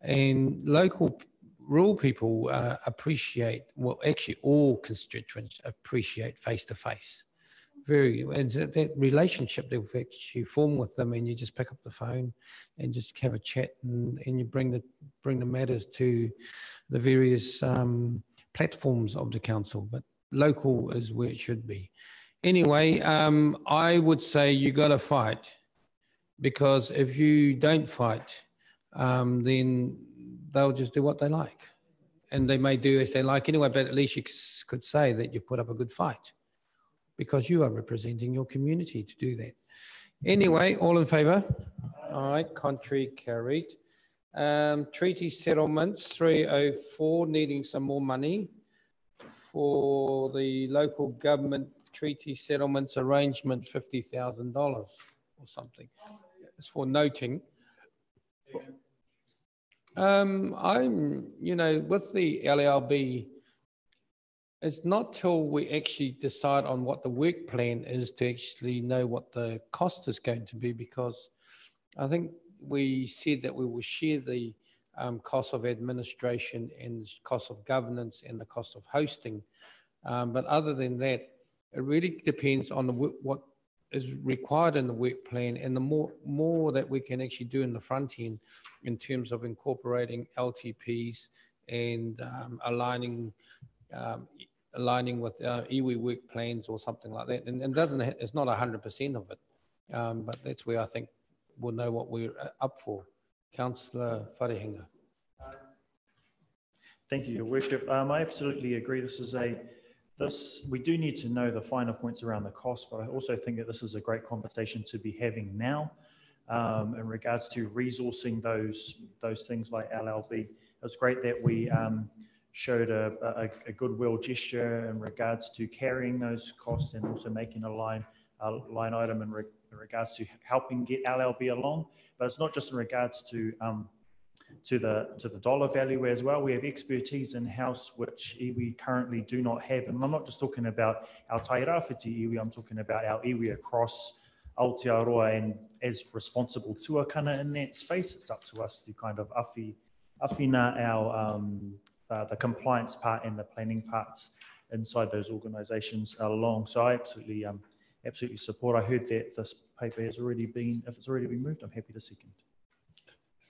And local rural people appreciate, well, actually all constituents appreciate face-to-face. And that relationship that we've actually formed with them, and you just pick up the phone and just have a chat, and you bring the matters to the various platforms of the council. But local is where it should be. Anyway, I would say you got to fight, because if you don't fight, then they'll just do what they like, and they may do as they like anyway. But at least you could say that you put up a good fight, because you are representing your community to do that. Anyway, all in favour? All right, contrary, carried. Treaty settlements, 304, needing some more money for the local government treaty settlements arrangement, $50,000 or something. It's for noting. I'm, you know, with the LLB, it's not till we actually decide on what the work plan is to actually know what the cost is going to be, because I think we said that we will share the cost of administration and cost of governance and the cost of hosting. But other than that, it really depends on what is required in the work plan, and the more that we can actually do in the front end in terms of incorporating LTPs and aligning with iwi work plans or something like that. And it's not 100% of it, but that's where I think we'll know what we're up for. Councillor Wharehinga. Thank you, Your Worship. I absolutely agree. We do need to know the finer points around the cost, but I also think that this is a great conversation to be having now in regards to resourcing those things like LLB. It was great that we showed a goodwill gesture in regards to carrying those costs and also making a line item in regards to helping get LLB along. But it's not just in regards to the dollar value as well. We have expertise in-house which iwi currently do not have. And I'm not just talking about our tairawhiti iwi, I'm talking about our iwi across Aotearoa, and as responsible tuakana in that space, it's up to us to kind of awhina our the compliance part and the planning parts inside those organisations along. So I absolutely support. I heard that this paper has already been, if it's already been moved, I'm happy to second.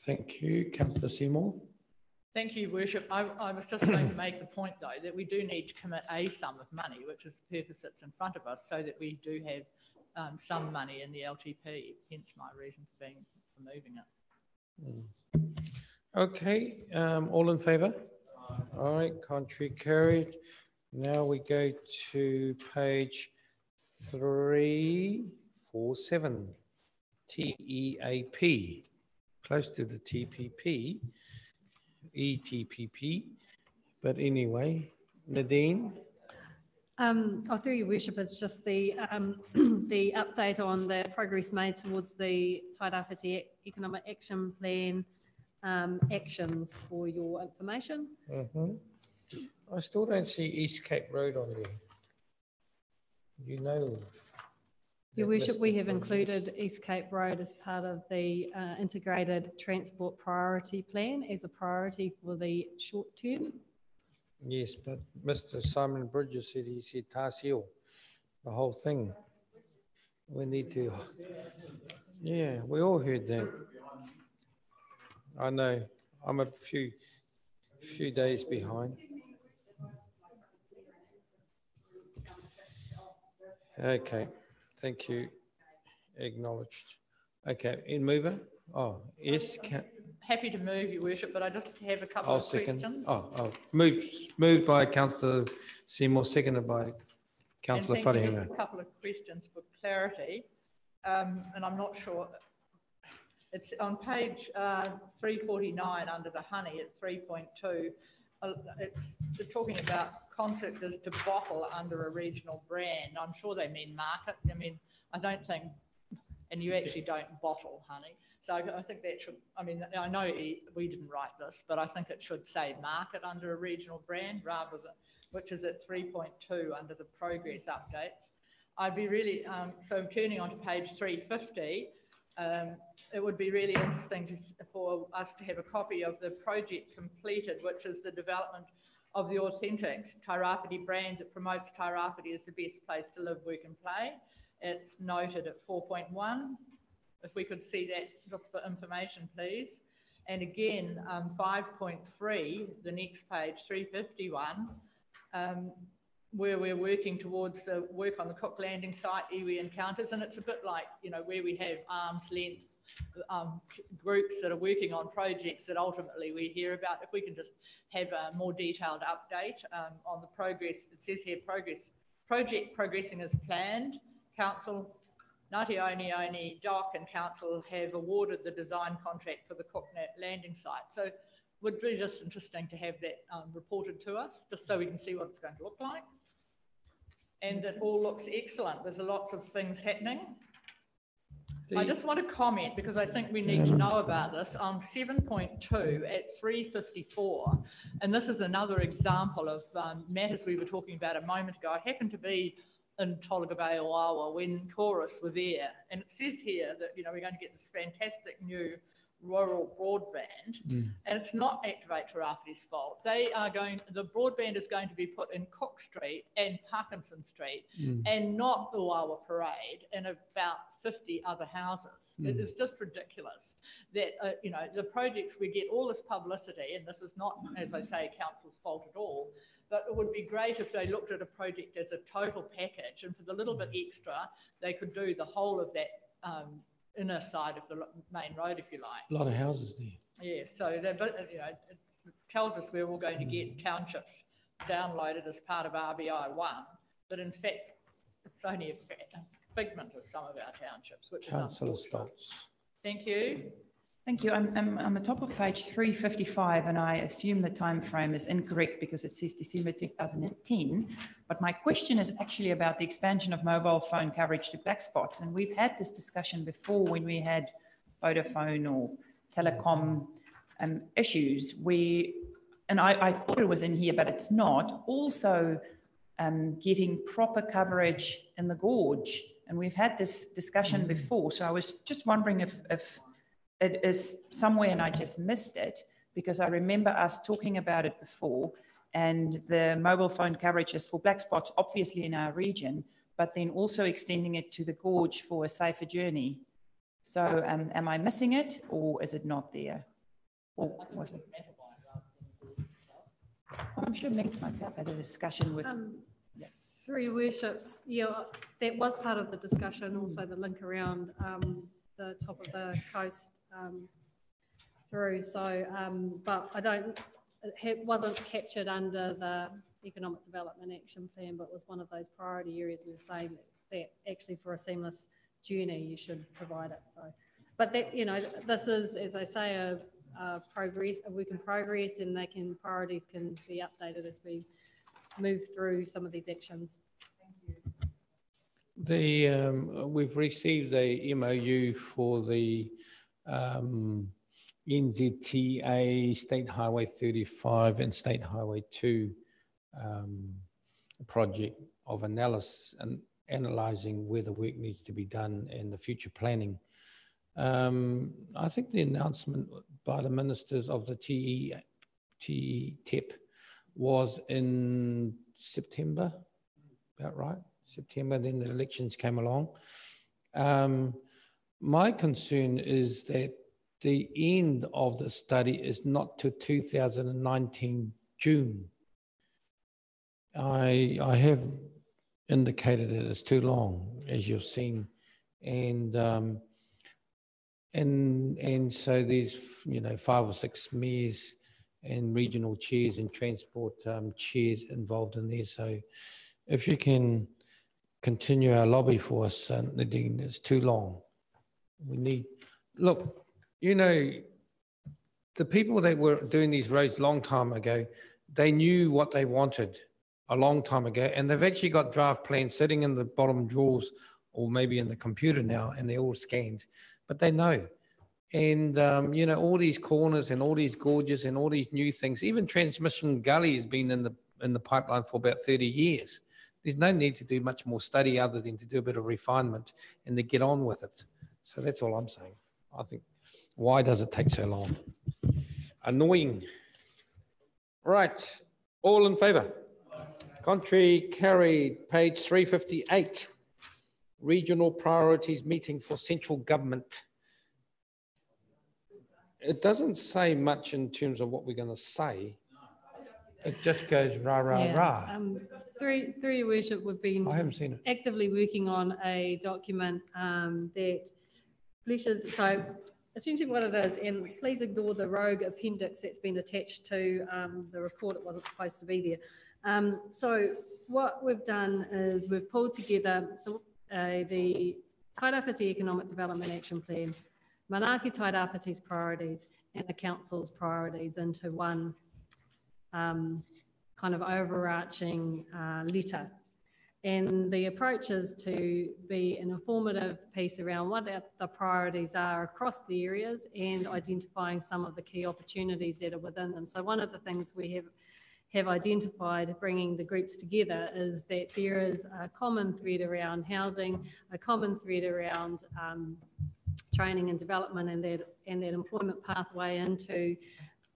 Thank you. Councillor Seymour. Thank you, Worship. I was just going to make the point, though, that we do need to commit a sum of money, which is the purpose that's in front of us, so that we do have some money in the LTP, hence my reason for moving it. Okay, all in favour? All right, contrary carried. Now we go to page 347, TEAP, close to the TPP, ETPP, but anyway, Nadine. Through Your Worship, it's just the the update on the progress made towards the Tairawhiti Economic Action Plan actions for your information. I still don't see East Cape Road on there. You know. Your Worship, we have included East Cape Road as part of the Integrated Transport Priority Plan as a priority for the short term. Yes, but Mr. Simon Bridges said Tāsio, the whole thing. We need to, yeah, we all heard that. I know, I'm a few days behind. Okay, thank you. Acknowledged. Okay, in mover. Oh, yes. Happy to move, Your Worship, but I just have a couple of questions. Moved by Councillor Seymour, seconded by Councillor Wharehinga. Just a couple of questions for clarity, and I'm not sure. It's on page 349 under the honey at 3.2. It's talking about concept is to bottle under a regional brand. I'm sure they mean market. I mean, I don't think, and you actually don't bottle honey. So I think that should, I mean, I know we didn't write this, but I think it should say market under a regional brand rather than, which is at 3.2 under the progress updates. I'd be really, so turning on to page 350, it would be really interesting for us to have a copy of the project completed, which is the development of the authentic Tairawhiti brand that promotes Tairawhiti as the best place to live, work and play. It's noted at 4.1. If we could see that just for information, please. And again, 5.3, the next page, 351, where we're working towards the work on the Cook Landing site, iwi encounters, and it's a bit like, you know, where we have arm's length groups that are working on projects that ultimately we hear about. If we can just have a more detailed update on the progress. It says here project progressing as planned. Council, Ngāti Oni Dock and Council have awarded the design contract for the Cook Landing site. So it would be just interesting to have that reported to us, just so we can see what it's going to look like. And it all looks excellent. There's lots of things happening. I just want to comment because I think we need to know about this on 7.2 at 354. And this is another example of matters we were talking about a moment ago. I happened to be in Tolaga Bay, Oawa, when Chorus were there. And it says here that, you know, we're going to get this fantastic new rural broadband, and it's not Activate Tarawhiti's fault. The broadband is going to be put in Cook Street and Parkinson Street and not Uawa Parade and about 50 other houses. It is just ridiculous that, you know, the projects, we get all this publicity, and this is not, as I say, council's fault at all, but it would be great if they looked at a project as a total package, and for the little bit extra, they could do the whole of that inner side of the main road, if you like. A lot of houses there. Yeah, so that, but, you know, it tells us we're all going to get townships downloaded as part of RBI 1, but in fact, it's only a figment of some of our townships, which Councillor is unfortunate. Stoltz. Thank you. Thank you. I'm on the top of page 355, and I assume the time frame is incorrect because it says December 2010. But my question is actually about the expansion of mobile phone coverage to black spots. And we've had this discussion before when we had Vodafone or telecom issues. And I thought it was in here, but it's not. Also, getting proper coverage in the gorge. And we've had this discussion before. So I was just wondering if it is somewhere and I just missed it, because I remember us talking about it before, and the mobile phone coverage is for black spots, obviously in our region, but then also extending it to the gorge for a safer journey. So am I missing it, or is it not there? Or was it? I'm sure myself had a discussion with... Through your worships, yeah, that was part of the discussion, also the link around the top of the coast through. So, but it wasn't captured under the Economic Development Action Plan, but was one of those priority areas we were saying that actually for a seamless journey, you should provide it. So, but that, you know, this is, as I say, a progress, a work in progress, and priorities can be updated as we move through some of these actions. We've received a MOU for the NZTA State Highway 35 and State Highway 2 project of analysis and analysing where the work needs to be done and the future planning. I think the announcement by the ministers of the TEP was in September, about right? September, then the elections came along. My concern is that the end of the study is not to 2019 June. I have indicated that it's too long, as you've seen, and so there's, you know, 5 or 6 mayors and regional chairs and transport chairs involved in there. So if you can continue our lobby for us, Nadine, it's too long. We need, look, you know, the people that were doing these roads a long time ago, they knew what they wanted a long time ago, and they've actually got draft plans sitting in the bottom drawers or maybe in the computer now, and they're all scanned, but they know. And, you know, all these corners and all these gorges and all these new things, even Transmission Gully has been in the pipeline for about 30 years. There's no need to do much more study other than to do a bit of refinement and to get on with it. So that's all I'm saying. I think, why does it take so long? Annoying. Right, all in favour? Contrary, carried. Page 358. Regional Priorities Meeting for Central Government. It doesn't say much in terms of what we're going to say. It just goes rah, rah, rah. Through your worship, we've been I haven't seen it. Actively working on a document that fleshes, so essentially what it is, and please ignore the rogue appendix that's been attached to the report. It wasn't supposed to be there. So what we've done is we've pulled together the Tairāwhiti Economic Development Action Plan, Manaaki Tairāwhiti's priorities, and the council's priorities into one kind of overarching letter. And the approach is to be an informative piece around what the priorities are across the areas and identifying some of the key opportunities that are within them. So one of the things we have identified bringing the groups together is that there is a common thread around housing, a common thread around training and development and that employment pathway into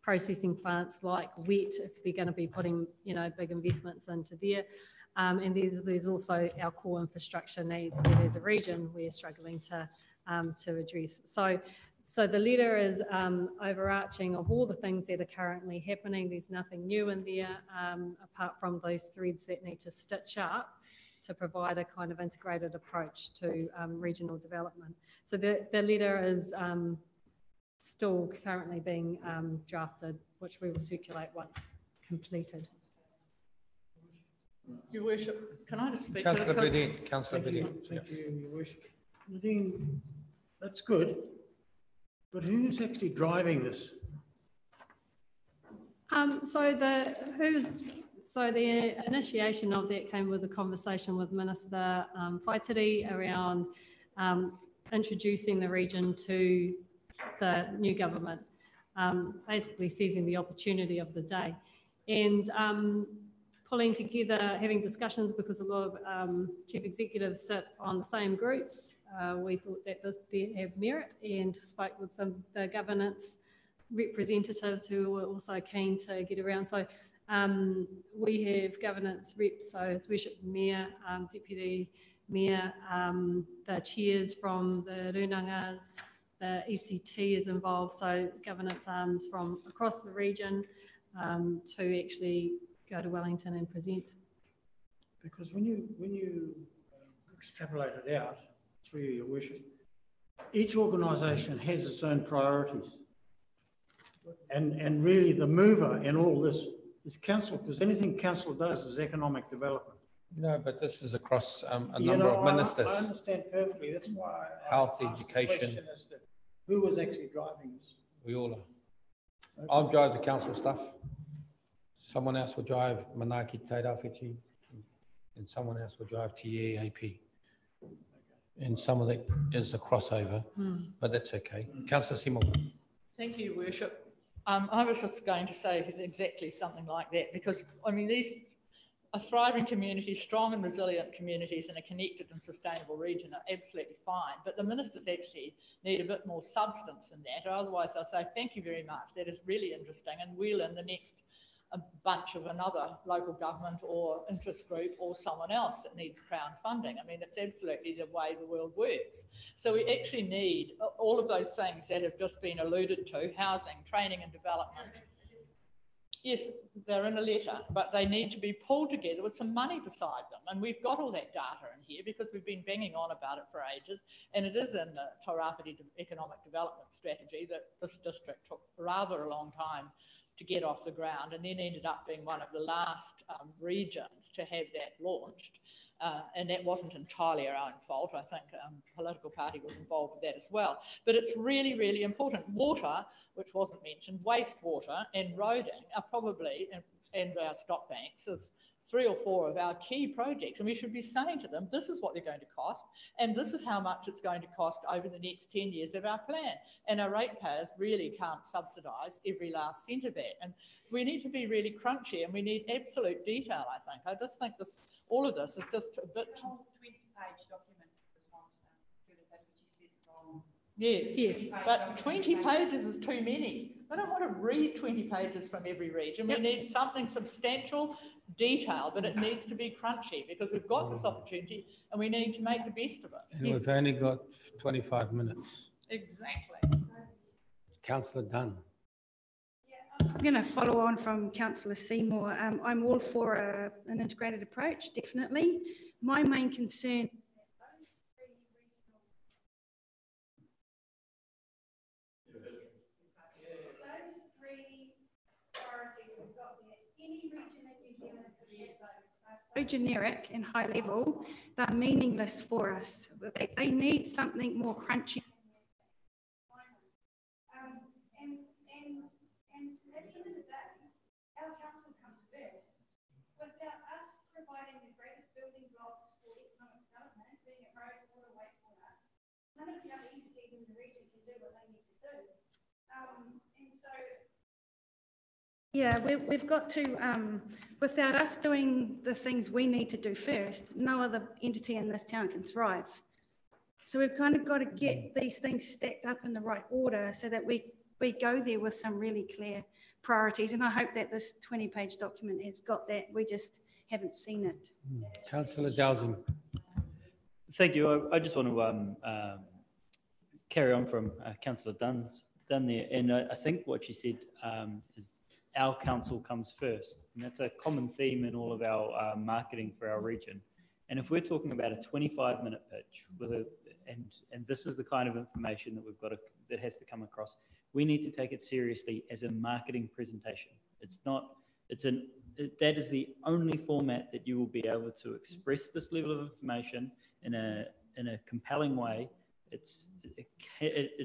processing plants like wet, if they're going to be putting, you know, big investments into there. And there's also our core infrastructure needs that as a region we're struggling to address. So the letter is overarching of all the things that are currently happening. There's nothing new in there apart from those threads that need to stitch up to provide a kind of integrated approach to regional development. So the letter is still currently being drafted, which we will circulate once completed. Your Worship, can I just speak Councillor to this? Bidin, Councillor Bidin. Thank you, Your Worship. Nadine, that's good, but who's actually driving this? So the initiation of that came with a conversation with Minister Whaitiri around introducing the region to the new government, basically seizing the opportunity of the day and pulling together, having discussions because a lot of chief executives sit on the same groups. We thought that they have merit and spoke with some of the governance representatives who were also keen to get around. So we have governance reps, so His Worship Mayor, Deputy Mayor, the chairs from the Runanga, the ECT is involved, so governance arms from across the region to actually go to Wellington and present. Because when you extrapolate it out through Your Worship, each organisation has its own priorities. And really the mover in all this is council, because anything council does is economic development. No, but this is across a number of ministers. I understand perfectly. That's why Health, I asked education. the question as to who was actually driving this. We all are. I'll drive the council stuff. Someone else will drive Manaki Te Rāwhiti, and someone else will drive TEAP. And some of that is a crossover, but that's okay. Councillor Seymour. Thank you, Your Worship. I was just going to say exactly something like that because, I mean, these are thriving communities, strong and resilient communities in a connected and sustainable region are absolutely fine, but the ministers actually need a bit more substance in that, or otherwise I'll say thank you very much, that is really interesting, and we'll in the next bunch of another local government or interest group or someone else that needs Crown funding. I mean, it's absolutely the way the world works. So we actually need all of those things that have just been alluded to, housing, training and development. Yes, they're in a letter, but they need to be pulled together with some money beside them. And we've got all that data in here because we've been banging on about it for ages. And it is in the Te Rāwhiti Economic Development Strategy that this district took rather a long time to get off the ground and then ended up being one of the last regions to have that launched. And that wasn't entirely our own fault. I think political party was involved with that as well. But it's really, really important. Water, which wasn't mentioned, wastewater and roading are probably, and our stock banks, is 3 or 4 of our key projects. And we should be saying to them, this is what they're going to cost, and this is how much it's going to cost over the next 10 years of our plan. And our ratepayers really can't subsidise every last cent of that. And we need to be really crunchy, and we need absolute detail, I think. I just think this, all of this is just a bit... The whole 20-page document was not what you said wrong. Yes, but 20 pages is too many. I don't want to read 20 pages from every region. We need something substantial, detailed, but it needs to be crunchy because we've got this opportunity and we need to make the best of it. And we've only got 25 minutes. Exactly. Councillor Dunn. I'm going to follow on from Councillor Seymour. I'm all for an integrated approach, definitely. My main concern so generic and high level, they're meaningless for us. They need something more crunchy. And at the end of the day, our council comes first. Without us providing the greatest building blocks for economic development, being it roads, water, wastewater, none of the other entities in the region can do what they need to do. And so yeah, we've got to, without us doing the things we need to do first, no other entity in this town can thrive. So we've kind of got to get these things stacked up in the right order so that we go there with some really clear priorities. And I hope that this 20-page document has got that. We just haven't seen it. Councillor Dowsing. Thank you. I just want to carry on from Councillor Dunn there. And I think what she said is our council comes first. And that's a common theme in all of our marketing for our region. And if we're talking about a 25-minute pitch with and this is the kind of information that we've got that has to come across, we need to take it seriously as a marketing presentation. That is the only format that you will be able to express this level of information in a compelling way. It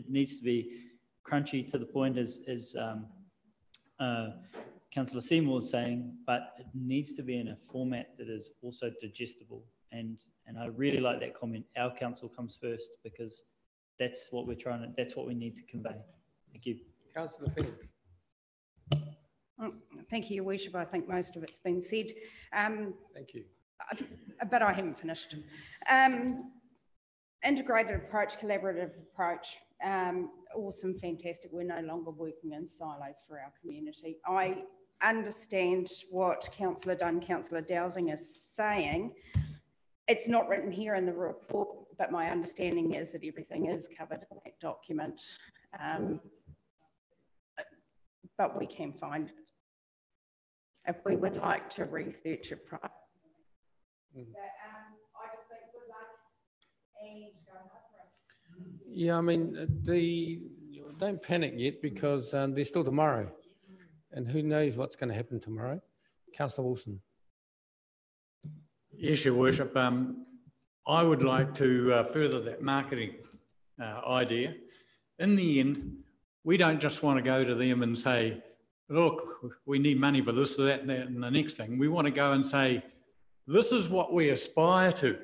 needs to be crunchy to the point, as Councillor Seymour was saying, but it needs to be in a format that is also digestible. And I really like that comment. Our council comes first, because that's what that's what we need to convey. Thank you. Councillor Finn. Thank you, Your Worship. I think most of it's been said. Thank you. But I haven't finished. Integrated approach, collaborative approach, awesome, fantastic. We're no longer working in silos for our community. I understand what Councillor Dunn, Councillor Dowsing is saying. It's not written here in the report, but my understanding is that everything is covered in that document. But we can find it if we would like to research it prior. But, I just think good luck and go hard for us. Yeah, I mean, don't panic yet, because there's still tomorrow, and who knows what's going to happen tomorrow. Councillor Wilson. Yes, Your Worship. I would like to further that marketing idea. In the end, we don't just want to go to them and say, look, we need money for this, that, and the next thing. We want to go and say, this is what we aspire to,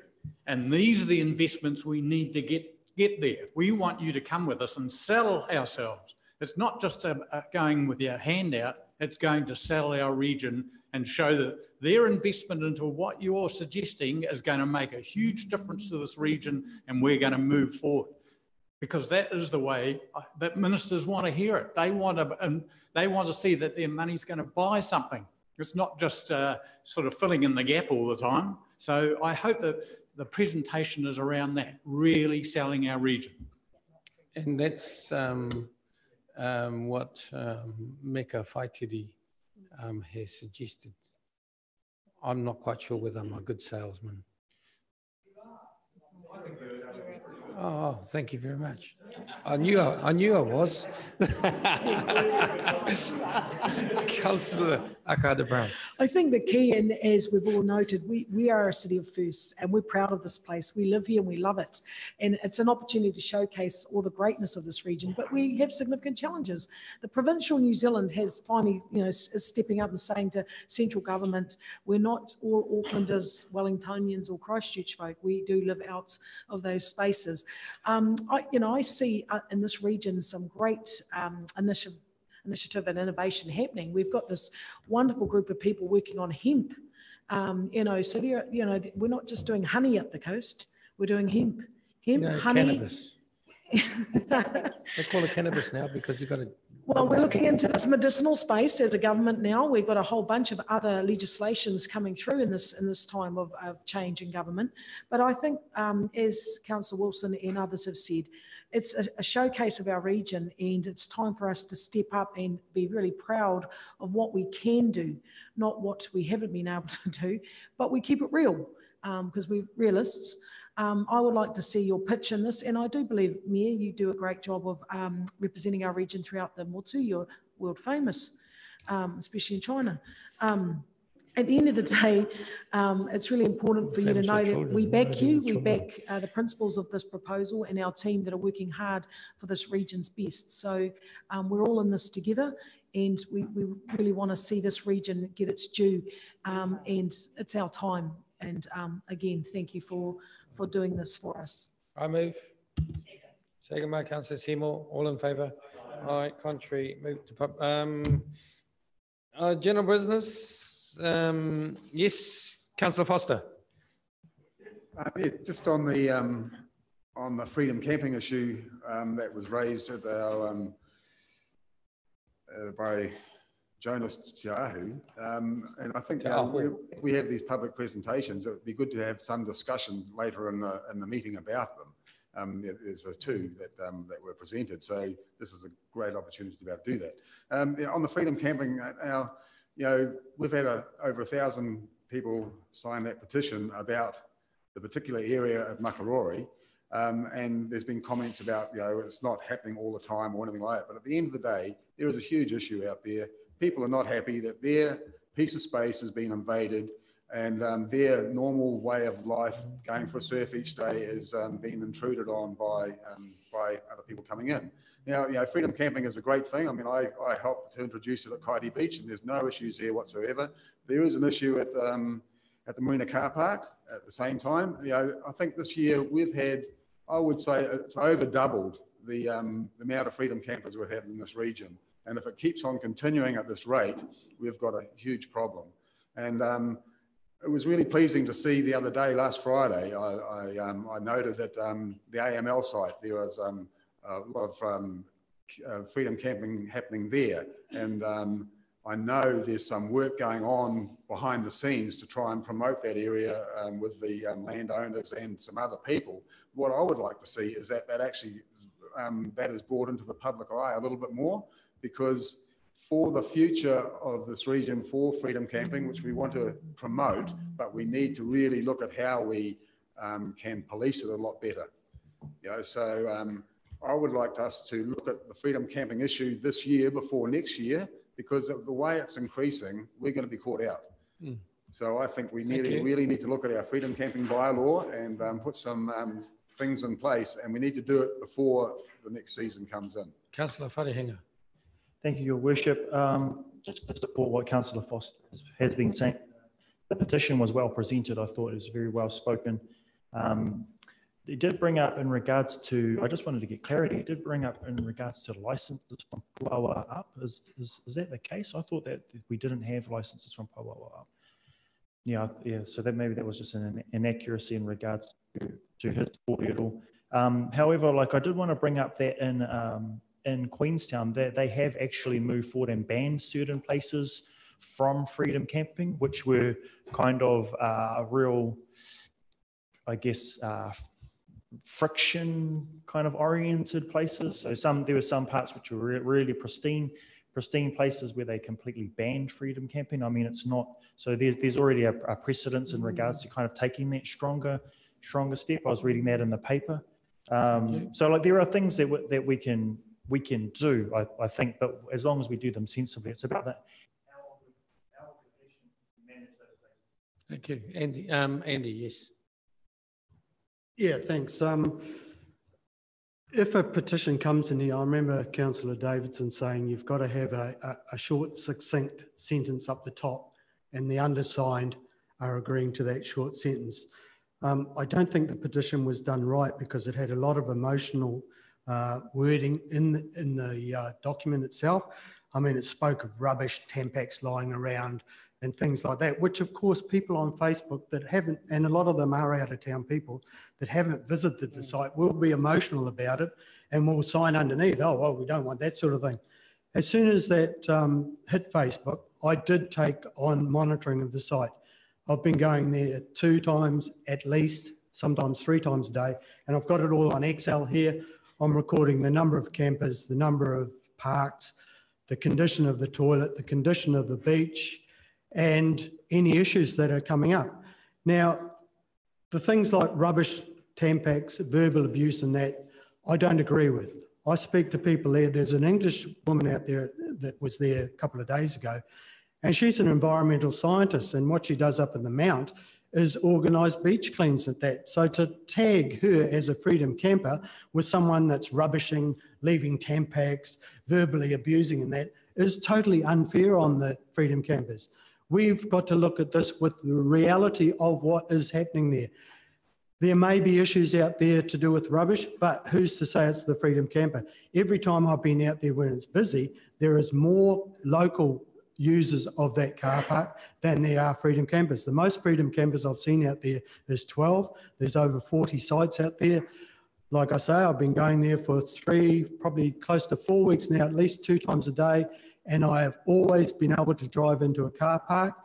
and these are the investments we need to get there. We want you to come with us and sell ourselves. It's not just going with your hand out, it's going to sell our region and show that their investment into what you're suggesting is going to make a huge difference to this region, and we're going to move forward. Because that is the way that ministers want to hear it. They want to see that their money's going to buy something. It's not just sort of filling in the gap all the time. So I hope that the presentation is around that, really selling our region. And that's what Meka Whaitiri has suggested. I'm not quite sure whether I'm a good salesman. Oh, thank you very much. I knew I was. Councillor Akada-Brown. I think the key, and as we've all noted, we are a city of firsts, and we're proud of this place. We live here and we love it. And it's an opportunity to showcase all the greatness of this region, but we have significant challenges. The provincial New Zealand has finally, is stepping up and saying to central government, we're not all Aucklanders, Wellingtonians or Christchurch folk. We do live out of those spaces. I see in this region some great initiative and innovation happening. We've got this wonderful group of people working on hemp. So we're not just doing honey up the coast. We're doing hemp, honey. Cannabis. They call it cannabis now because you've got to. Well, we're looking into this medicinal space as a government now. We've got a whole bunch of other legislations coming through in this time of change in government. But I think, as Councillor Wilson and others have said, it's a showcase of our region, and it's time for us to step up and be really proud of what we can do, not what we haven't been able to do, but we keep it real because we're realists. I would like to see your pitch in this, and I do believe, Mayor, you do a great job of representing our region throughout the Motu. You're world famous, especially in China. At the end of the day, it's really important for you to know that we back you, we back the principles of this proposal and our team that are working hard for this region's best. So we're all in this together, and we really want to see this region get its due, and it's our time. And again, thank you for doing this for us. I move. Second by Councillor Seymour. All in favour? Aye. Contrary. Move to general business. Yes, Councillor Foster. Just on the on the freedom camping issue that was raised at our, by Jonas Jahu, and I think if we have these public presentations, it would be good to have some discussions later in the meeting about them. There's the two that were presented, so this is a great opportunity to be able to do that. On the freedom camping, now, we've had over 1,000 people sign that petition about the particular area of Makarori, and there's been comments about, it's not happening all the time or anything like that, but at the end of the day, there is a huge issue out there. People are not happy that their piece of space has been invaded and their normal way of life, going for a surf each day, is being intruded on by other people coming in. Now, freedom camping is a great thing. I mean, I helped to introduce it at Kaiti Beach, and there's no issues there whatsoever. There is an issue at the Marina Car Park at the same time. I think this year we've had, I would say it's over doubled the amount of freedom campers we've had in this region. And if it keeps on continuing at this rate, we've got a huge problem. And it was really pleasing to see the other day, last Friday, I noted at the AML site, there was a lot of freedom camping happening there. And I know there's some work going on behind the scenes to try and promote that area with the landowners and some other people. What I would like to see is that actually that is brought into the public eye a little bit more, because for the future of this region for freedom camping, which we want to promote, but we need to really look at how we can police it a lot better. So I would like us to look at the freedom camping issue this year before next year, because of the way it's increasing, we're going to be caught out. So I think we really need to look at our freedom camping bylaw and put some things in place, and we need to do it before the next season comes in. Councillor Wharehinga. Thank you, Your Worship. Just to support what Councillor Foster has been saying, the petition was well presented. I thought it was very well spoken. It did bring up in regards to, I just wanted to get clarity, it did bring up in regards to licenses from Puawa up. Is that the case? I thought that we didn't have licenses from Puawa up. Yeah, so that maybe that was just an inaccuracy in regards to his portal. However, like I did want to bring up that in Queenstown, they have actually moved forward and banned certain places from freedom camping, which were kind of a real, I guess, friction kind of oriented places. So there were some parts which were really pristine places where they completely banned freedom camping. I mean, it's not, so there's already a precedence in regards to kind of taking that stronger step. I was reading that in the paper. So like there are things that we can do, I think, but as long as we do them sensibly, it's about that. Thank you. Andy, Andy, yes. Yeah, thanks. If a petition comes in here, I remember Councillor Davidson saying you've got to have a short, succinct sentence up the top, and the undersigned are agreeing to that short sentence. I don't think the petition was done right because it had a lot of emotional wording in the document itself. I mean, it spoke of rubbish, Tampax lying around and things like that, which of course people on Facebook that haven't, and a lot of them are out of town people that haven't visited the site, will be emotional about it and will sign underneath, oh, well, we don't want that sort of thing. As soon as that hit Facebook, I did take on monitoring of the site. I've been going there 2 times at least, sometimes 3 times a day, and I've got it all on Excel here. I'm recording the number of campers, the number of parks, the condition of the toilet, the condition of the beach, and any issues that are coming up. Now, the things like rubbish, Tampax, verbal abuse and that, I don't agree with. I speak to people there. There's an English woman out there that was there a couple of days ago, and she's an environmental scientist, and what she does up in the Mount is organised beach cleans at that. So to tag her as a freedom camper with someone that's rubbishing, leaving Tampax, verbally abusing and that is totally unfair on the freedom campers. We've got to look at this with the reality of what is happening there. There may be issues out there to do with rubbish, but who's to say it's the freedom camper? Every time I've been out there when it's busy, there is more local users of that car park than there are freedom campers. The most freedom campers I've seen out there is 12. There's over 40 sites out there. Like I say, I've been going there for probably close to 4 weeks now, at least 2 times a day, and I have always been able to drive into a car park,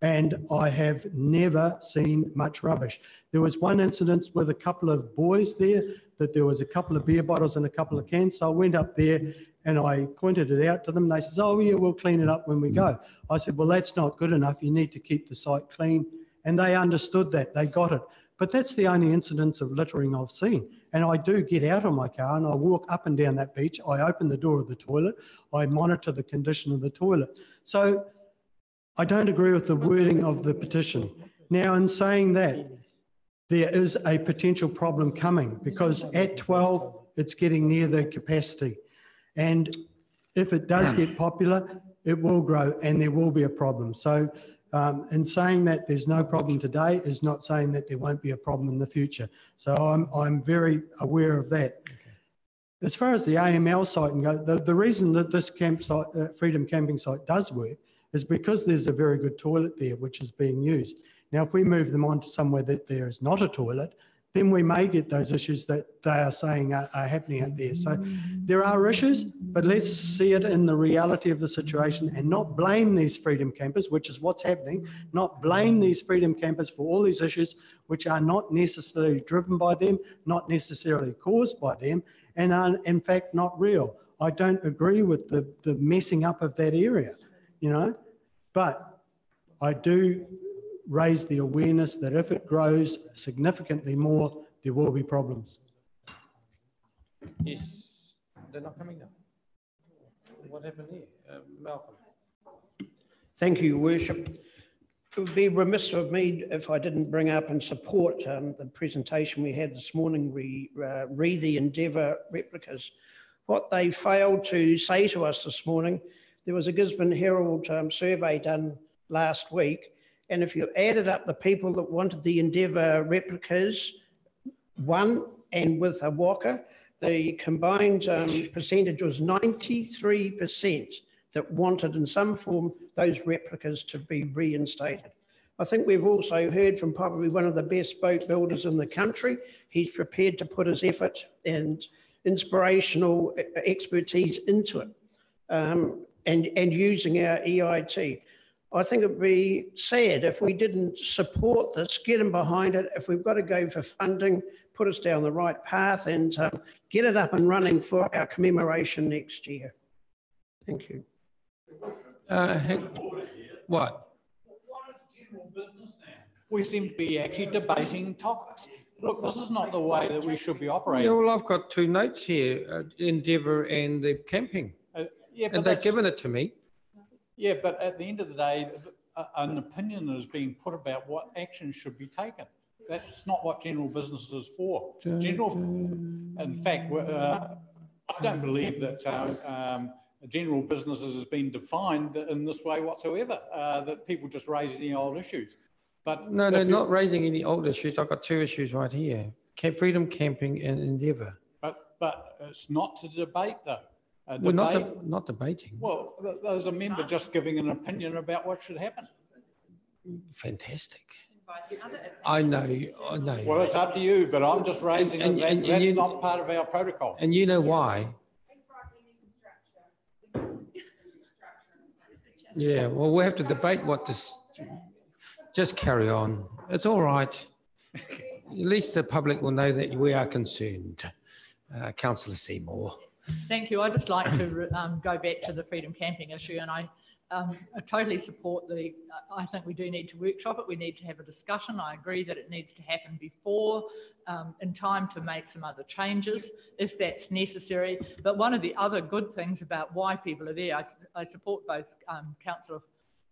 and I have never seen much rubbish. There was one incident with a couple of boys there, that there was a couple of beer bottles and a couple of cans, so I went up there and I pointed it out to them. They said, oh yeah, we'll clean it up when we go. I said, well, that's not good enough. You need to keep the site clean. And they understood that, they got it. But that's the only incidents of littering I've seen. And I do get out of my car and I walk up and down that beach. I open the door of the toilet. I monitor the condition of the toilet. So I don't agree with the wording of the petition. Now, in saying that, there is a potential problem coming because at 12, it's getting near the capacity. And if it does get popular, it will grow and there will be a problem. So in saying that there's no problem today is not saying that there won't be a problem in the future. So I'm very aware of that. Okay. As far as the AML site and go, the reason that this campsite, Freedom Camping site does work is because there's a very good toilet there which is being used. Now, if we move them on to somewhere that there is not a toilet, then we may get those issues that they are saying are happening out there. So there are issues, but let's see it in the reality of the situation and not blame these freedom campers, which is what's happening, not blame these freedom campers for all these issues which are not necessarily driven by them, not necessarily caused by them, and are in fact not real. I don't agree with the messing up of that area, you know, but I do raise the awareness that if it grows significantly more, there will be problems. Yes, they're not coming now. What happened here? Malcolm. Thank you, Worship. It would be remiss of me if I didn't bring up and support the presentation we had this morning, re the Endeavour replicas. What they failed to say to us this morning, there was a Gisborne Herald survey done last week, and if you added up the people that wanted the Endeavour replicas, one and with a walker, the combined percentage was 93% that wanted in some form those replicas to be reinstated. I think we've also heard from probably one of the best boat builders in the country. He's prepared to put his effort and inspirational expertise into it and using our EIT. I think it'd be sad if we didn't support this, get them behind it. If we've got to go for funding, put us down the right path and get it up and running for our commemoration next year. Thank you. What? We seem to be actually debating topics. Look, this is not the way that we should be operating. Yeah, well, I've got two notes here, Endeavour and the camping. And they've given it to me. Yeah, but at the end of the day, an opinion is being put about what action should be taken. That's not what general business is for. In fact, I don't believe that general business has been defined in this way whatsoever, that people just raise any old issues. But no, they're not raising any old issues. I've got two issues right here. Freedom Camping and Endeavour. But it's not to debate, though. We're not debating. Well, there's a member just giving an opinion about what should happen. Fantastic. I know. Well, it's up to you, but I'm just raising it. That's not part of our protocol. And you know why? Yeah, well, we'll have to debate what this... Just carry on. It's all right. At least the public will know that we are concerned. Councillor Seymour. Thank you. I'd just like to go back to the freedom camping issue, and I totally support I think we do need to workshop it. We need to have a discussion. I agree that it needs to happen before, in time to make some other changes if that's necessary. But one of the other good things about why people are there, I support both Councillor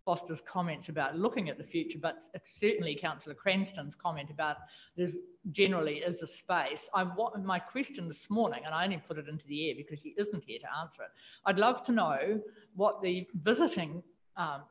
Foster's comments about looking at the future, but certainly Councillor Cranston's comment about there's generally is a space. My question this morning, and I only put it into the air because he isn't here to answer it, I'd love to know what the visiting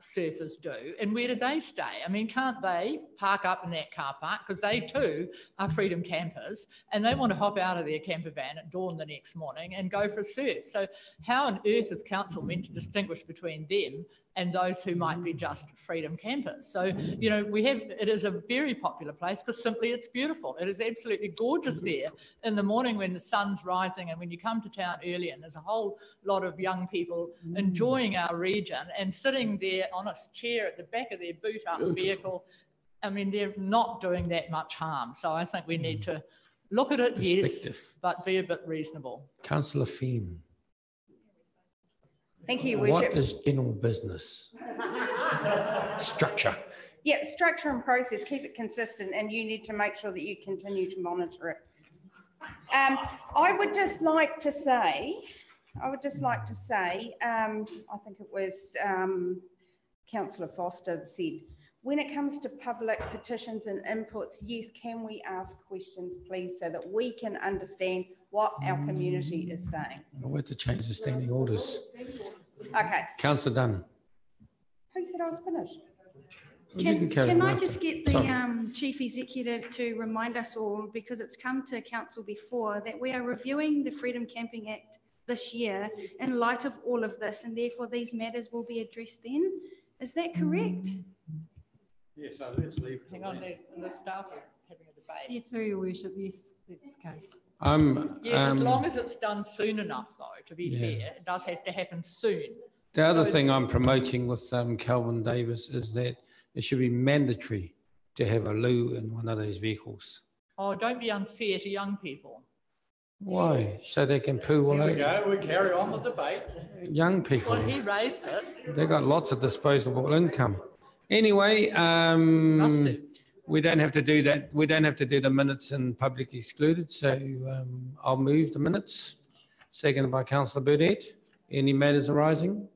surfers do and where do they stay? I mean, can't they park up in that car park, because they too are freedom campers and they want to hop out of their camper van at dawn the next morning and go for a surf. So how on earth is council meant to distinguish between them and those who might be just freedom campers. So, you know, it is a very popular place because simply it's beautiful. It is absolutely gorgeous there in the morning when the sun's rising, and when you come to town early and there's a whole lot of young people enjoying our region and sitting there on a chair at the back of their boot up vehicle. I mean, they're not doing that much harm. So I think we need to look at it, yes, but be a bit reasonable. Councillor Fenn. Thank you, Your Worship. What is general business? Structure. Yeah, structure and process, keep it consistent, and you need to make sure that you continue to monitor it. I would just like to say, I think it was Councillor Foster that said, when it comes to public petitions and inputs, yes, can we ask questions, please, so that we can understand what our community is saying? I want to change the standing orders. Okay. Councillor Dunn. Who said I was finished? Can I just get the Chief Executive to remind us all, because it's come to Council before, that we are reviewing the Freedom Camping Act this year in light of all of this, and therefore these matters will be addressed then? Is that correct? Yes, so let's leave. Hang on, the staff are having a debate. Yes, through Your Worship, yes, that's the case. Yes, as long as it's done soon enough, though, to be fair, it does have to happen soon. The other thing I'm promoting with Calvin Davis is that it should be mandatory to have a loo in one of those vehicles. Oh, don't be unfair to young people. Why? So they can poo all Here we over. go, we carry on the debate. Young people. Well, he raised it. They've got lots of disposable income. Anyway, we don't have to do that. We don't have to do the minutes in public excluded. So I'll move the minutes. Seconded by Councillor Burdett. Any matters arising?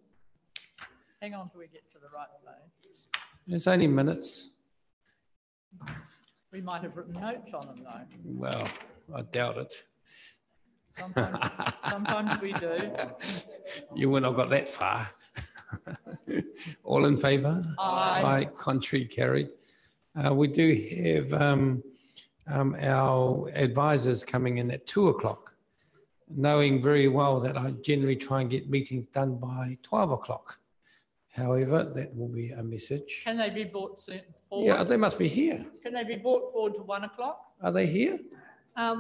Hang on till we get to the right place. It's only minutes. We might have written notes on them, though. Well, I doubt it. Sometimes we do. You wouldn't have got that far. All in favour? Aye. Aye. Contrary, carried. We do have our advisors coming in at 2 o'clock, knowing very well that I generally try and get meetings done by 12 o'clock. However, that will be a message. Can they be brought forward? Yeah, they must be here. Can they be brought forward to 1 o'clock? Are they here?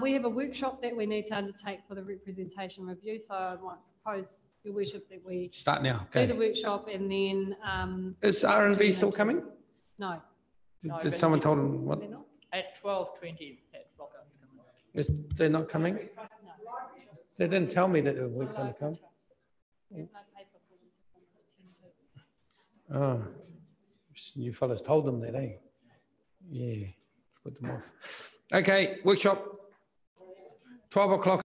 We have a workshop that we need to undertake for the representation review, so I might propose, Your Worship, that we Start now. do Okay. the workshop and then... Is R&V still coming? No. Did someone told them what? At 12:20, Pat Flocker's coming. Is they're not coming? They didn't tell me that they were going to come. Oh, you fellas told them that, eh? Yeah, put them off. Okay, workshop, 12 o'clock.